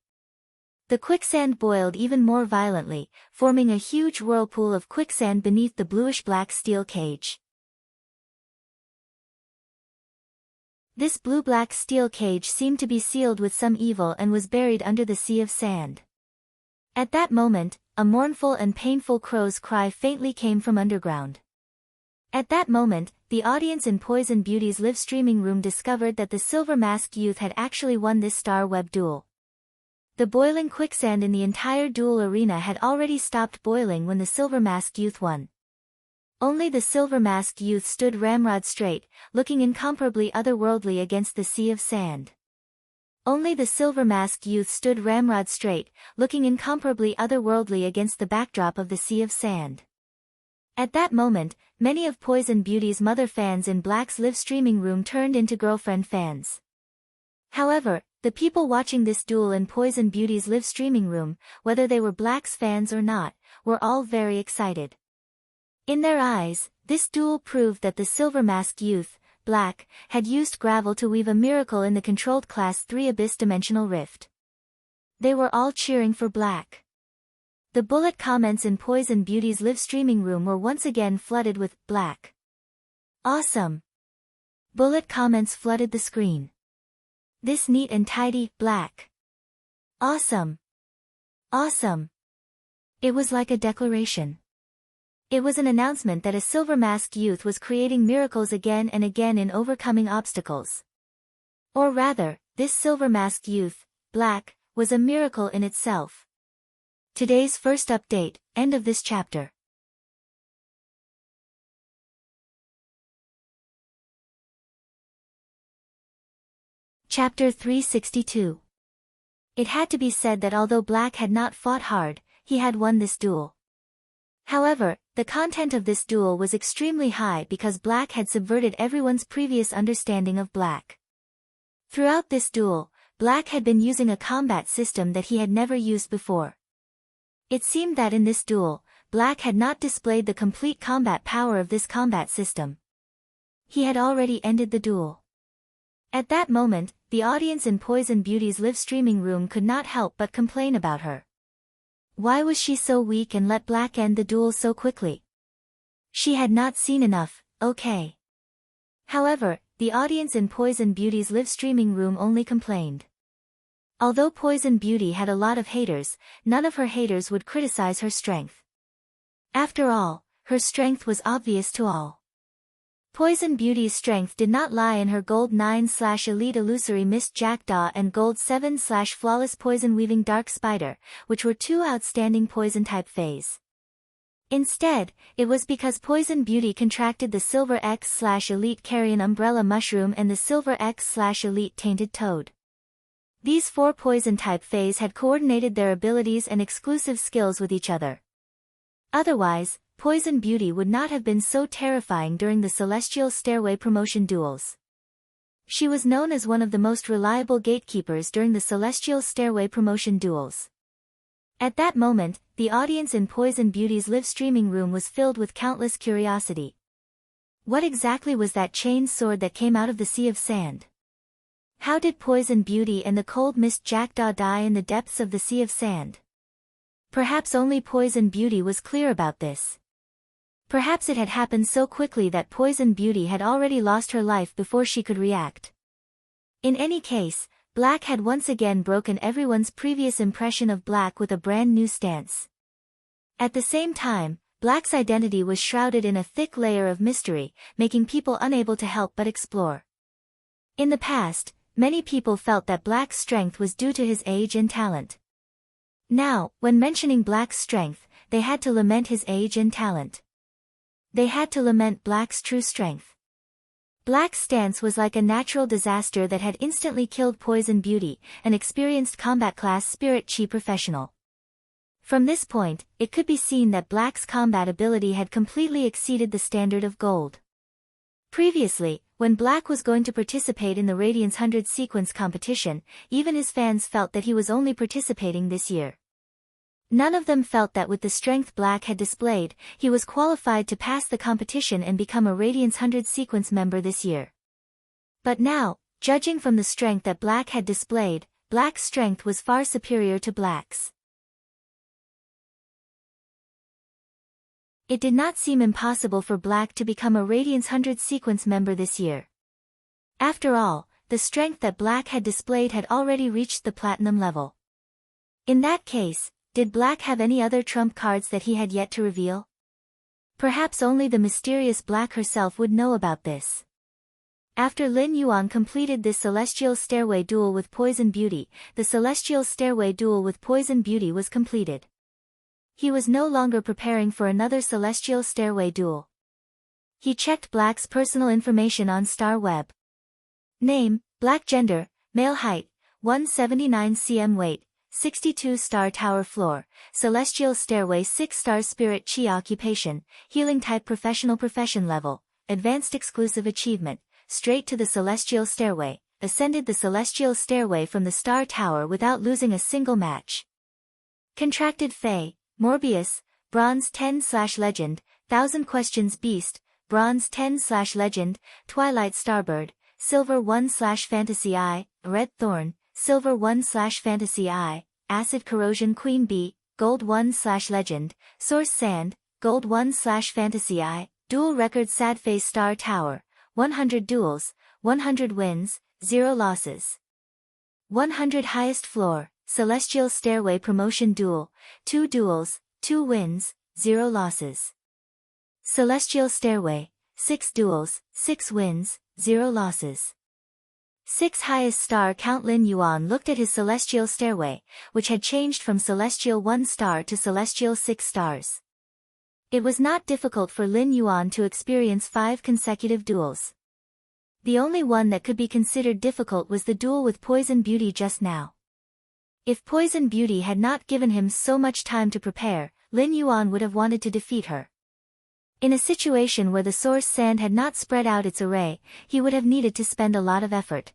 The quicksand boiled even more violently, forming a huge whirlpool of quicksand beneath the bluish-black steel cage. This blue-black steel cage seemed to be sealed with some evil and was buried under the sea of sand. At that moment, a mournful and painful crow's cry faintly came from underground. At that moment, the audience in Poison Beauty's live-streaming room discovered that the silver-masked youth had actually won this star web duel. The boiling quicksand in the entire duel arena had already stopped boiling when the silver-masked youth won. Only the silver-masked youth stood ramrod straight, looking incomparably otherworldly against the sea of sand. Only the silver-masked youth stood ramrod straight, looking incomparably otherworldly against the backdrop of the sea of sand. At that moment, many of Poison Beauty's mother fans in Black's live-streaming room turned into girlfriend fans. However, the people watching this duel in Poison Beauty's live-streaming room, whether they were Black's fans or not, were all very excited. In their eyes, this duel proved that the silver-masked youth, Black, had used gravel to weave a miracle in the controlled Class 3 abyss-dimensional rift. They were all cheering for Black. The bullet comments in Poison Beauty's live-streaming room were once again flooded with Black. Awesome! Bullet comments flooded the screen. This neat and tidy Black. Awesome! Awesome! It was like a declaration. It was an announcement that a silver-masked youth was creating miracles again and again in overcoming obstacles. Or rather, this silver-masked youth, Black, was a miracle in itself. Today's first update, end of this chapter. Chapter 362. It had to be said that although Black had not fought hard, he had won this duel. However, the content of this duel was extremely high because Black had subverted everyone's previous understanding of Black. Throughout this duel, Black had been using a combat system that he had never used before. It seemed that in this duel, Black had not displayed the complete combat power of this combat system. He had already ended the duel. At that moment, the audience in Poison Beauty's live streaming room could not help but complain about her. Why was she so weak and let Black end the duel so quickly? She had not seen enough, okay. However, the audience in Poison Beauty's live streaming room only complained. Although Poison Beauty had a lot of haters, none of her haters would criticize her strength. After all, her strength was obvious to all. Poison Beauty's strength did not lie in her Gold 9/Elite Illusory Mist Jackdaw and Gold 7/Flawless Poison Weaving Dark Spider, which were two outstanding Poison-type Fays. Instead, it was because Poison Beauty contracted the Silver X/Elite Carrion Umbrella Mushroom and the Silver X/Elite Tainted Toad. These four Poison-type Fays had coordinated their abilities and exclusive skills with each other. Otherwise, Poison Beauty would not have been so terrifying during the Celestial Stairway promotion duels. She was known as one of the most reliable gatekeepers during the Celestial Stairway promotion duels. At that moment, the audience in Poison Beauty's live streaming room was filled with countless curiosity. What exactly was that chained sword that came out of the sea of sand? How did Poison Beauty and the Cold Mist Jackdaw die in the depths of the sea of sand? Perhaps only Poison Beauty was clear about this. Perhaps it had happened so quickly that Poison Beauty had already lost her life before she could react. In any case, Black had once again broken everyone's previous impression of Black with a brand new stance. At the same time, Black's identity was shrouded in a thick layer of mystery, making people unable to help but explore. In the past, many people felt that Black's strength was due to his age and talent. Now, when mentioning Black's strength, they had to lament his age and talent. They had to lament Black's true strength. Black's stance was like a natural disaster that had instantly killed Poison Beauty, an experienced combat class Spirit Chi professional. From this point, it could be seen that Black's combat ability had completely exceeded the standard of gold. Previously, when Black was going to participate in the Radiance 100 sequence competition, even his fans felt that he was only participating this year. None of them felt that with the strength Black had displayed, he was qualified to pass the competition and become a Radiance 100 sequence member this year. But now, judging from the strength that Black had displayed, Black's strength was far superior to Black's. It did not seem impossible for Black to become a Radiance 100 sequence member this year. After all, the strength that Black had displayed had already reached the platinum level. In that case, did Black have any other trump cards that he had yet to reveal? Perhaps only the mysterious Black herself would know about this. After Lin Yuan completed this Celestial Stairway duel with Poison Beauty, the Celestial Stairway duel with Poison Beauty was completed. He was no longer preparing for another Celestial Stairway duel. He checked Black's personal information on Star Web. Name, Black. Gender, male. Height, 179 cm. Weight, 62 star. Tower floor, Celestial Stairway 6 stars. Spirit Chi. Occupation, healing type. Professional. Profession level, advanced. Exclusive achievement, straight to the Celestial Stairway, ascended the Celestial Stairway from the Star Tower without losing a single match. Contracted Fae, Morbius, Bronze 10/Legend, 1000 Questions. Beast, Bronze 10/Legend, Twilight Starbird, Silver 1/Fantasy Eye, Red Thorn, Silver 1/Fantasy Eye, Acid Corrosion. Queen Bee, Gold 1/Legend, Source Sand, Gold 1/Fantasy Eye, Dual Record. Sad Face. Star Tower, 100 duels, 100 wins, 0 losses. 100 Highest Floor, Celestial Stairway Promotion Duel, 2 duels, 2 wins, 0 losses. Celestial Stairway, 6 duels, 6 wins, 0 losses. 6 highest star count. Lin Yuan looked at his Celestial Stairway, which had changed from Celestial 1 star to Celestial 6 stars. It was not difficult for Lin Yuan to experience 5 consecutive duels. The only one that could be considered difficult was the duel with Poison Beauty just now. If Poison Beauty had not given him so much time to prepare, Lin Yuan would have wanted to defeat her. In a situation where the Source Sand had not spread out its array, he would have needed to spend a lot of effort.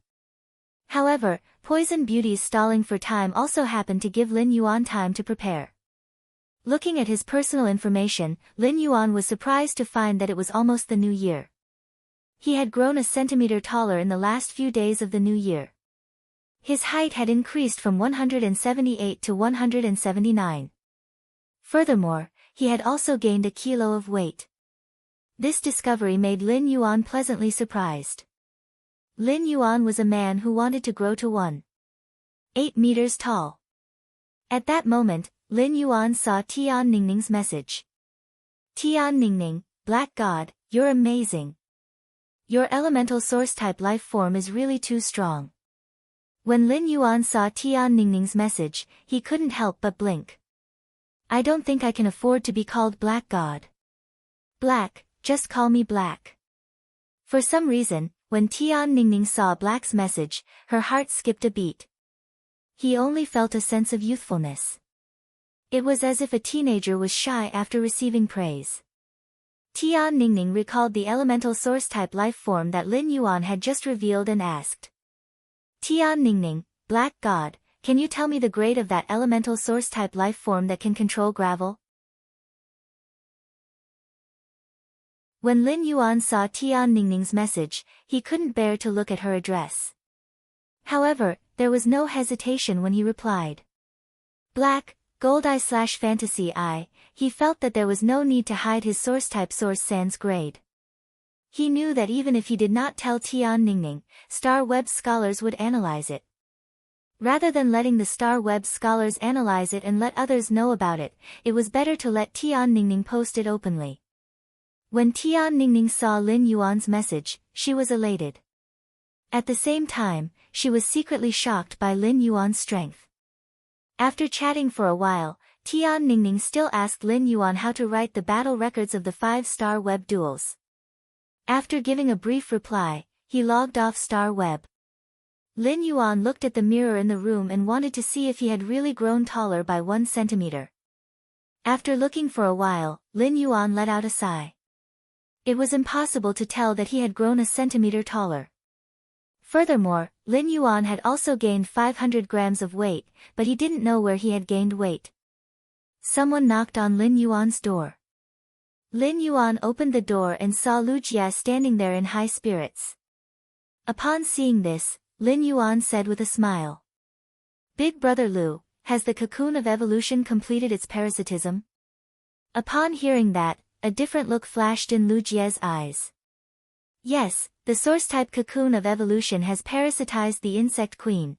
However, Poison Beauty's stalling for time also happened to give Lin Yuan time to prepare. Looking at his personal information, Lin Yuan was surprised to find that it was almost the new year. He had grown a centimeter taller in the last few days of the new year. His height had increased from 178 to 179. Furthermore, he had also gained a kilo of weight. This discovery made Lin Yuan pleasantly surprised. Lin Yuan was a man who wanted to grow to 1.8 meters tall. At that moment, Lin Yuan saw Tian Ningning's message. Tian Ningning, Black God, you're amazing. Your elemental source-type life form is really too strong. When Lin Yuan saw Tian Ningning's message, he couldn't help but blink. I don't think I can afford to be called Black God. Black, just call me Black. For some reason, when Tian Ningning saw Black's message, her heart skipped a beat. He only felt a sense of youthfulness. It was as if a teenager was shy after receiving praise. Tian Ningning recalled the elemental source-type life form that Lin Yuan had just revealed and asked. Tian Ningning, Black God, can you tell me the grade of that elemental source-type life form that can control gravel? When Lin Yuan saw Tian Ningning's message, he couldn't bear to look at her address. However, there was no hesitation when he replied. Black, Gold Eye/Fantasy Eye, he felt that there was no need to hide his source-type Source Sans grade. He knew that even if he did not tell Tian Ningning, Star Web scholars would analyze it. Rather than letting the Star Web scholars analyze it and let others know about it, it was better to let Tian Ningning post it openly. When Tian Ningning saw Lin Yuan's message, she was elated. At the same time, she was secretly shocked by Lin Yuan's strength. After chatting for a while, Tian Ningning still asked Lin Yuan how to write the battle records of the 5-star web duels. After giving a brief reply, he logged off Star Web. Lin Yuan looked at the mirror in the room and wanted to see if he had really grown taller by 1 centimeter. After looking for a while, Lin Yuan let out a sigh. It was impossible to tell that he had grown a centimeter taller. Furthermore, Lin Yuan had also gained 500 grams of weight, but he didn't know where he had gained weight. Someone knocked on Lin Yuan's door. Lin Yuan opened the door and saw Lu Jia standing there in high spirits. Upon seeing this, Lin Yuan said with a smile. Big brother Lu, has the cocoon of evolution completed its parasitism? Upon hearing that, a different look flashed in Lu Jia's eyes. Yes, the source-type cocoon of evolution has parasitized the insect queen.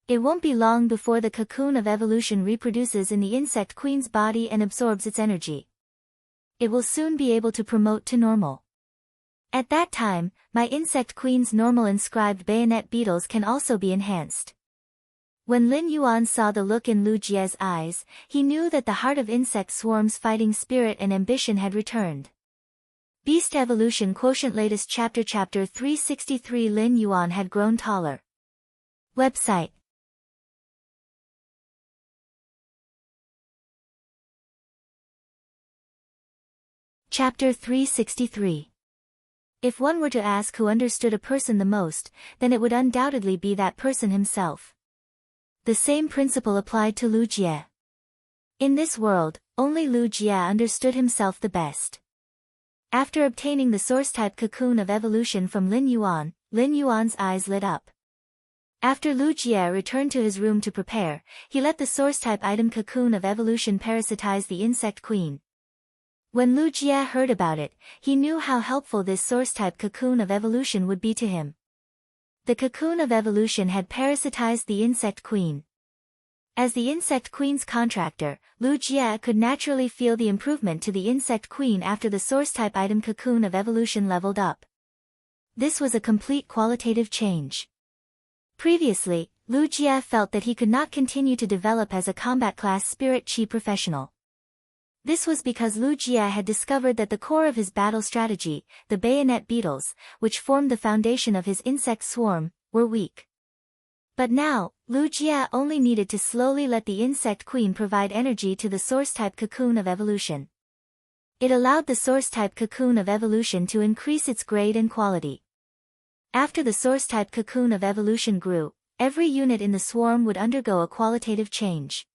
It won't be long before the cocoon of evolution reproduces in the insect queen's body and absorbs its energy. It will soon be able to promote to normal. At that time, my insect queen's normal inscribed bayonet beetles can also be enhanced. When Lin Yuan saw the look in Lu Jia's eyes, he knew that the heart of insect swarm's fighting spirit and ambition had returned. Beast Evolution Quotient Latest Chapter 363 Lin Yuan had grown taller. Website. Chapter 363. If one were to ask who understood a person the most, then it would undoubtedly be that person himself. The same principle applied to Lu Jia. In this world, only Lu Jia understood himself the best. After obtaining the source-type cocoon of evolution from Lin Yuan's eyes lit up. After Lu Jia returned to his room to prepare, he let the source-type item cocoon of evolution parasitize the insect queen. When Lu Jia heard about it, he knew how helpful this source-type cocoon of evolution would be to him. The cocoon of evolution had parasitized the insect queen. As the insect queen's contractor, Lu Jia could naturally feel the improvement to the insect queen after the source-type item cocoon of evolution leveled up. This was a complete qualitative change. Previously, Lu Jia felt that he could not continue to develop as a combat class spirit chi professional. This was because Lu Jia had discovered that the core of his battle strategy, the bayonet beetles, which formed the foundation of his insect swarm, were weak. But now, Lu Jia only needed to slowly let the insect queen provide energy to the source-type cocoon of evolution. It allowed the source-type cocoon of evolution to increase its grade and quality. After the source-type cocoon of evolution grew, every unit in the swarm would undergo a qualitative change.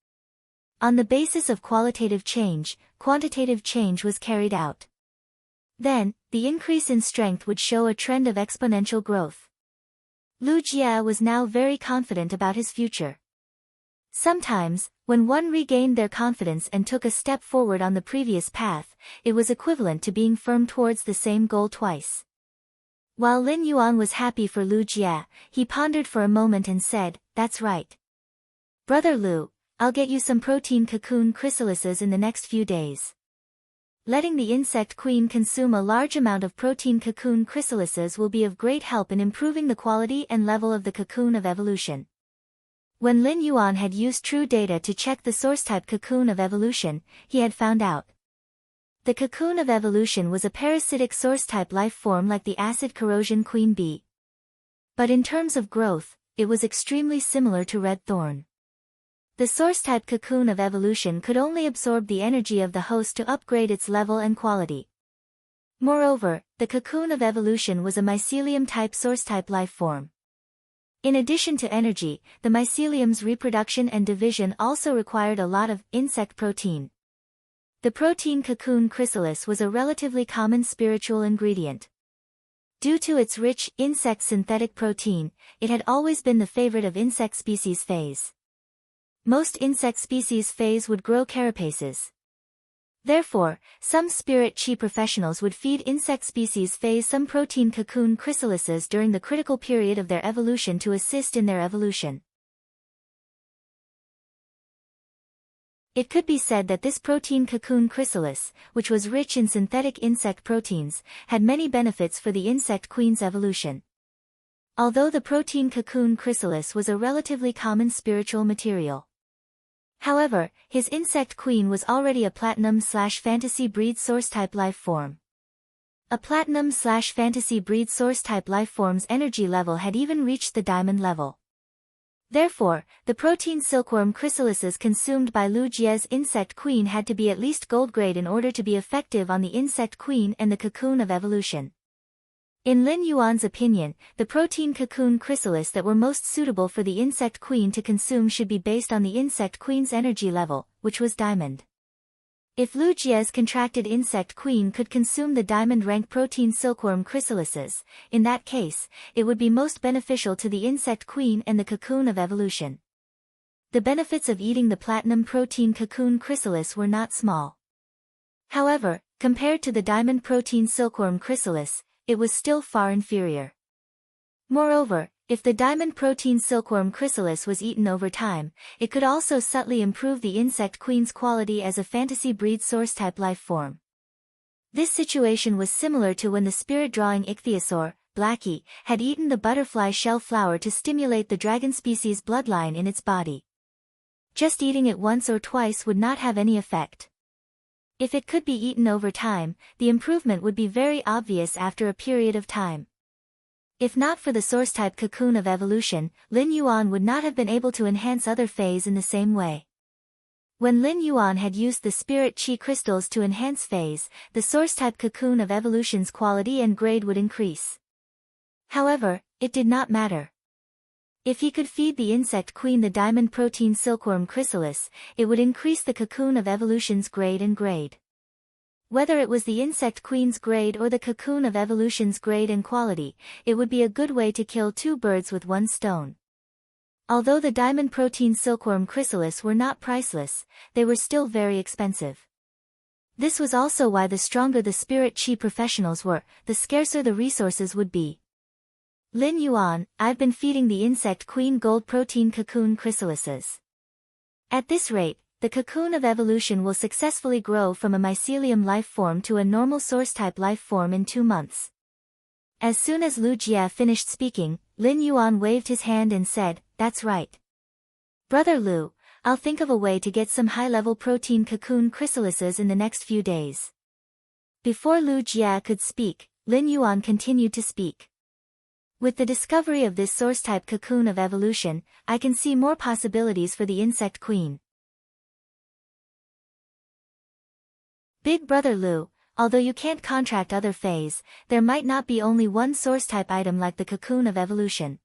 On the basis of qualitative change, quantitative change was carried out. Then, the increase in strength would show a trend of exponential growth. Lu Jie was now very confident about his future. Sometimes, when one regained their confidence and took a step forward on the previous path, it was equivalent to being firm towards the same goal twice. While Lin Yuan was happy for Lu Jie, he pondered for a moment and said, "That's right. Brother Lu, I'll get you some protein cocoon chrysalises in the next few days." Letting the insect queen consume a large amount of protein cocoon chrysalises will be of great help in improving the quality and level of the cocoon of evolution. When Lin Yuan had used true data to check the source-type cocoon of evolution, he had found out. The cocoon of evolution was a parasitic source-type life form like the acid corrosion queen bee. But in terms of growth, it was extremely similar to red thorn. The source-type cocoon of evolution could only absorb the energy of the host to upgrade its level and quality. Moreover, the cocoon of evolution was a mycelium-type source-type life form. In addition to energy, the mycelium's reproduction and division also required a lot of insect protein. The protein cocoon chrysalis was a relatively common spiritual ingredient. Due to its rich, insect synthetic protein, it had always been the favorite of insect species phase. Most insect species phase would grow carapaces. Therefore, some spirit chi professionals would feed insect species phase some protein cocoon chrysalises during the critical period of their evolution to assist in their evolution. It could be said that this protein cocoon chrysalis, which was rich in synthetic insect proteins, had many benefits for the insect queen's evolution. Although the protein cocoon chrysalis was a relatively common spiritual material. However, his insect queen was already a platinum/fantasy breed source-type life form. A platinum/fantasy breed source-type life form's energy level had even reached the diamond level. Therefore, the protein silkworm chrysalises consumed by Lu Jie's insect queen had to be at least gold grade in order to be effective on the insect queen and the cocoon of evolution. In Lin Yuan's opinion, the protein cocoon chrysalis that were most suitable for the insect queen to consume should be based on the insect queen's energy level, which was diamond. If Lu Jie's contracted insect queen could consume the diamond rank protein silkworm chrysalises, in that case, it would be most beneficial to the insect queen and the cocoon of evolution. The benefits of eating the platinum protein cocoon chrysalis were not small. However, compared to the diamond protein silkworm chrysalis, it was still far inferior. Moreover, if the diamond protein silkworm chrysalis was eaten over time, it could also subtly improve the insect queen's quality as a fantasy breed source-type life form. This situation was similar to when the spirit-drawing ichthyosaur, Blackie, had eaten the butterfly shell flower to stimulate the dragon species bloodline in its body. Just eating it once or twice would not have any effect. If it could be eaten over time, the improvement would be very obvious after a period of time. If not for the source-type cocoon of evolution, Lin Yuan would not have been able to enhance other phase in the same way. When Lin Yuan had used the spirit chi crystals to enhance phase, the source-type cocoon of evolution's quality and grade would increase. However, it did not matter. If he could feed the insect queen the diamond protein silkworm chrysalis, it would increase the cocoon of evolution's grade and grade. Whether it was the insect queen's grade or the cocoon of evolution's grade and quality, it would be a good way to kill two birds with one stone. Although the diamond protein silkworm chrysalis were not priceless, they were still very expensive. This was also why the stronger the spirit chi professionals were, the scarcer the resources would be. Lin Yuan, I've been feeding the insect queen gold protein cocoon chrysalises. At this rate, the cocoon of evolution will successfully grow from a mycelium life form to a normal source-type life form in 2 months. As soon as Lu Jie finished speaking, Lin Yuan waved his hand and said, "That's right. Brother Lu, I'll think of a way to get some high-level protein cocoon chrysalises in the next few days." Before Lu Jie could speak, Lin Yuan continued to speak. With the discovery of this source-type cocoon of evolution, I can see more possibilities for the insect queen. Big Brother Lu, although you can't contract other phase, there might not be only one source-type item like the cocoon of evolution.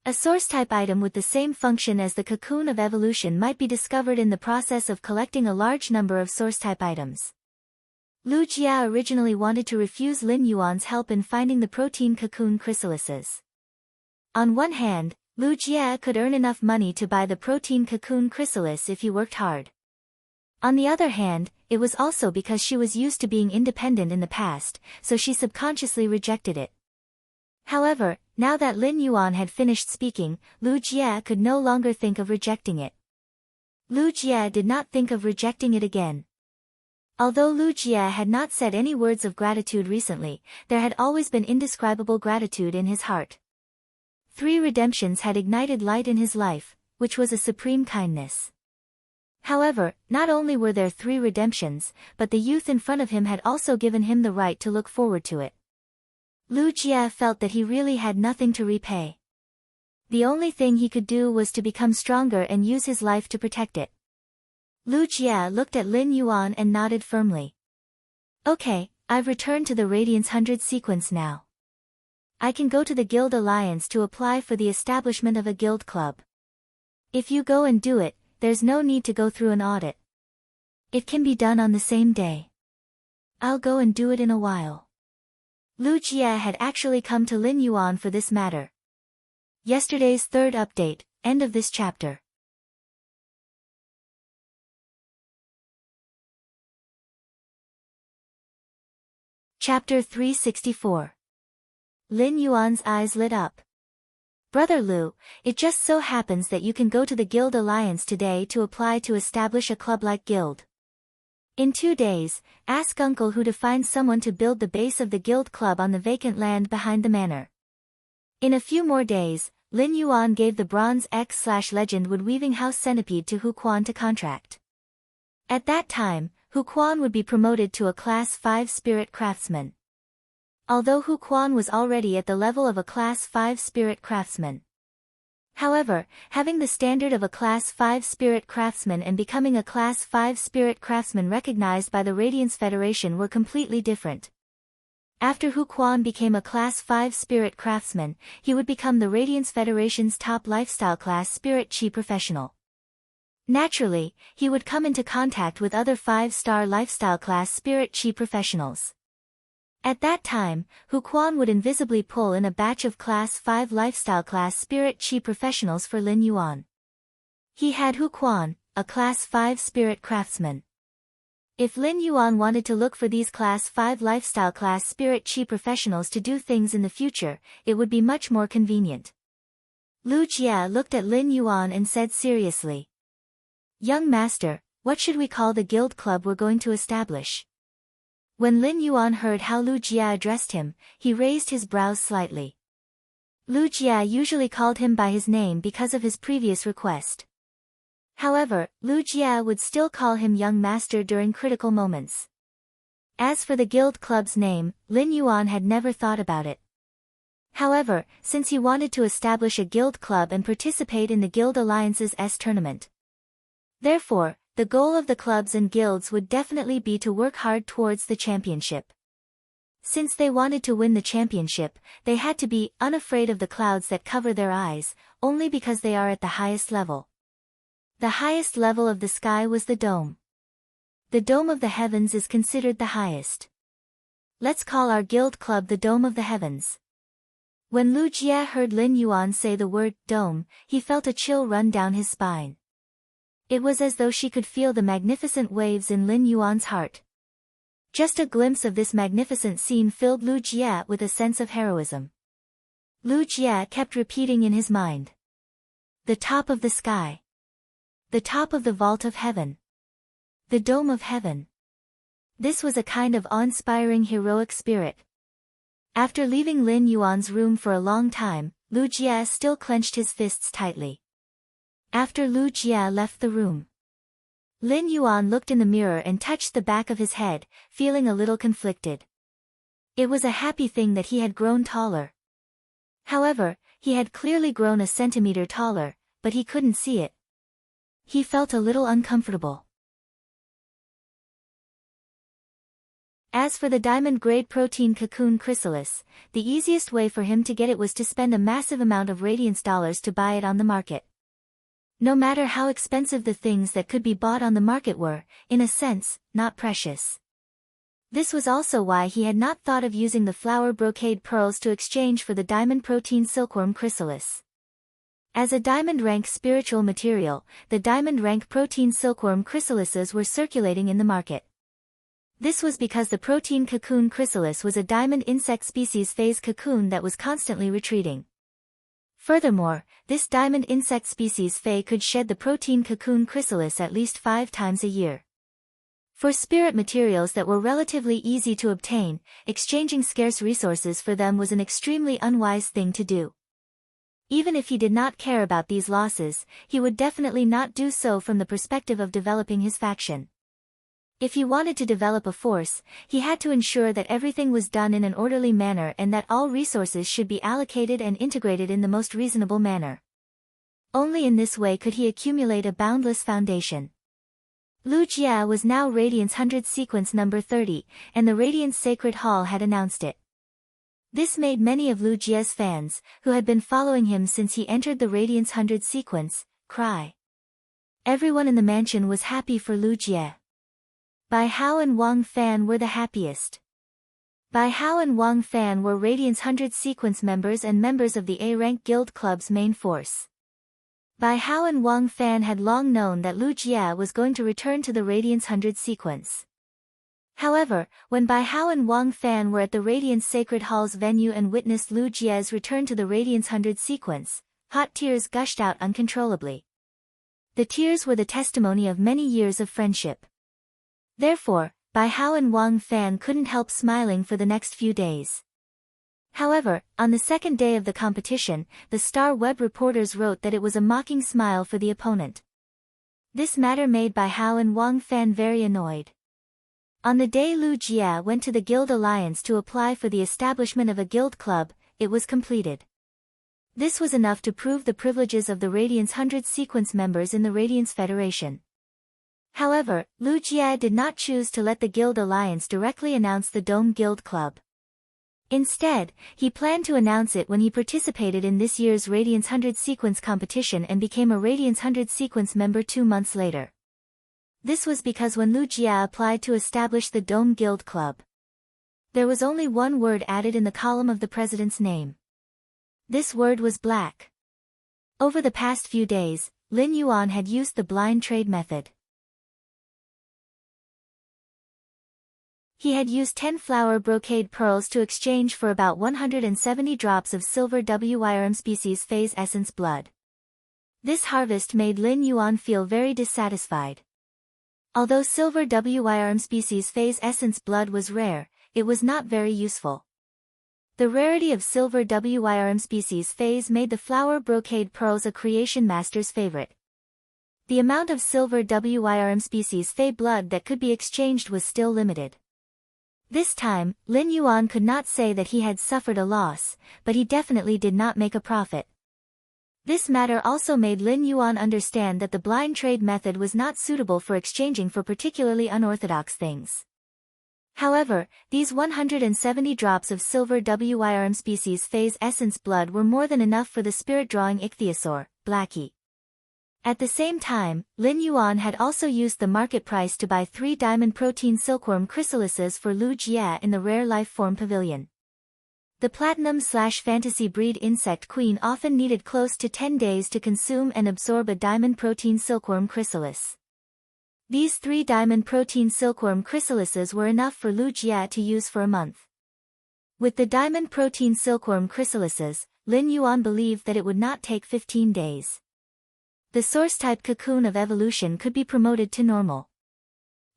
A source-type item with the same function as the cocoon of evolution might be discovered in the process of collecting a large number of source-type items. Lu Jia originally wanted to refuse Lin Yuan's help in finding the protein cocoon chrysalises. On one hand, Lu Jia could earn enough money to buy the protein cocoon chrysalis if he worked hard. On the other hand, it was also because she was used to being independent in the past, so she subconsciously rejected it. However, now that Lin Yuan had finished speaking, Lu Jia could no longer think of rejecting it. Lu Jia did not think of rejecting it again. Although Lu Jia had not said any words of gratitude recently, there had always been indescribable gratitude in his heart. 3 redemptions had ignited light in his life, which was a supreme kindness. However, not only were there 3 redemptions, but the youth in front of him had also given him the right to look forward to it. Lu Jia felt that he really had nothing to repay. The only thing he could do was to become stronger and use his life to protect it. Lu Jia looked at Lin Yuan and nodded firmly. Okay, I've returned to the Radiance 100 sequence now. I can go to the Guild Alliance to apply for the establishment of a guild club. If you go and do it, there's no need to go through an audit. It can be done on the same day. I'll go and do it in a while. Lu Jia had actually come to Lin Yuan for this matter. Yesterday's 3rd update, end of this chapter. Chapter 364. Lin Yuan's eyes lit up. Brother Lu, it just so happens that you can go to the Guild Alliance today to apply to establish a club-like guild. In 2 days, ask Uncle Hu to find someone to build the base of the guild club on the vacant land behind the manor. In a few more days, Lin Yuan gave the Bronze X/Legend wood-weaving house centipede to Hu Quan to contract. At that time, Hu Quan would be promoted to a Class 5 Spirit Craftsman. Although Hu Quan was already at the level of a Class 5 Spirit Craftsman. However, having the standard of a Class 5 Spirit Craftsman and becoming a Class 5 Spirit Craftsman recognized by the Radiance Federation were completely different. After Hu Quan became a Class 5 Spirit Craftsman, he would become the Radiance Federation's top lifestyle class Spirit Chi professional. Naturally, he would come into contact with other 5-star lifestyle class Spirit Chi professionals. At that time, Hu Quan would invisibly pull in a batch of Class 5 lifestyle class Spirit Chi professionals for Lin Yuan. He had Hu Quan, a Class 5 Spirit Craftsman. If Lin Yuan wanted to look for these Class 5 lifestyle class Spirit Chi professionals to do things in the future, it would be much more convenient. Lu Jia looked at Lin Yuan and said seriously. Young master, what should we call the guild club we're going to establish? When Lin Yuan heard how Lu Jia addressed him, he raised his brows slightly. Lu Jia usually called him by his name because of his previous request. However, Lu Jia would still call him young master during critical moments. As for the guild club's name, Lin Yuan had never thought about it. However, since he wanted to establish a guild club and participate in the Guild Alliance's tournament. Therefore, the goal of the clubs and guilds would definitely be to work hard towards the championship. Since they wanted to win the championship, they had to be unafraid of the clouds that cover their eyes, only because they are at the highest level. The highest level of the sky was the dome. The dome of the heavens is considered the highest. Let's call our guild club the Dome of the Heavens. When Lu Jia heard Lin Yuan say the word dome, he felt a chill run down his spine. It was as though she could feel the magnificent waves in Lin Yuan's heart. Just a glimpse of this magnificent scene filled Lu Jia with a sense of heroism. Lu Jia kept repeating in his mind. The top of the sky. The top of the vault of heaven. The dome of heaven. This was a kind of awe-inspiring heroic spirit. After leaving Lin Yuan's room for a long time, Lu Jia still clenched his fists tightly. After Lu Jia left the room, Lin Yuan looked in the mirror and touched the back of his head, feeling a little conflicted. It was a happy thing that he had grown taller. However, he had clearly grown a centimeter taller, but he couldn't see it. He felt a little uncomfortable. As for the diamond-grade protein cocoon chrysalis, the easiest way for him to get it was to spend a massive amount of radiance dollars to buy it on the market. No matter how expensive the things that could be bought on the market were, in a sense, not precious. This was also why he had not thought of using the flower brocade pearls to exchange for the diamond protein silkworm chrysalis. As a diamond-rank spiritual material, the diamond-rank protein silkworm chrysalises were circulating in the market. This was because the protein cocoon chrysalis was a diamond insect species phase cocoon that was constantly retreating. Furthermore, this diamond insect species phase could shed the protein cocoon chrysalis at least 5 times a year. For spirit materials that were relatively easy to obtain, exchanging scarce resources for them was an extremely unwise thing to do. Even if he did not care about these losses, he would definitely not do so from the perspective of developing his faction. If he wanted to develop a force, he had to ensure that everything was done in an orderly manner and that all resources should be allocated and integrated in the most reasonable manner. Only in this way could he accumulate a boundless foundation. Lu Jia was now Radiance 100 sequence number 30, and the Radiance Sacred Hall had announced it. This made many of Lu Jia's fans, who had been following him since he entered the Radiance 100 sequence, cry. Everyone in the mansion was happy for Lu Jia. Bai Hao and Wang Fan were the happiest. Bai Hao and Wang Fan were Radiance 100 sequence members and members of the A-rank guild club's main force. Bai Hao and Wang Fan had long known that Lu Jia was going to return to the Radiance 100 sequence. However, when Bai Hao and Wang Fan were at the Radiance Sacred Hall's venue and witnessed Lu Jia's return to the Radiance 100 sequence, hot tears gushed out uncontrollably. The tears were the testimony of many years of friendship. Therefore, Bai Hao and Wang Fan couldn't help smiling for the next few days. However, on the second day of the competition, the Star Web reporters wrote that it was a mocking smile for the opponent. This matter made Bai Hao and Wang Fan very annoyed. On the day Lu Jia went to the Guild Alliance to apply for the establishment of a guild club, it was completed. This was enough to prove the privileges of the Radiance 100 sequence members in the Radiance Federation. However, Lu Jia did not choose to let the Guild Alliance directly announce the Dome Guild Club. Instead, he planned to announce it when he participated in this year's Radiance 100 sequence competition and became a Radiance 100 sequence member 2 months later. This was because when Lu Jia applied to establish the Dome Guild Club, there was only one word added in the column of the president's name. This word was black. Over the past few days, Lin Yuan had used the blind trade method. He had used 10 flower brocade pearls to exchange for about 170 drops of silver WYRM species phase essence blood. This harvest made Lin Yuan feel very dissatisfied. Although silver WYRM species phase essence blood was rare, it was not very useful. The rarity of silver WYRM species phase made the flower brocade pearls a creation master's favorite. The amount of silver WYRM species phase blood that could be exchanged was still limited. This time, Lin Yuan could not say that he had suffered a loss, but he definitely did not make a profit. This matter also made Lin Yuan understand that the blind trade method was not suitable for exchanging for particularly unorthodox things. However, these 170 drops of silver WYRM species phase essence blood were more than enough for the spirit-drawing ichthyosaur, Blackie. At the same time, Lin Yuan had also used the market price to buy 3 diamond protein silkworm chrysalises for Lu Jia in the rare life form pavilion. The platinum/fantasy breed insect queen often needed close to 10 days to consume and absorb a diamond protein silkworm chrysalis. These 3 diamond protein silkworm chrysalises were enough for Lu Jia to use for a month. With the diamond protein silkworm chrysalises, Lin Yuan believed that it would not take 15 days. The source-type cocoon of evolution could be promoted to normal.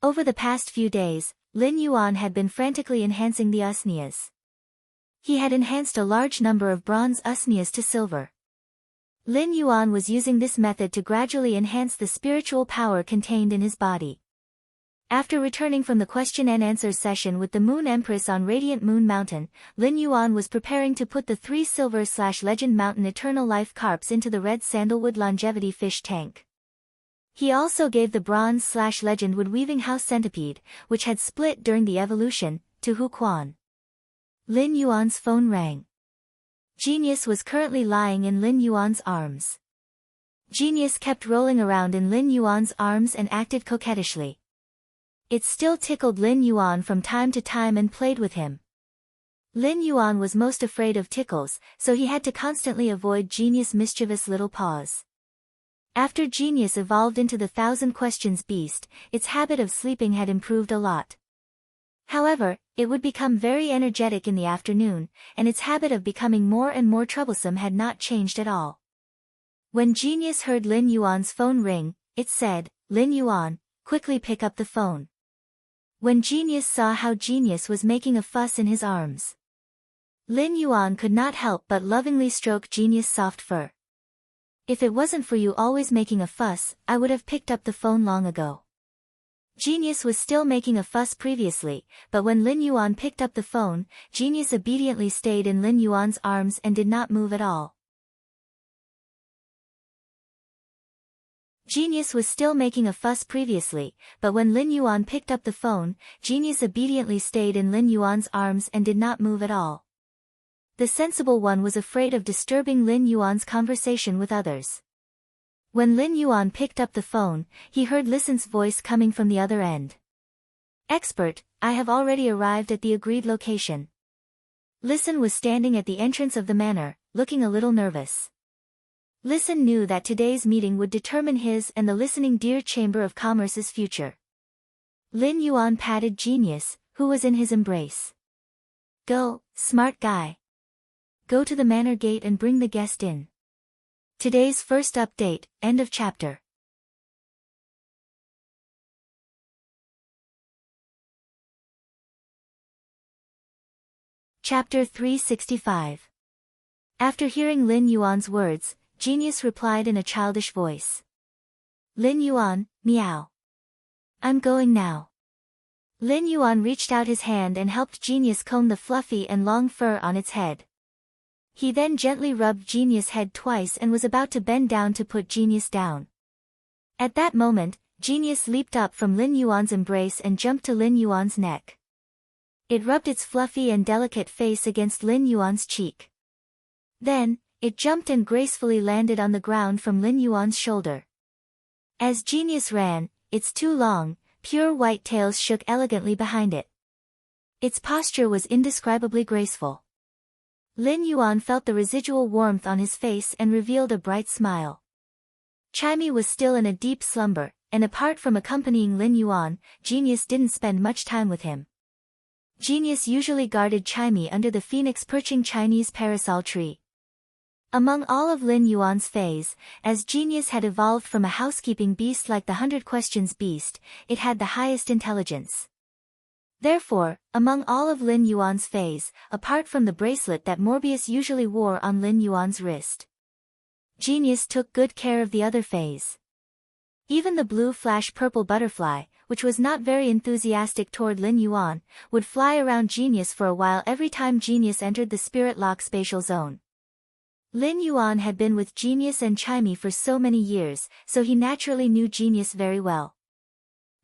Over the past few days, Lin Yuan had been frantically enhancing the usnias. He had enhanced a large number of bronze usnias to silver. Lin Yuan was using this method to gradually enhance the spiritual power contained in his body. After returning from the question and answers session with the Moon Empress on Radiant Moon Mountain, Lin Yuan was preparing to put the 3 silver/Legend Mountain Eternal Life carps into the red sandalwood longevity fish tank. He also gave the bronze/Legend Wood Weaving House centipede, which had split during the evolution, to Hu Quan. Lin Yuan's phone rang. Genius was currently lying in Lin Yuan's arms. Genius kept rolling around in Lin Yuan's arms and acted coquettishly. It still tickled Lin Yuan from time to time and played with him. Lin Yuan was most afraid of tickles, so he had to constantly avoid Genius' mischievous little paws. After Genius evolved into the Thousand Questions beast, its habit of sleeping had improved a lot. However, it would become very energetic in the afternoon, and its habit of becoming more and more troublesome had not changed at all. When Genius heard Lin Yuan's phone ring, it said, "Lin Yuan, quickly pick up the phone." When Genius saw how Genius was making a fuss in his arms, Lin Yuan could not help but lovingly stroke Genius' soft fur. "If it wasn't for you always making a fuss, I would have picked up the phone long ago." Genius was still making a fuss previously, but when Lin Yuan picked up the phone, Genius obediently stayed in Lin Yuan's arms and did not move at all. Genius was still making a fuss previously, but when Lin Yuan picked up the phone, Genius obediently stayed in Lin Yuan's arms and did not move at all. The sensible one was afraid of disturbing Lin Yuan's conversation with others. When Lin Yuan picked up the phone, he heard Listen's voice coming from the other end. "Expert, I have already arrived at the agreed location." Listen was standing at the entrance of the manor, looking a little nervous. Listen knew that today's meeting would determine his and the Listening Deer Chamber of Commerce's future. Lin Yuan patted Genius, who was in his embrace. "Go, smart guy. Go to the manor gate and bring the guest in." Today's first update, end of chapter. Chapter 365. After hearing Lin Yuan's words, Genius replied in a childish voice. "Lin Yuan, meow. I'm going now." Lin Yuan reached out his hand and helped Genius comb the fluffy and long fur on its head. He then gently rubbed Genius' head twice and was about to bend down to put Genius down. At that moment, Genius leaped up from Lin Yuan's embrace and jumped to Lin Yuan's neck. It rubbed its fluffy and delicate face against Lin Yuan's cheek. Then, it jumped and gracefully landed on the ground from Lin Yuan's shoulder. As Genius ran, its two long, pure white tails shook elegantly behind it. Its posture was indescribably graceful. Lin Yuan felt the residual warmth on his face and revealed a bright smile. Chimey was still in a deep slumber, and apart from accompanying Lin Yuan, Genius didn't spend much time with him. Genius usually guarded Chimey under the phoenix-perching Chinese parasol tree. Among all of Lin Yuan's fays, as Genius had evolved from a housekeeping beast like the 100 Questions beast, it had the highest intelligence. Therefore, among all of Lin Yuan's fays, apart from the bracelet that Morbius usually wore on Lin Yuan's wrist, Genius took good care of the other fays. Even the blue flash purple butterfly, which was not very enthusiastic toward Lin Yuan, would fly around Genius for a while every time Genius entered the Spirit Lock spatial zone. Lin Yuan had been with Genius and Chimey for so many years, so he naturally knew Genius very well.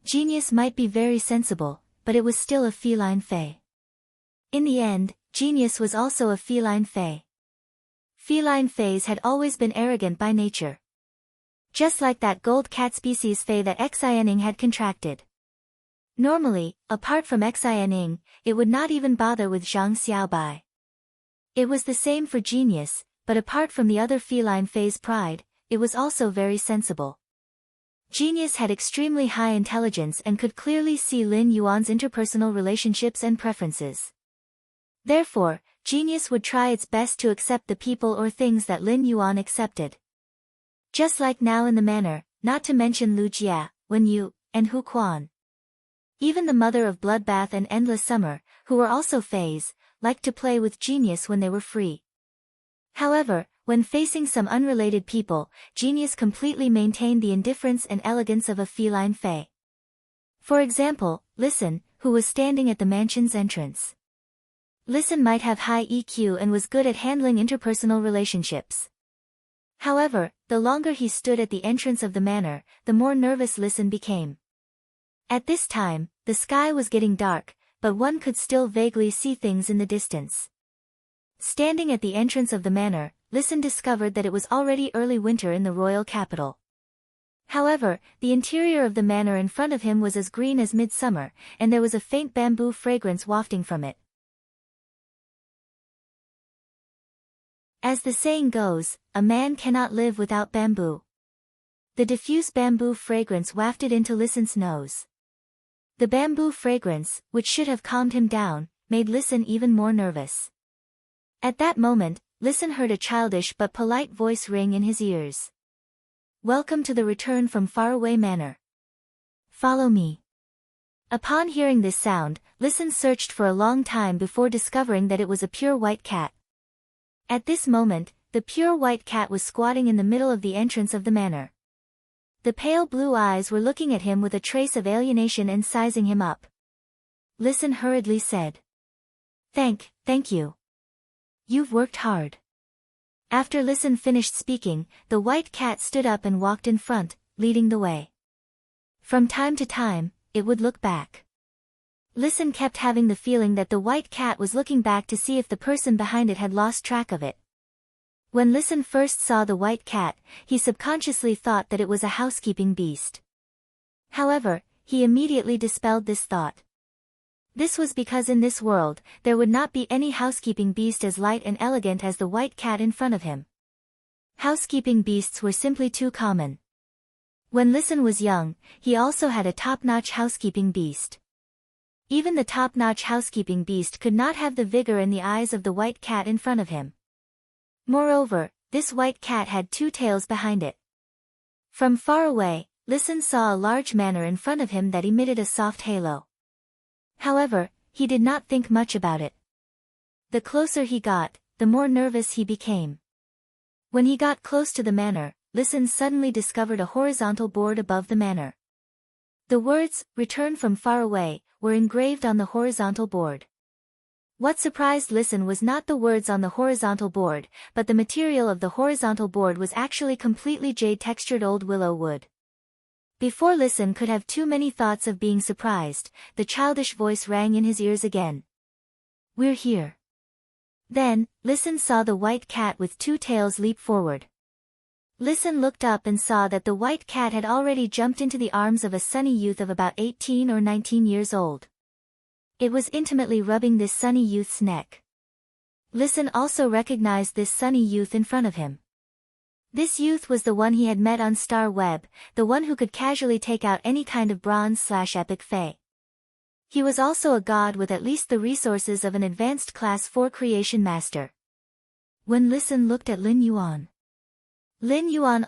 Genius might be very sensible, but it was still a feline fae. In the end, Genius was also a feline fae. Feline fays had always been arrogant by nature. Just like that gold cat species fae that Xianing had contracted. Normally, apart from Xianing, it would not even bother with Zhang Xiaobai. It was the same for Genius, but apart from the other feline fae's pride, it was also very sensible. Genius had extremely high intelligence and could clearly see Lin Yuan's interpersonal relationships and preferences. Therefore, Genius would try its best to accept the people or things that Lin Yuan accepted. Just like now in the manor, not to mention Lu Jia, Wen Yu, and Hu Quan. Even the mother of Bloodbath and Endless Summer, who were also fays, liked to play with Genius when they were free. However, when facing some unrelated people, Genius completely maintained the indifference and elegance of a feline fae. For example, Listen, who was standing at the mansion's entrance. Listen might have high EQ and was good at handling interpersonal relationships. However, the longer he stood at the entrance of the manor, the more nervous Listen became. At this time, the sky was getting dark, but one could still vaguely see things in the distance. Standing at the entrance of the manor, Listen discovered that it was already early winter in the royal capital. However, the interior of the manor in front of him was as green as midsummer, and there was a faint bamboo fragrance wafting from it. As the saying goes, a man cannot live without bamboo. The diffuse bamboo fragrance wafted into Listen's nose. The bamboo fragrance, which should have calmed him down, made Listen even more nervous. At that moment, Listen heard a childish but polite voice ring in his ears. "Welcome to the return from faraway manor. Follow me." Upon hearing this sound, Listen searched for a long time before discovering that it was a pure white cat. At this moment, the pure white cat was squatting in the middle of the entrance of the manor. The pale blue eyes were looking at him with a trace of alienation and sizing him up. Listen hurriedly said, Thank you. You've worked hard." After Listen finished speaking, the white cat stood up and walked in front, leading the way. From time to time, it would look back. Listen kept having the feeling that the white cat was looking back to see if the person behind it had lost track of it. When Listen first saw the white cat, he subconsciously thought that it was a housekeeping beast. However, he immediately dispelled this thought. This was because in this world, there would not be any housekeeping beast as light and elegant as the white cat in front of him. Housekeeping beasts were simply too common. When Listen was young, he also had a top-notch housekeeping beast. Even the top-notch housekeeping beast could not have the vigor in the eyes of the white cat in front of him. Moreover, this white cat had two tails behind it. From far away, Listen saw a large manor in front of him that emitted a soft halo. However, he did not think much about it. The closer he got, the more nervous he became. When he got close to the manor, Listen suddenly discovered a horizontal board above the manor. The words, "Return from far away," were engraved on the horizontal board. What surprised Listen was not the words on the horizontal board, but the material of the horizontal board was actually completely jade-textured old willow wood. Before Listen could have too many thoughts of being surprised, the childish voice rang in his ears again. "We're here." Then, Listen saw the white cat with two tails leap forward. Listen looked up and saw that the white cat had already jumped into the arms of a sunny youth of about 18 or 19 years old. It was intimately rubbing this sunny youth's neck. Listen also recognized this sunny youth in front of him. This youth was the one he had met on Star Web, the one who could casually take out any kind of bronze/epic fae. He was also a god with at least the resources of an advanced class 4 creation master. When Listen looked at Lin Yuan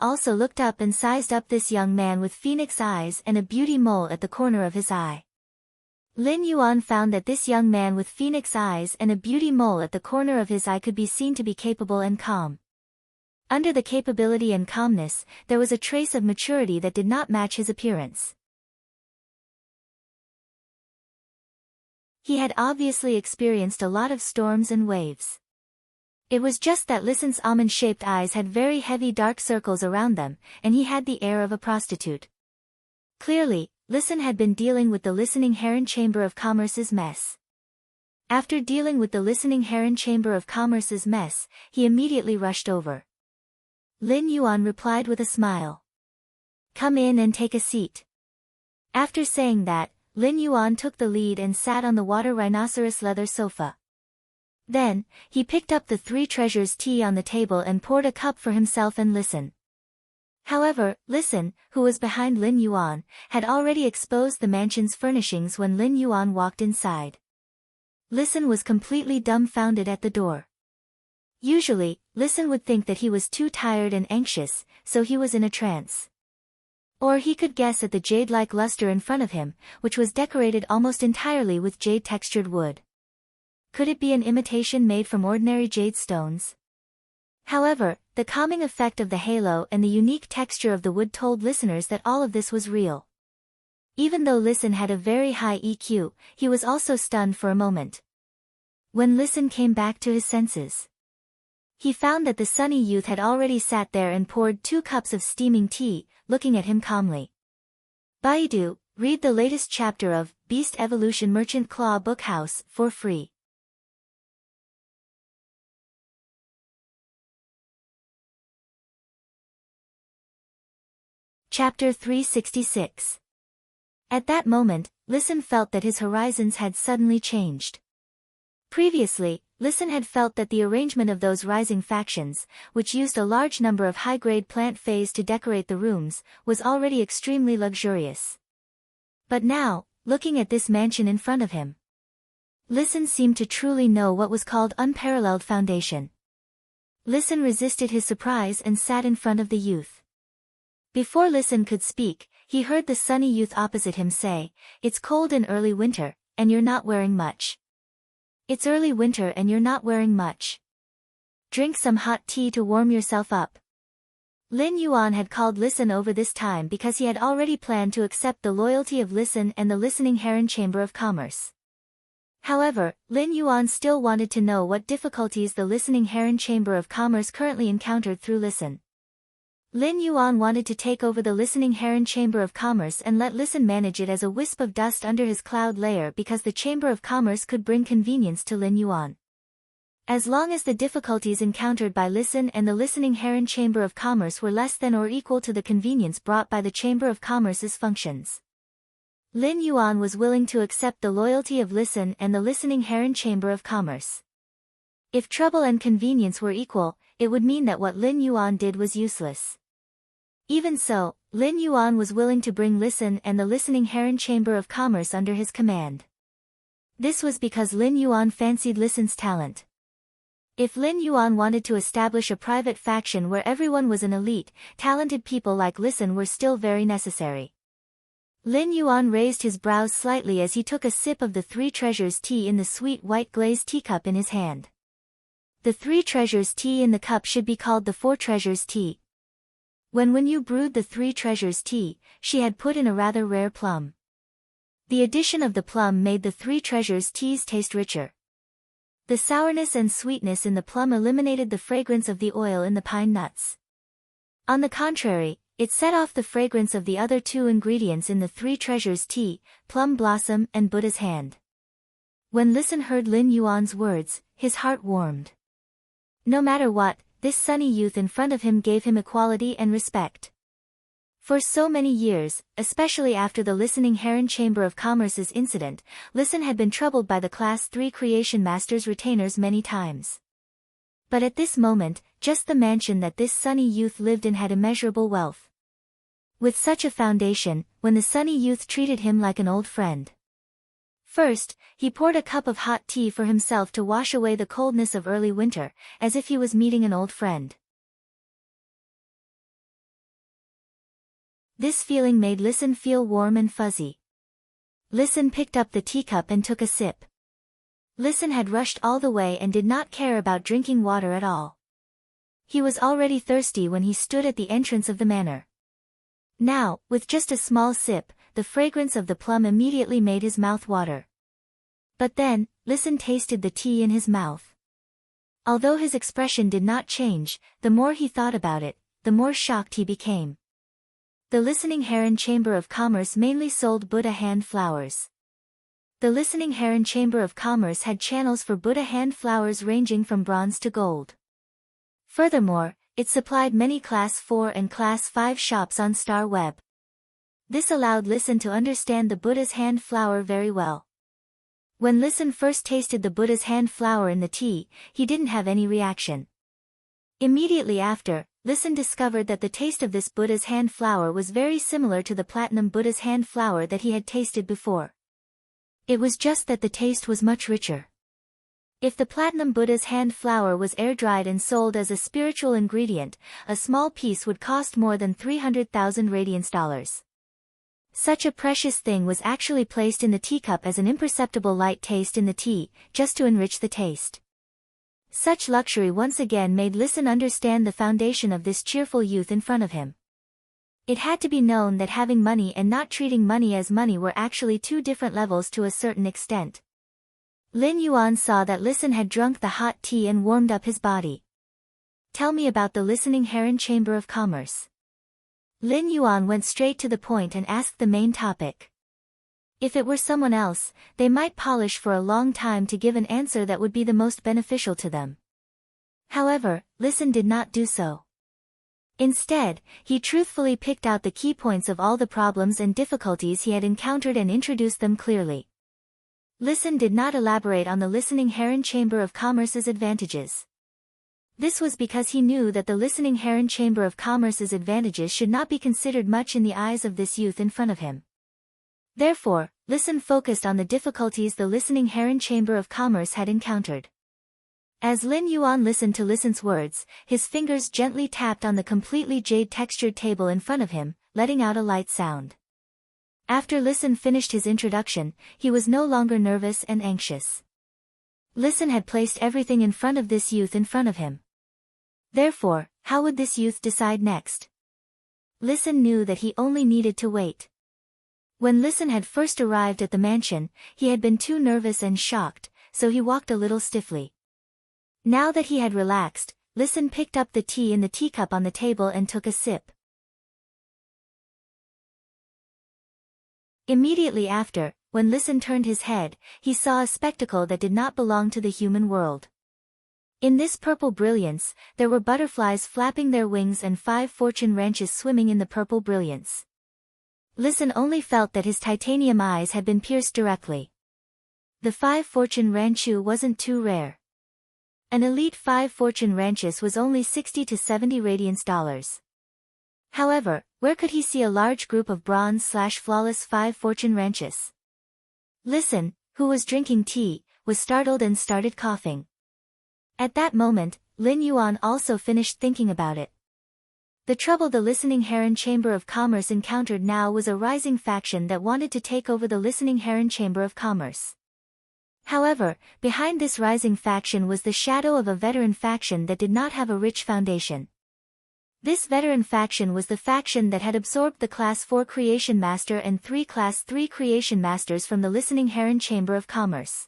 also looked up and sized up this young man with phoenix eyes and a beauty mole at the corner of his eye. Lin Yuan found that this young man with phoenix eyes and a beauty mole at the corner of his eye could be seen to be capable and calm. Under the capability and calmness, there was a trace of maturity that did not match his appearance. He had obviously experienced a lot of storms and waves. It was just that Listen's almond-shaped eyes had very heavy dark circles around them, and he had the air of a prostitute. Clearly, Listen had been dealing with the listening Heron Chamber of Commerce's mess. After dealing with the listening Heron Chamber of Commerce's mess, he immediately rushed over. Lin Yuan replied with a smile. "Come in and take a seat." After saying that, Lin Yuan took the lead and sat on the water rhinoceros leather sofa. Then, he picked up the Three Treasures tea on the table and poured a cup for himself and Listen. However, Listen, who was behind Lin Yuan, had already exposed the mansion's furnishings when Lin Yuan walked inside. Listen was completely dumbfounded at the door. Usually, Listen would think that he was too tired and anxious, so he was in a trance. Or he could guess at the jade-like luster in front of him, which was decorated almost entirely with jade-textured wood. Could it be an imitation made from ordinary jade stones? However, the calming effect of the halo and the unique texture of the wood told listeners that all of this was real. Even though Listen had a very high EQ, he was also stunned for a moment. When Listen came back to his senses, he found that the sunny youth had already sat there and poured 2 cups of steaming tea, looking at him calmly. Baidu, read the latest chapter of Beast Evolution Merchant Claw Bookhouse, for free. Chapter 366. At that moment, Listen felt that his horizons had suddenly changed. Previously, Listen had felt that the arrangement of those rising factions, which used a large number of high-grade plant fays to decorate the rooms, was already extremely luxurious. But now, looking at this mansion in front of him, Listen seemed to truly know what was called unparalleled foundation. Listen resisted his surprise and sat in front of the youth. Before Listen could speak, he heard the sunny youth opposite him say, "It's cold in early winter, and you're not wearing much. It's early winter and you're not wearing much. Drink some hot tea to warm yourself up." Lin Yuan had called Listen over this time because he had already planned to accept the loyalty of Listen and the Listening Heron Chamber of Commerce. However, Lin Yuan still wanted to know what difficulties the Listening Heron Chamber of Commerce currently encountered through Listen. Lin Yuan wanted to take over the Listening Heron Chamber of Commerce and let Listen manage it as a wisp of dust under his cloud layer because the Chamber of Commerce could bring convenience to Lin Yuan. As long as the difficulties encountered by Listen and the Listening Heron Chamber of Commerce were less than or equal to the convenience brought by the Chamber of Commerce's functions, Lin Yuan was willing to accept the loyalty of Listen and the Listening Heron Chamber of Commerce. If trouble and convenience were equal, it would mean that what Lin Yuan did was useless. Even so, Lin Yuan was willing to bring Listen and the Listening Heron Chamber of Commerce under his command. This was because Lin Yuan fancied Listen's talent. If Lin Yuan wanted to establish a private faction where everyone was an elite, talented people like Listen were still very necessary. Lin Yuan raised his brows slightly as he took a sip of the Three Treasures tea in the sweet white glazed teacup in his hand. The Three Treasures tea in the cup should be called the Four Treasures tea. When Yu brewed the Three Treasures tea, she had put in a rather rare plum. The addition of the plum made the Three Treasures teas taste richer. The sourness and sweetness in the plum eliminated the fragrance of the oil in the pine nuts. On the contrary, it set off the fragrance of the other two ingredients in the Three Treasures tea, plum blossom and Buddha's hand. When Listen heard Lin Yuan's words, his heart warmed. No matter what, this sunny youth in front of him gave him equality and respect. For so many years, especially after the Listening Heron Chamber of Commerce's incident, Listen had been troubled by the Class 3 Creation Master's retainers many times. But at this moment, just the mansion that this sunny youth lived in had immeasurable wealth. With such a foundation, when the sunny youth treated him like an old friend. First, he poured a cup of hot tea for himself to wash away the coldness of early winter, as if he was meeting an old friend. This feeling made Listen feel warm and fuzzy. Listen picked up the teacup and took a sip. Listen had rushed all the way and did not care about drinking water at all. He was already thirsty when he stood at the entrance of the manor. Now, with just a small sip, the fragrance of the plum immediately made his mouth water. But then, Listen tasted the tea in his mouth. Although his expression did not change, the more he thought about it, the more shocked he became. The Listening Heron Chamber of Commerce mainly sold Buddha hand flowers. The Listening Heron Chamber of Commerce had channels for Buddha hand flowers ranging from bronze to gold. Furthermore, it supplied many Class 4 and Class 5 shops on Star Web. This allowed Listen to understand the Buddha's hand flower very well. When Listen first tasted the Buddha's hand flower in the tea, he didn't have any reaction. Immediately after, Listen discovered that the taste of this Buddha's hand flower was very similar to the platinum Buddha's hand flower that he had tasted before. It was just that the taste was much richer. If the platinum Buddha's hand flower was air-dried and sold as a spiritual ingredient, a small piece would cost more than 300,000 radiance dollars. Such a precious thing was actually placed in the teacup as an imperceptible light taste in the tea, just to enrich the taste. Such luxury once again made Listen understand the foundation of this cheerful youth in front of him. It had to be known that having money and not treating money as money were actually two different levels to a certain extent. Lin Yuan saw that Listen had drunk the hot tea and warmed up his body. Tell me about the Listening Heron Chamber of Commerce. Lin Yuan went straight to the point and asked the main topic. If it were someone else, they might polish for a long time to give an answer that would be the most beneficial to them. However, Listen did not do so. Instead, he truthfully picked out the key points of all the problems and difficulties he had encountered and introduced them clearly. Listen did not elaborate on the listening Heron Chamber of Commerce's advantages. This was because he knew that the listening Heron Chamber of Commerce's advantages should not be considered much in the eyes of this youth in front of him. Therefore, Listen focused on the difficulties the listening Heron Chamber of Commerce had encountered. As Lin Yuan listened to Listen's words, his fingers gently tapped on the completely jade-textured table in front of him, letting out a light sound. After Listen finished his introduction, he was no longer nervous and anxious. Listen had placed everything in front of this youth in front of him. Therefore, how would this youth decide next? Listen knew that he only needed to wait. When Listen had first arrived at the mansion, he had been too nervous and shocked, so he walked a little stiffly. Now that he had relaxed, Listen picked up the tea in the teacup on the table and took a sip. Immediately after, when Listen turned his head, he saw a spectacle that did not belong to the human world. In this purple brilliance, there were butterflies flapping their wings and 5 fortune wrenches swimming in the purple brilliance. Listen only felt that his titanium eyes had been pierced directly. The 5 fortune ranchu wasn't too rare. An elite 5 fortune ranches was only 60 to 70 radiance dollars. However, where could he see a large group of bronze/flawless 5 fortune ranches? Listen, who was drinking tea, was startled and started coughing. At that moment, Lin Yuan also finished thinking about it. The trouble the listening Heron Chamber of Commerce encountered now was a rising faction that wanted to take over the listening Heron Chamber of Commerce. However, behind this rising faction was the shadow of a veteran faction that did not have a rich foundation. This veteran faction was the faction that had absorbed the Class 4 Creation Master and 3 Class 3 Creation Masters from the listening Heron Chamber of Commerce.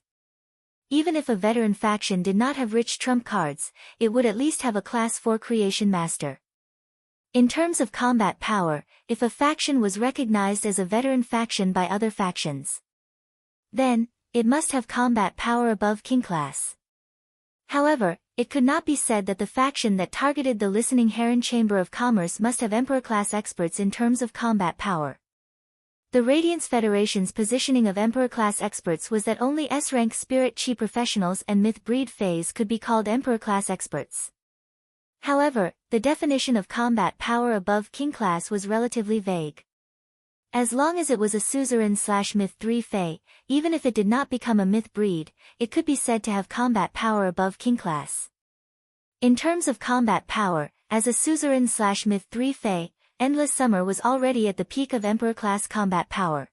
Even if a veteran faction did not have rich trump cards, it would at least have a Class 4 Creation Master. In terms of combat power, if a faction was recognized as a veteran faction by other factions, then, it must have combat power above King Class. However, it could not be said that the faction that targeted the listening Heron Chamber of Commerce must have Emperor-class experts in terms of combat power. The Radiance Federation's positioning of Emperor-class experts was that only S-rank Spirit Chi professionals and Myth Breed Phase could be called Emperor-class experts. However, the definition of combat power above King Class was relatively vague. As long as it was a suzerain/Myth 3 Fey, even if it did not become a Myth Breed, it could be said to have combat power above King Class. In terms of combat power, as a suzerain/Myth 3 Fey, Endless Summer was already at the peak of Emperor-class combat power.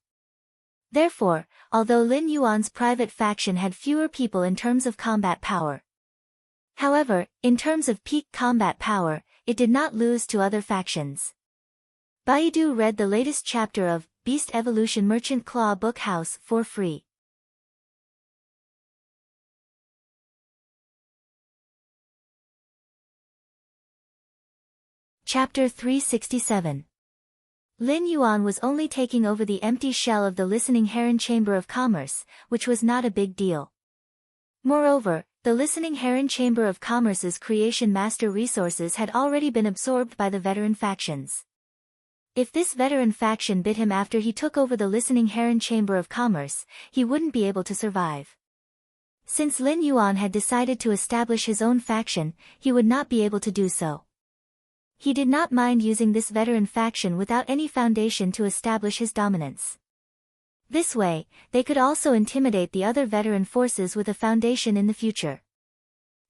Therefore, although Lin Yuan's private faction had fewer people in terms of combat power, however, in terms of peak combat power, it did not lose to other factions. Baidu read the latest chapter of Beast Evolution Merchant Claw Book House for free. Chapter 367. Lin Yuan was only taking over the empty shell of the listening Heron Chamber of Commerce, which was not a big deal. Moreover, the listening Heron Chamber of Commerce's Creation Master resources had already been absorbed by the veteran factions. If this veteran faction bit him after he took over the listening Heron Chamber of Commerce, he wouldn't be able to survive. Since Lin Yuan had decided to establish his own faction, he would not be able to do so. He did not mind using this veteran faction without any foundation to establish his dominance. This way, they could also intimidate the other veteran forces with a foundation in the future.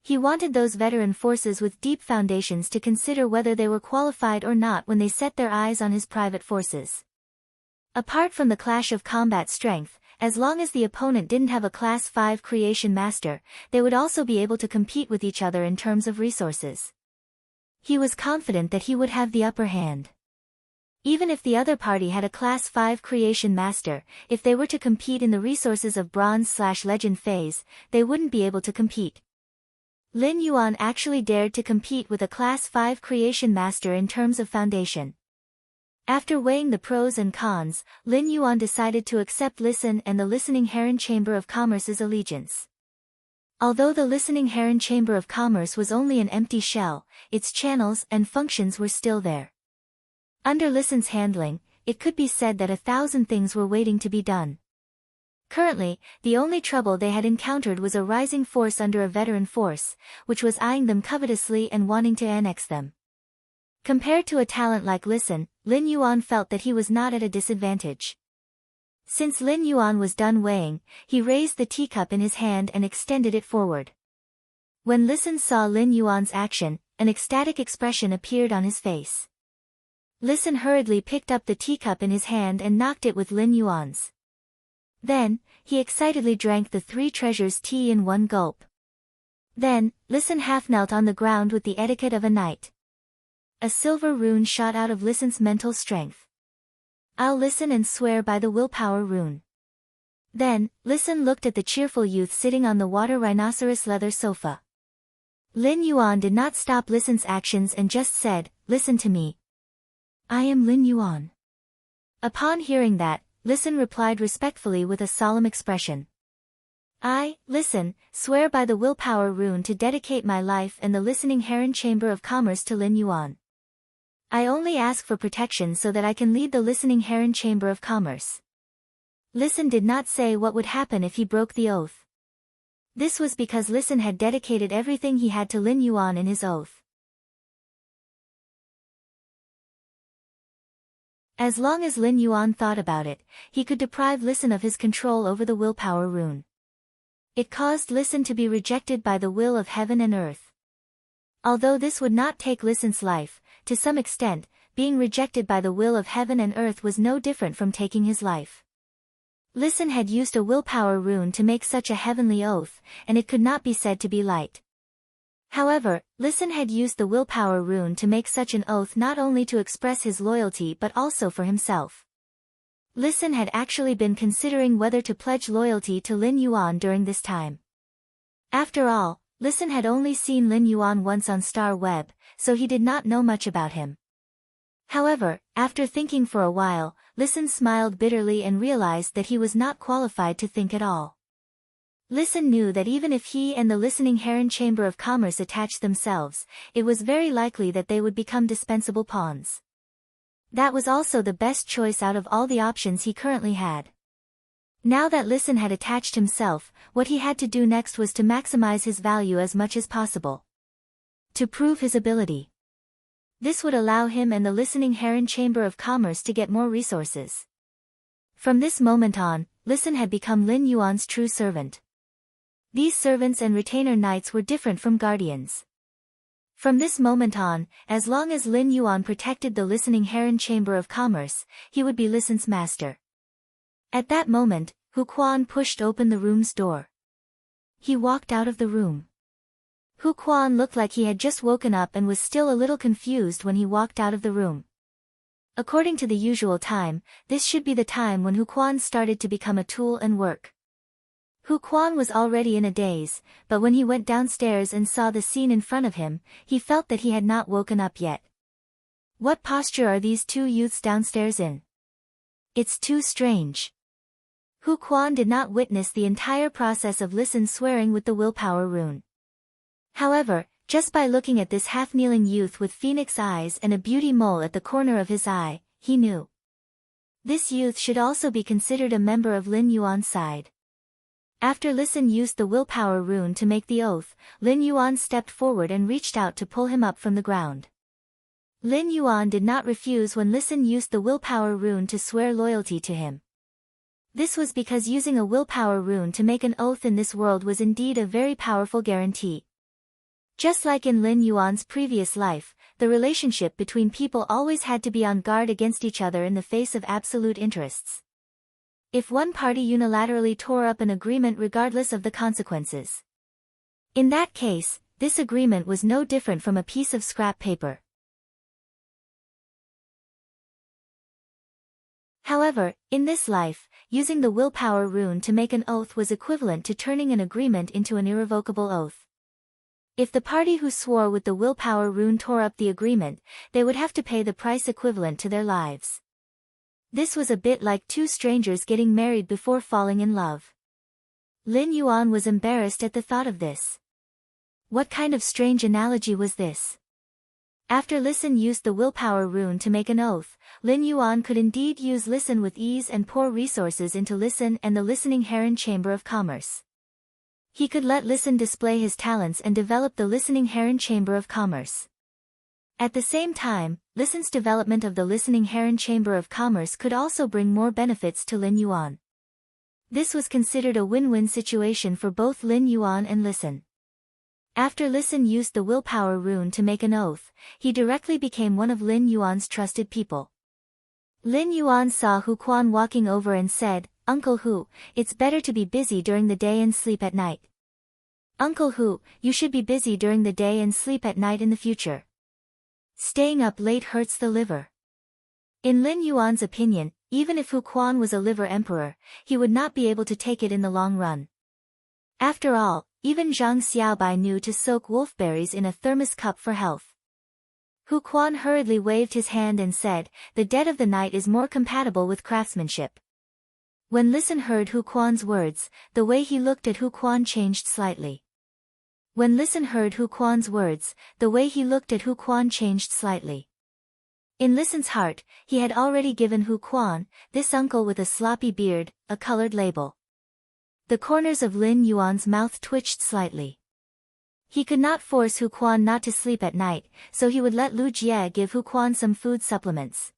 He wanted those veteran forces with deep foundations to consider whether they were qualified or not when they set their eyes on his private forces. Apart from the clash of combat strength, as long as the opponent didn't have a Class 5 Creation Master, they would also be able to compete with each other in terms of resources. He was confident that he would have the upper hand. Even if the other party had a Class 5 Creation Master, if they were to compete in the resources of Bronze/Legend phase, they wouldn't be able to compete. Lin Yuan actually dared to compete with a Class 5 Creation Master in terms of foundation. After weighing the pros and cons, Lin Yuan decided to accept Listen and the Listening Heron Chamber of Commerce's allegiance. Although the Listening Heron Chamber of Commerce was only an empty shell, its channels and functions were still there. Under Listen's handling, it could be said that 1,000 things were waiting to be done. Currently, the only trouble they had encountered was a rising force under a veteran force, which was eyeing them covetously and wanting to annex them. Compared to a talent like Listen, Lin Yuan felt that he was not at a disadvantage. Since Lin Yuan was done weighing, he raised the teacup in his hand and extended it forward. When Listen saw Lin Yuan's action, an ecstatic expression appeared on his face. Listen hurriedly picked up the teacup in his hand and knocked it with Lin Yuan's. Then, he excitedly drank the 3 treasures' tea in one gulp. Then, Listen half knelt on the ground with the etiquette of a knight. A silver rune shot out of Listen's mental strength. "I'll listen and swear by the willpower rune." Then, Listen looked at the cheerful youth sitting on the water rhinoceros leather sofa. Lin Yuan did not stop Listen's actions and just said, "Listen to me. I am Lin Yuan." Upon hearing that, Listen replied respectfully with a solemn expression. "I, Listen, swear by the willpower rune to dedicate my life and the Listening Heron Chamber of Commerce to Lin Yuan. I only ask for protection so that I can lead the Listening Heron Chamber of Commerce." Listen did not say what would happen if he broke the oath. This was because Listen had dedicated everything he had to Lin Yuan in his oath. As long as Lin Yuan thought about it, he could deprive Listen of his control over the willpower rune. It caused Listen to be rejected by the will of heaven and earth. Although this would not take Listen's life, to some extent, being rejected by the will of heaven and earth was no different from taking his life. Listen had used a willpower rune to make such a heavenly oath, and it could not be said to be light. However, Listen had used the willpower rune to make such an oath not only to express his loyalty but also for himself. Listen had actually been considering whether to pledge loyalty to Lin Yuan during this time. After all, Listen had only seen Lin Yuan once on Star Web, so he did not know much about him. However, after thinking for a while, Listen smiled bitterly and realized that he was not qualified to think at all. Listen knew that even if he and the Listening Heron Chamber of Commerce attached themselves, it was very likely that they would become dispensable pawns. That was also the best choice out of all the options he currently had. Now that Listen had attached himself, what he had to do next was to maximize his value as much as possible. To prove his ability. This would allow him and the Listening Heron Chamber of Commerce to get more resources. From this moment on, Listen had become Lin Yuan's true servant. These servants and retainer knights were different from guardians. From this moment on, as long as Lin Yuan protected the Listening Heron Chamber of Commerce, he would be Listen's master. At that moment, Hu Quan pushed open the room's door. He walked out of the room. Hu Quan looked like he had just woken up and was still a little confused when he walked out of the room. According to the usual time, this should be the time when Hu Quan started to become a tool and work. Hu Quan was already in a daze, but when he went downstairs and saw the scene in front of him, he felt that he had not woken up yet. What posture are these 2 youths downstairs in? It's too strange. Hu Quan did not witness the entire process of Listen swearing with the willpower rune. However, just by looking at this half-kneeling youth with phoenix eyes and a beauty mole at the corner of his eye, he knew. This youth should also be considered a member of Lin Yuan's side. After Listen used the willpower rune to make the oath, Lin Yuan stepped forward and reached out to pull him up from the ground. Lin Yuan did not refuse when Listen used the willpower rune to swear loyalty to him. This was because using a willpower rune to make an oath in this world was indeed a very powerful guarantee. Just like in Lin Yuan's previous life, the relationship between people always had to be on guard against each other in the face of absolute interests. If one party unilaterally tore up an agreement regardless of the consequences. In that case, this agreement was no different from a piece of scrap paper. However, in this life, using the willpower rune to make an oath was equivalent to turning an agreement into an irrevocable oath. If the party who swore with the willpower rune tore up the agreement, they would have to pay the price equivalent to their lives. This was a bit like two strangers getting married before falling in love. Lin Yuan was embarrassed at the thought of this. What kind of strange analogy was this? After Listen used the willpower rune to make an oath, Lin Yuan could indeed use Listen with ease and pour resources into Listen and the Listening Heron Chamber of Commerce. He could let Listen display his talents and develop the Listening Heron Chamber of Commerce. At the same time, Listen's development of the Listening Heron Chamber of Commerce could also bring more benefits to Lin Yuan. This was considered a win-win situation for both Lin Yuan and Listen. After Listen used the willpower rune to make an oath, he directly became one of Lin Yuan's trusted people. Lin Yuan saw Hu Quan walking over and said, "Uncle Hu, it's better to be busy during the day and sleep at night." "Uncle Hu, you should be busy during the day and sleep at night in the future. Staying up late hurts the liver." In Lin Yuan's opinion, even if Hu Quan was a liver emperor, he would not be able to take it in the long run. After all, even Zhang Xiaobai knew to soak wolfberries in a thermos cup for health. Hu Quan hurriedly waved his hand and said, "The dead of the night is more compatible with craftsmanship." When Listen heard Hu Quan's words, the way he looked at Hu Quan changed slightly. When Listen heard Hu Quan's words, the way he looked at Hu Quan changed slightly. In Listen's heart, he had already given Hu Quan, this uncle with a sloppy beard, a colored label. The corners of Lin Yuan's mouth twitched slightly. He could not force Hu Quan not to sleep at night, so he would let Lu Jie give Hu Quan some food supplements.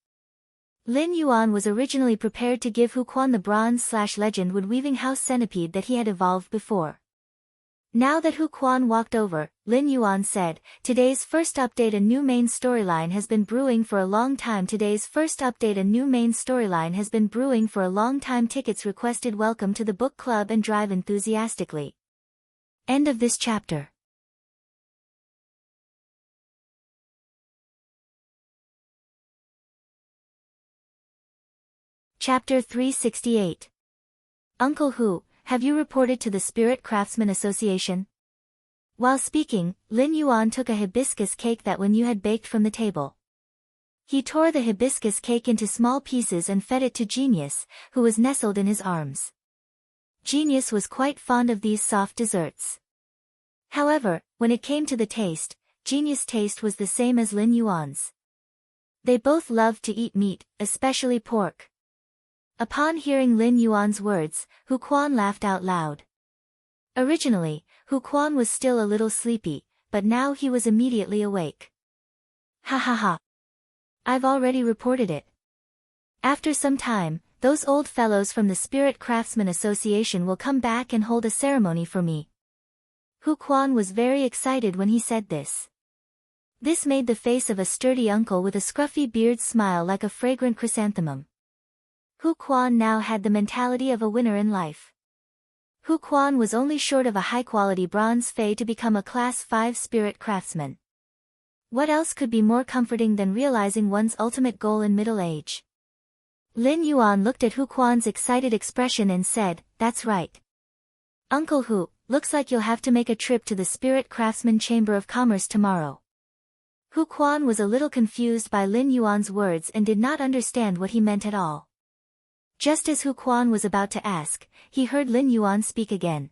Lin Yuan was originally prepared to give Hu Quan the bronze/legend wood-weaving house centipede that he had evolved before. Now that Hu Quan walked over, Lin Yuan said, "Today's first update, a new main storyline has been brewing for a long time. Today's first update, a new main storyline has been brewing for a long time. Tickets requested. Welcome to the book club and drive enthusiastically." End of this chapter. Chapter 368. Uncle Hu, have you reported to the Spirit Craftsman Association? While speaking, Lin Yuan took a hibiscus cake that Wen Yu had baked from the table. He tore the hibiscus cake into small pieces and fed it to Genius, who was nestled in his arms. Genius was quite fond of these soft desserts. However, when it came to the taste, Genius' taste was the same as Lin Yuan's. They both loved to eat meat, especially pork. Upon hearing Lin Yuan's words, Hu Quan laughed out loud. Originally, Hu Quan was still a little sleepy, but now he was immediately awake. "Ha ha ha. I've already reported it. After some time, those old fellows from the Spirit Craftsman Association will come back and hold a ceremony for me." Hu Quan was very excited when he said this. This made the face of a sturdy uncle with a scruffy beard smile like a fragrant chrysanthemum. Hu Quan now had the mentality of a winner in life. Hu Quan was only short of a high-quality bronze fei to become a Class 5 spirit craftsman. What else could be more comforting than realizing one's ultimate goal in middle age? Lin Yuan looked at Hu Quan's excited expression and said, "That's right. Uncle Hu, looks like you'll have to make a trip to the Spirit Craftsman Chamber of Commerce tomorrow." Hu Quan was a little confused by Lin Yuan's words and did not understand what he meant at all. Just as Hu Quan was about to ask, he heard Lin Yuan speak again.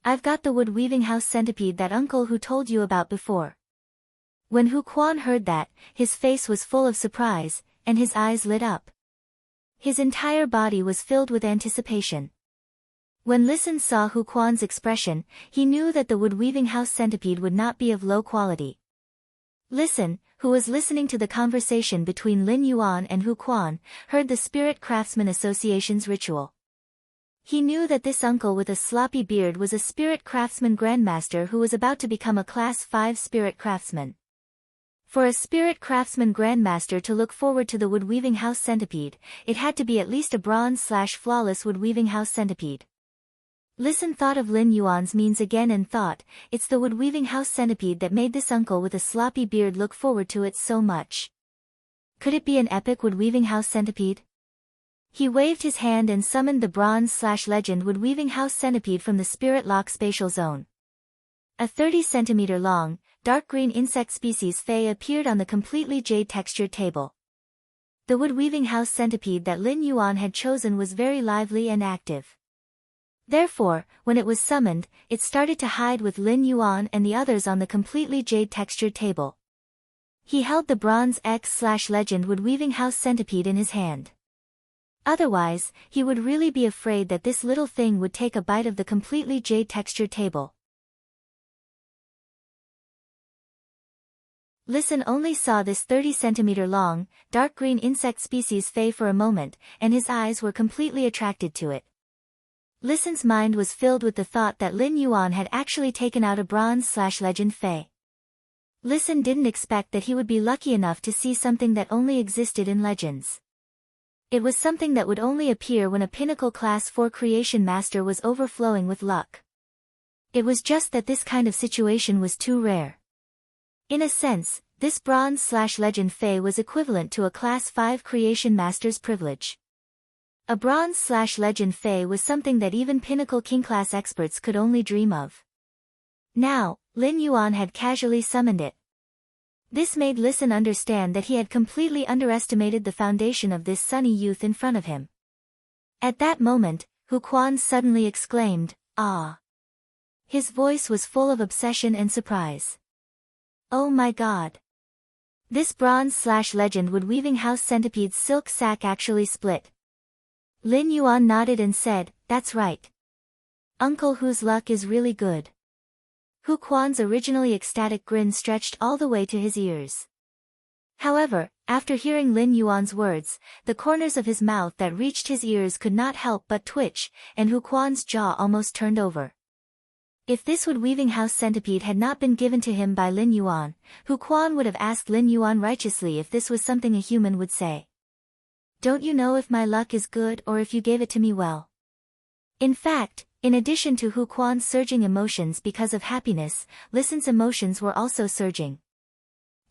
"I've got the wood-weaving house centipede that Uncle Hu told you about before." When Hu Quan heard that, his face was full of surprise, and his eyes lit up. His entire body was filled with anticipation. When Listen saw Hu Quan's expression, he knew that the wood-weaving house centipede would not be of low quality. Listen, who was listening to the conversation between Lin Yuan and Hu Quan, heard the Spirit Craftsman Association's ritual. He knew that this uncle with a sloppy beard was a spirit craftsman grandmaster who was about to become a Class 5 spirit craftsman. For a spirit craftsman grandmaster to look forward to the wood-weaving house centipede, it had to be at least a bronze/flawless wood-weaving house centipede. Listen thought of Lin Yuan's means again and thought, it's the wood-weaving house centipede that made this uncle with a sloppy beard look forward to it so much. Could it be an epic wood-weaving house centipede? He waved his hand and summoned the bronze/legend wood-weaving house centipede from the Spirit Lock spatial zone. A 30-centimeter long, dark green insect species Fey appeared on the completely jade-textured table. The wood-weaving house centipede that Lin Yuan had chosen was very lively and active. Therefore, when it was summoned, it started to hide with Lin Yuan and the others on the completely jade-textured table. He held the bronze X/Legend wood-weaving house centipede in his hand. Otherwise, he would really be afraid that this little thing would take a bite of the completely jade-textured table. Listen only saw this 30-centimeter long, dark green insect species Fey for a moment, and his eyes were completely attracted to it. Listen's mind was filled with the thought that Lin Yuan had actually taken out a bronze/legend Fey. Listen didn't expect that he would be lucky enough to see something that only existed in legends. It was something that would only appear when a pinnacle class 4 creation master was overflowing with luck. It was just that this kind of situation was too rare. In a sense, this bronze/legend Fey was equivalent to a class 5 creation master's privilege. A bronze/legend Fey was something that even pinnacle king class experts could only dream of. Now, Lin Yuan had casually summoned it. This made Listen understand that he had completely underestimated the foundation of this sunny youth in front of him. At that moment, Hu Quan suddenly exclaimed, "Ah!" His voice was full of obsession and surprise. "Oh my god! This bronze/legend wood-weaving house centipede's silk sac actually split." Lin Yuan nodded and said, "That's right. Uncle Hu's luck is really good." Hu Quan's originally ecstatic grin stretched all the way to his ears. However, after hearing Lin Yuan's words, the corners of his mouth that reached his ears could not help but twitch, and Hu Quan's jaw almost turned over. If this wood-weaving house centipede had not been given to him by Lin Yuan, Hu Quan would have asked Lin Yuan righteously if this was something a human would say. "Don't you know if my luck is good or if you gave it to me well?" In fact, in addition to Hu Quan's surging emotions because of happiness, Listen's emotions were also surging.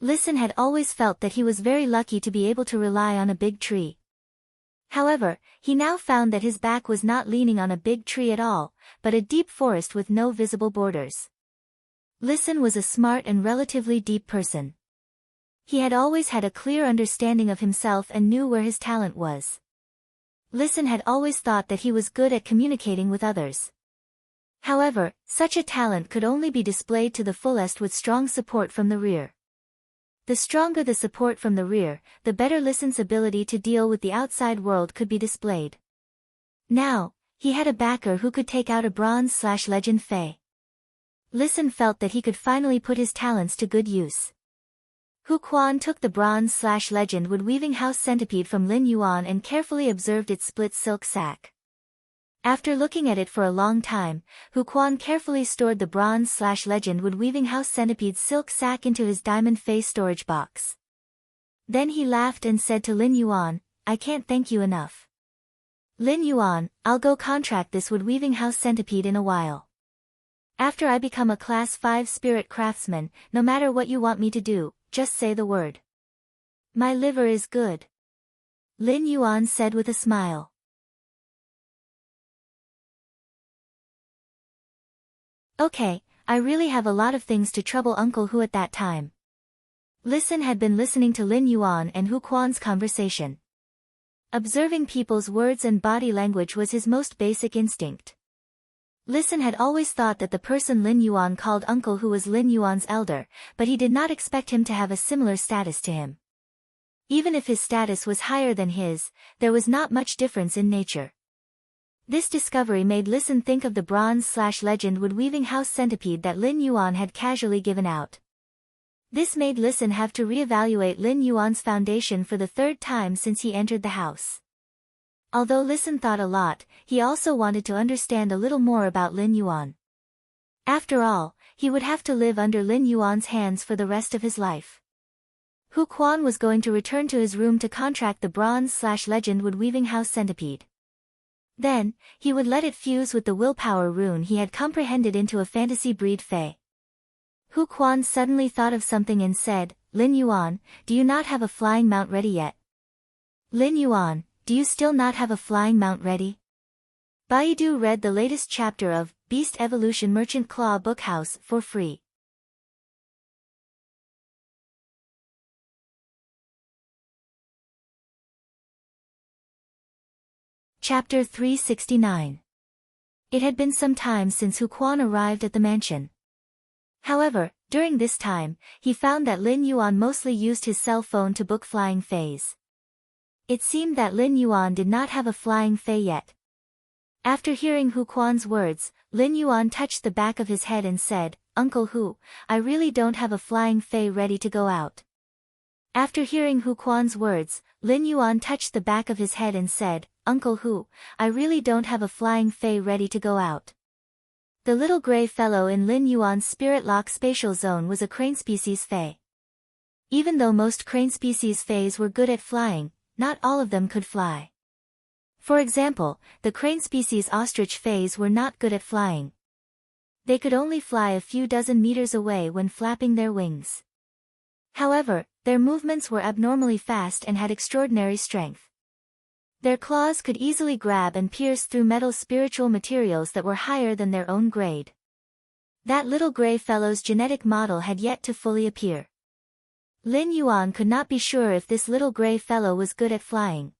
Listen had always felt that he was very lucky to be able to rely on a big tree. However, he now found that his back was not leaning on a big tree at all, but a deep forest with no visible borders. Listen was a smart and relatively deep person. He had always had a clear understanding of himself and knew where his talent was. Listen had always thought that he was good at communicating with others. However, such a talent could only be displayed to the fullest with strong support from the rear. The stronger the support from the rear, the better Listen's ability to deal with the outside world could be displayed. Now, he had a backer who could take out a bronze/legend Fey. Listen felt that he could finally put his talents to good use. Hu Quan took the bronze/legend wood-weaving house centipede from Lin Yuan and carefully observed its split silk sac. After looking at it for a long time, Hu Quan carefully stored the bronze/legend wood-weaving house centipede's silk sac into his diamond face storage box. Then he laughed and said to Lin Yuan, "I can't thank you enough. Lin Yuan, I'll go contract this wood-weaving house centipede in a while. After I become a class 5 spirit craftsman, no matter what you want me to do, just say the word. My liver is good." Lin Yuan said with a smile. "Okay, I really have a lot of things to trouble Uncle Hu at that time." Listen had been listening to Lin Yuan and Hu Quan's conversation. Observing people's words and body language was his most basic instinct. Listen had always thought that the person Lin Yuan called Uncle Hu was Lin Yuan's elder, but he did not expect him to have a similar status to him. Even if his status was higher than his, there was not much difference in nature. This discovery made Listen think of the bronze/legend wood-weaving house centipede that Lin Yuan had casually given out. This made Listen have to reevaluate Lin Yuan's foundation for the third time since he entered the house. Although Listen thought a lot, he also wanted to understand a little more about Lin Yuan. After all, he would have to live under Lin Yuan's hands for the rest of his life. Hu Quan was going to return to his room to contract the bronze/legend wood-weaving house centipede. Then, he would let it fuse with the willpower rune he had comprehended into a fantasy breed Fey. Hu Quan suddenly thought of something and said, "Lin Yuan, do you not have a flying mount ready yet?" "Lin Yuan, do you still not have a flying mount ready?" Baidu read the latest chapter of Beast Evolution Merchant Claw Bookhouse for free. Chapter 369. It had been some time since Hu Quan arrived at the mansion. However, during this time, he found that Lin Yuan mostly used his cell phone to book flying fays. It seemed that Lin Yuan did not have a flying fay yet. After hearing Hu Quan's words, Lin Yuan touched the back of his head and said, "Uncle Hu, I really don't have a flying fay ready to go out." After hearing Hu Quan's words, Lin Yuan touched the back of his head and said, "Uncle Hu, I really don't have a flying fay ready to go out." The little gray fellow in Lin Yuan's spirit lock spatial zone was a crane species fay. Even though most crane species fays were good at flying, not all of them could fly. For example, the crane species ostrich fays were not good at flying. They could only fly a few dozen meters away when flapping their wings. However, their movements were abnormally fast and had extraordinary strength. Their claws could easily grab and pierce through metal spiritual materials that were higher than their own grade. That little gray fellow's genetic model had yet to fully appear. Lin Yuan could not be sure if this little gray fellow was good at flying.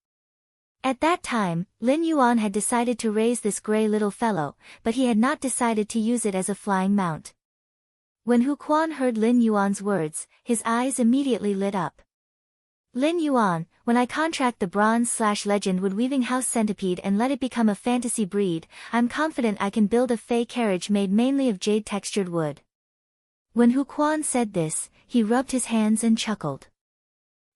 At that time, Lin Yuan had decided to raise this gray little fellow, but he had not decided to use it as a flying mount. When Hu Quan heard Lin Yuan's words, his eyes immediately lit up. "Lin Yuan, when I contract the bronze/legend wood-weaving house centipede and let it become a fantasy breed, I'm confident I can build a fey carriage made mainly of jade-textured wood." When Hu Quan said this, he rubbed his hands and chuckled.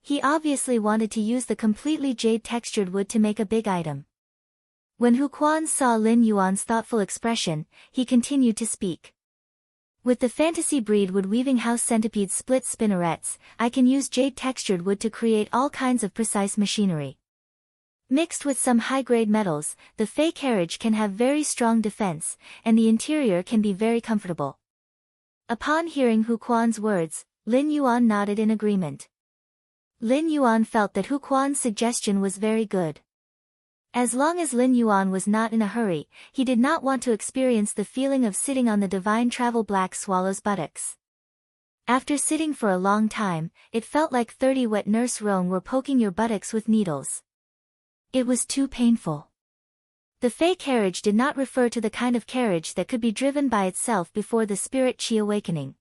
He obviously wanted to use the completely jade-textured wood to make a big item. When Hu Quan saw Lin Yuan's thoughtful expression, he continued to speak. "With the fantasy breed wood-weaving house centipede split spinnerets, I can use jade-textured wood to create all kinds of precise machinery. Mixed with some high-grade metals, the fey carriage can have very strong defense, and the interior can be very comfortable." Upon hearing Hu Quan's words, Lin Yuan nodded in agreement. Lin Yuan felt that Hu Quan's suggestion was very good. As long as Lin Yuan was not in a hurry, he did not want to experience the feeling of sitting on the divine travel black swallow's buttocks. After sitting for a long time, it felt like 30 wet nurse roan were poking your buttocks with needles. It was too painful. The fey carriage did not refer to the kind of carriage that could be driven by itself before the spirit chi awakening.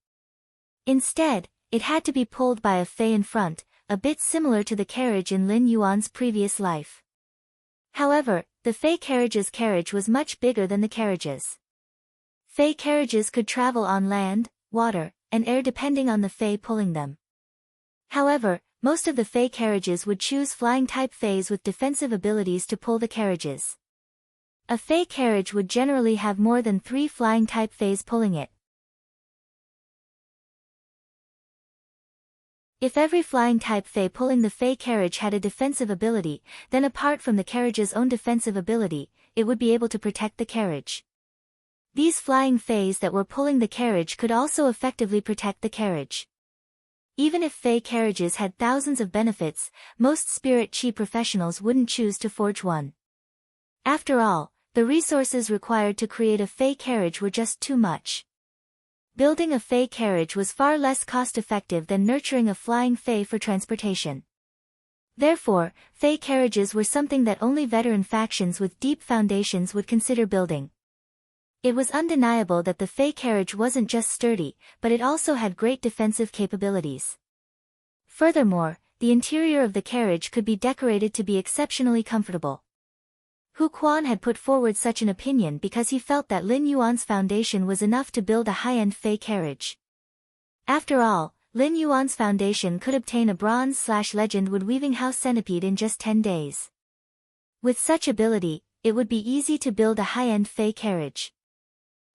Instead, it had to be pulled by a fey in front, a bit similar to the carriage in Lin Yuan's previous life. However, the fey carriage's carriage was much bigger than the carriages. Fey carriages could travel on land, water, and air depending on the fey pulling them. However, most of the fey carriages would choose flying-type fays with defensive abilities to pull the carriages. A fey carriage would generally have more than 3 flying-type fays pulling it. If every flying-type fey pulling the fey carriage had a defensive ability, then apart from the carriage's own defensive ability, it would be able to protect the carriage. These flying fays that were pulling the carriage could also effectively protect the carriage. Even if fey carriages had thousands of benefits, most spirit chi professionals wouldn't choose to forge one. After all, the resources required to create a fey carriage were just too much. Building a fey carriage was far less cost-effective than nurturing a flying fey for transportation. Therefore, fey carriages were something that only veteran factions with deep foundations would consider building. It was undeniable that the fey carriage wasn't just sturdy, but it also had great defensive capabilities. Furthermore, the interior of the carriage could be decorated to be exceptionally comfortable. Hu Quan had put forward such an opinion because he felt that Lin Yuan's foundation was enough to build a high-end fey carriage. After all, Lin Yuan's foundation could obtain a bronze/legend wood-weaving house centipede in just 10 days. With such ability, it would be easy to build a high-end fey carriage.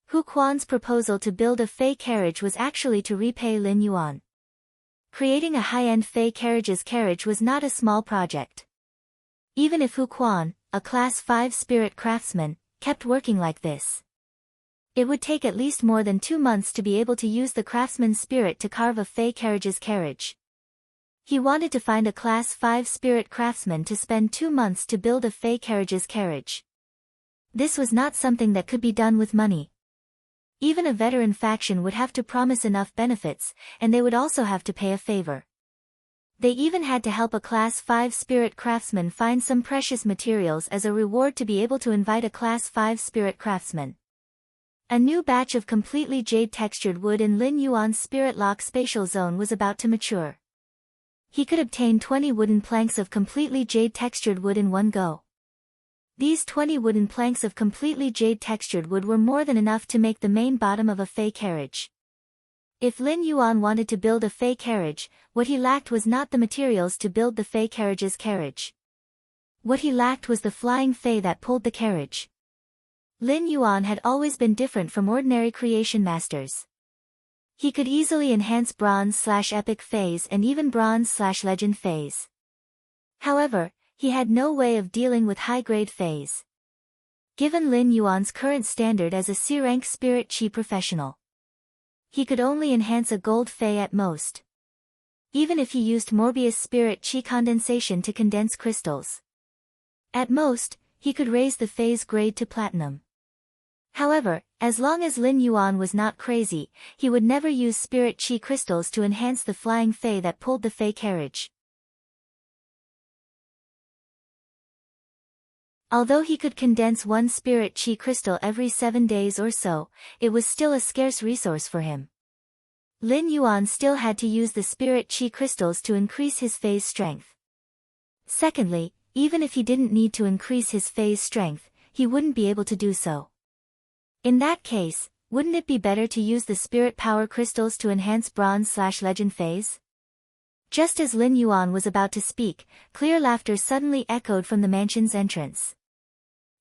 Hu Quan's proposal to build a fey carriage was actually to repay Lin Yuan. Creating a high-end fey carriage's carriage was not a small project. Even if Hu Quan, a Class 5 spirit craftsman, kept working like this, it would take at least more than 2 months to be able to use the craftsman's spirit to carve a fey carriage's carriage. He wanted to find a Class 5 spirit craftsman to spend 2 months to build a fey carriage's carriage. This was not something that could be done with money. Even a veteran faction would have to promise enough benefits, and they would also have to pay a favor. They even had to help a Class 5 spirit craftsman find some precious materials as a reward to be able to invite a Class 5 spirit craftsman. A new batch of completely jade-textured wood in Lin Yuan's Spirit Lock spatial zone was about to mature. He could obtain 20 wooden planks of completely jade-textured wood in one go. These 20 wooden planks of completely jade-textured wood were more than enough to make the main bottom of a fey carriage. If Lin Yuan wanted to build a fey carriage, what he lacked was not the materials to build the fey carriage's carriage. What he lacked was the flying fey that pulled the carriage. Lin Yuan had always been different from ordinary creation masters. He could easily enhance bronze/epic phase and even bronze/legend phase. However, he had no way of dealing with high-grade phase. Given Lin Yuan's current standard as a C-rank spirit chi professional, he could only enhance a gold fey at most. Even if he used Morbius spirit chi condensation to condense crystals. At most, he could raise the phase grade to platinum. However, as long as Lin Yuan was not crazy, he would never use spirit chi crystals to enhance the flying fey that pulled the fey carriage. Although he could condense one spirit chi crystal every 7 days or so, it was still a scarce resource for him. Lin Yuan still had to use the spirit chi crystals to increase his phase strength. Secondly, even if he didn't need to increase his phase strength, he wouldn't be able to do so. In that case, wouldn't it be better to use the spirit power crystals to enhance bronze/legend phase? Just as Lin Yuan was about to speak, clear laughter suddenly echoed from the mansion's entrance.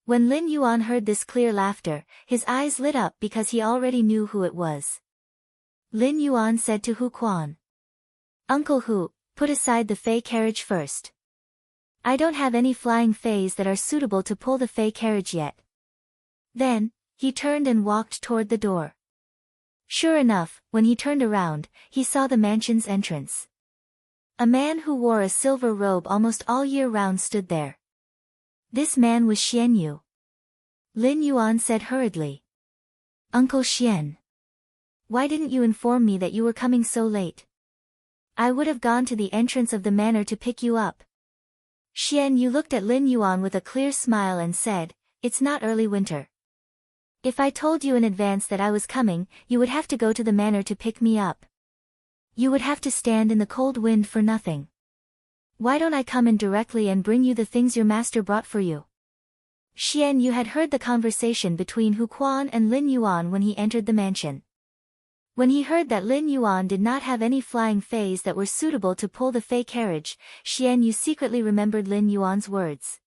When Lin Yuan heard this clear laughter, his eyes lit up because he already knew who it was. Lin Yuan said to Hu Quan, "Uncle Hu, put aside the fey carriage first. I don't have any flying feys that are suitable to pull the fey carriage yet." Then, he turned and walked toward the door. Sure enough, when he turned around, he saw the mansion's entrance. A man who wore a silver robe almost all year round stood there. This man was Xian Yu. Lin Yuan said hurriedly, "Uncle Xian. Why didn't you inform me that you were coming so late? I would have gone to the entrance of the manor to pick you up." Xian Yu looked at Lin Yuan with a clear smile and said, "It's not early winter. If I told you in advance that I was coming, you would have to go to the manor to pick me up. You would have to stand in the cold wind for nothing. Why don't I come in directly and bring you the things your master brought for you?" Xian Yu had heard the conversation between Hu Quan and Lin Yuan when he entered the mansion. When he heard that Lin Yuan did not have any flying feys that were suitable to pull the fey carriage, Xian Yu secretly remembered Lin Yuan's words.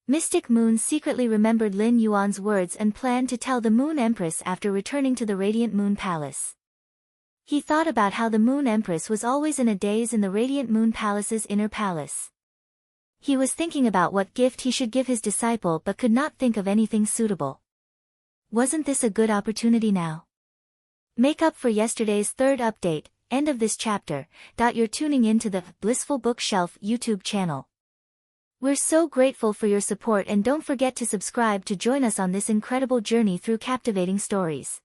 Mystic Moon secretly remembered Lin Yuan's words and planned to tell the Moon Empress after returning to the Radiant Moon Palace. He thought about how the Moon Empress was always in a daze in the Radiant Moon Palace's inner palace. He was thinking about what gift he should give his disciple but could not think of anything suitable. Wasn't this a good opportunity now? Make up for yesterday's third update, end of this chapter. You're tuning in to the Blissful Bookshelf YouTube channel. We're so grateful for your support, and don't forget to subscribe to join us on this incredible journey through captivating stories.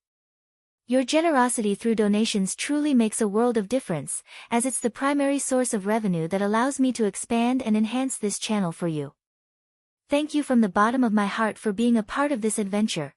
Your generosity through donations truly makes a world of difference, as it's the primary source of revenue that allows me to expand and enhance this channel for you. Thank you from the bottom of my heart for being a part of this adventure.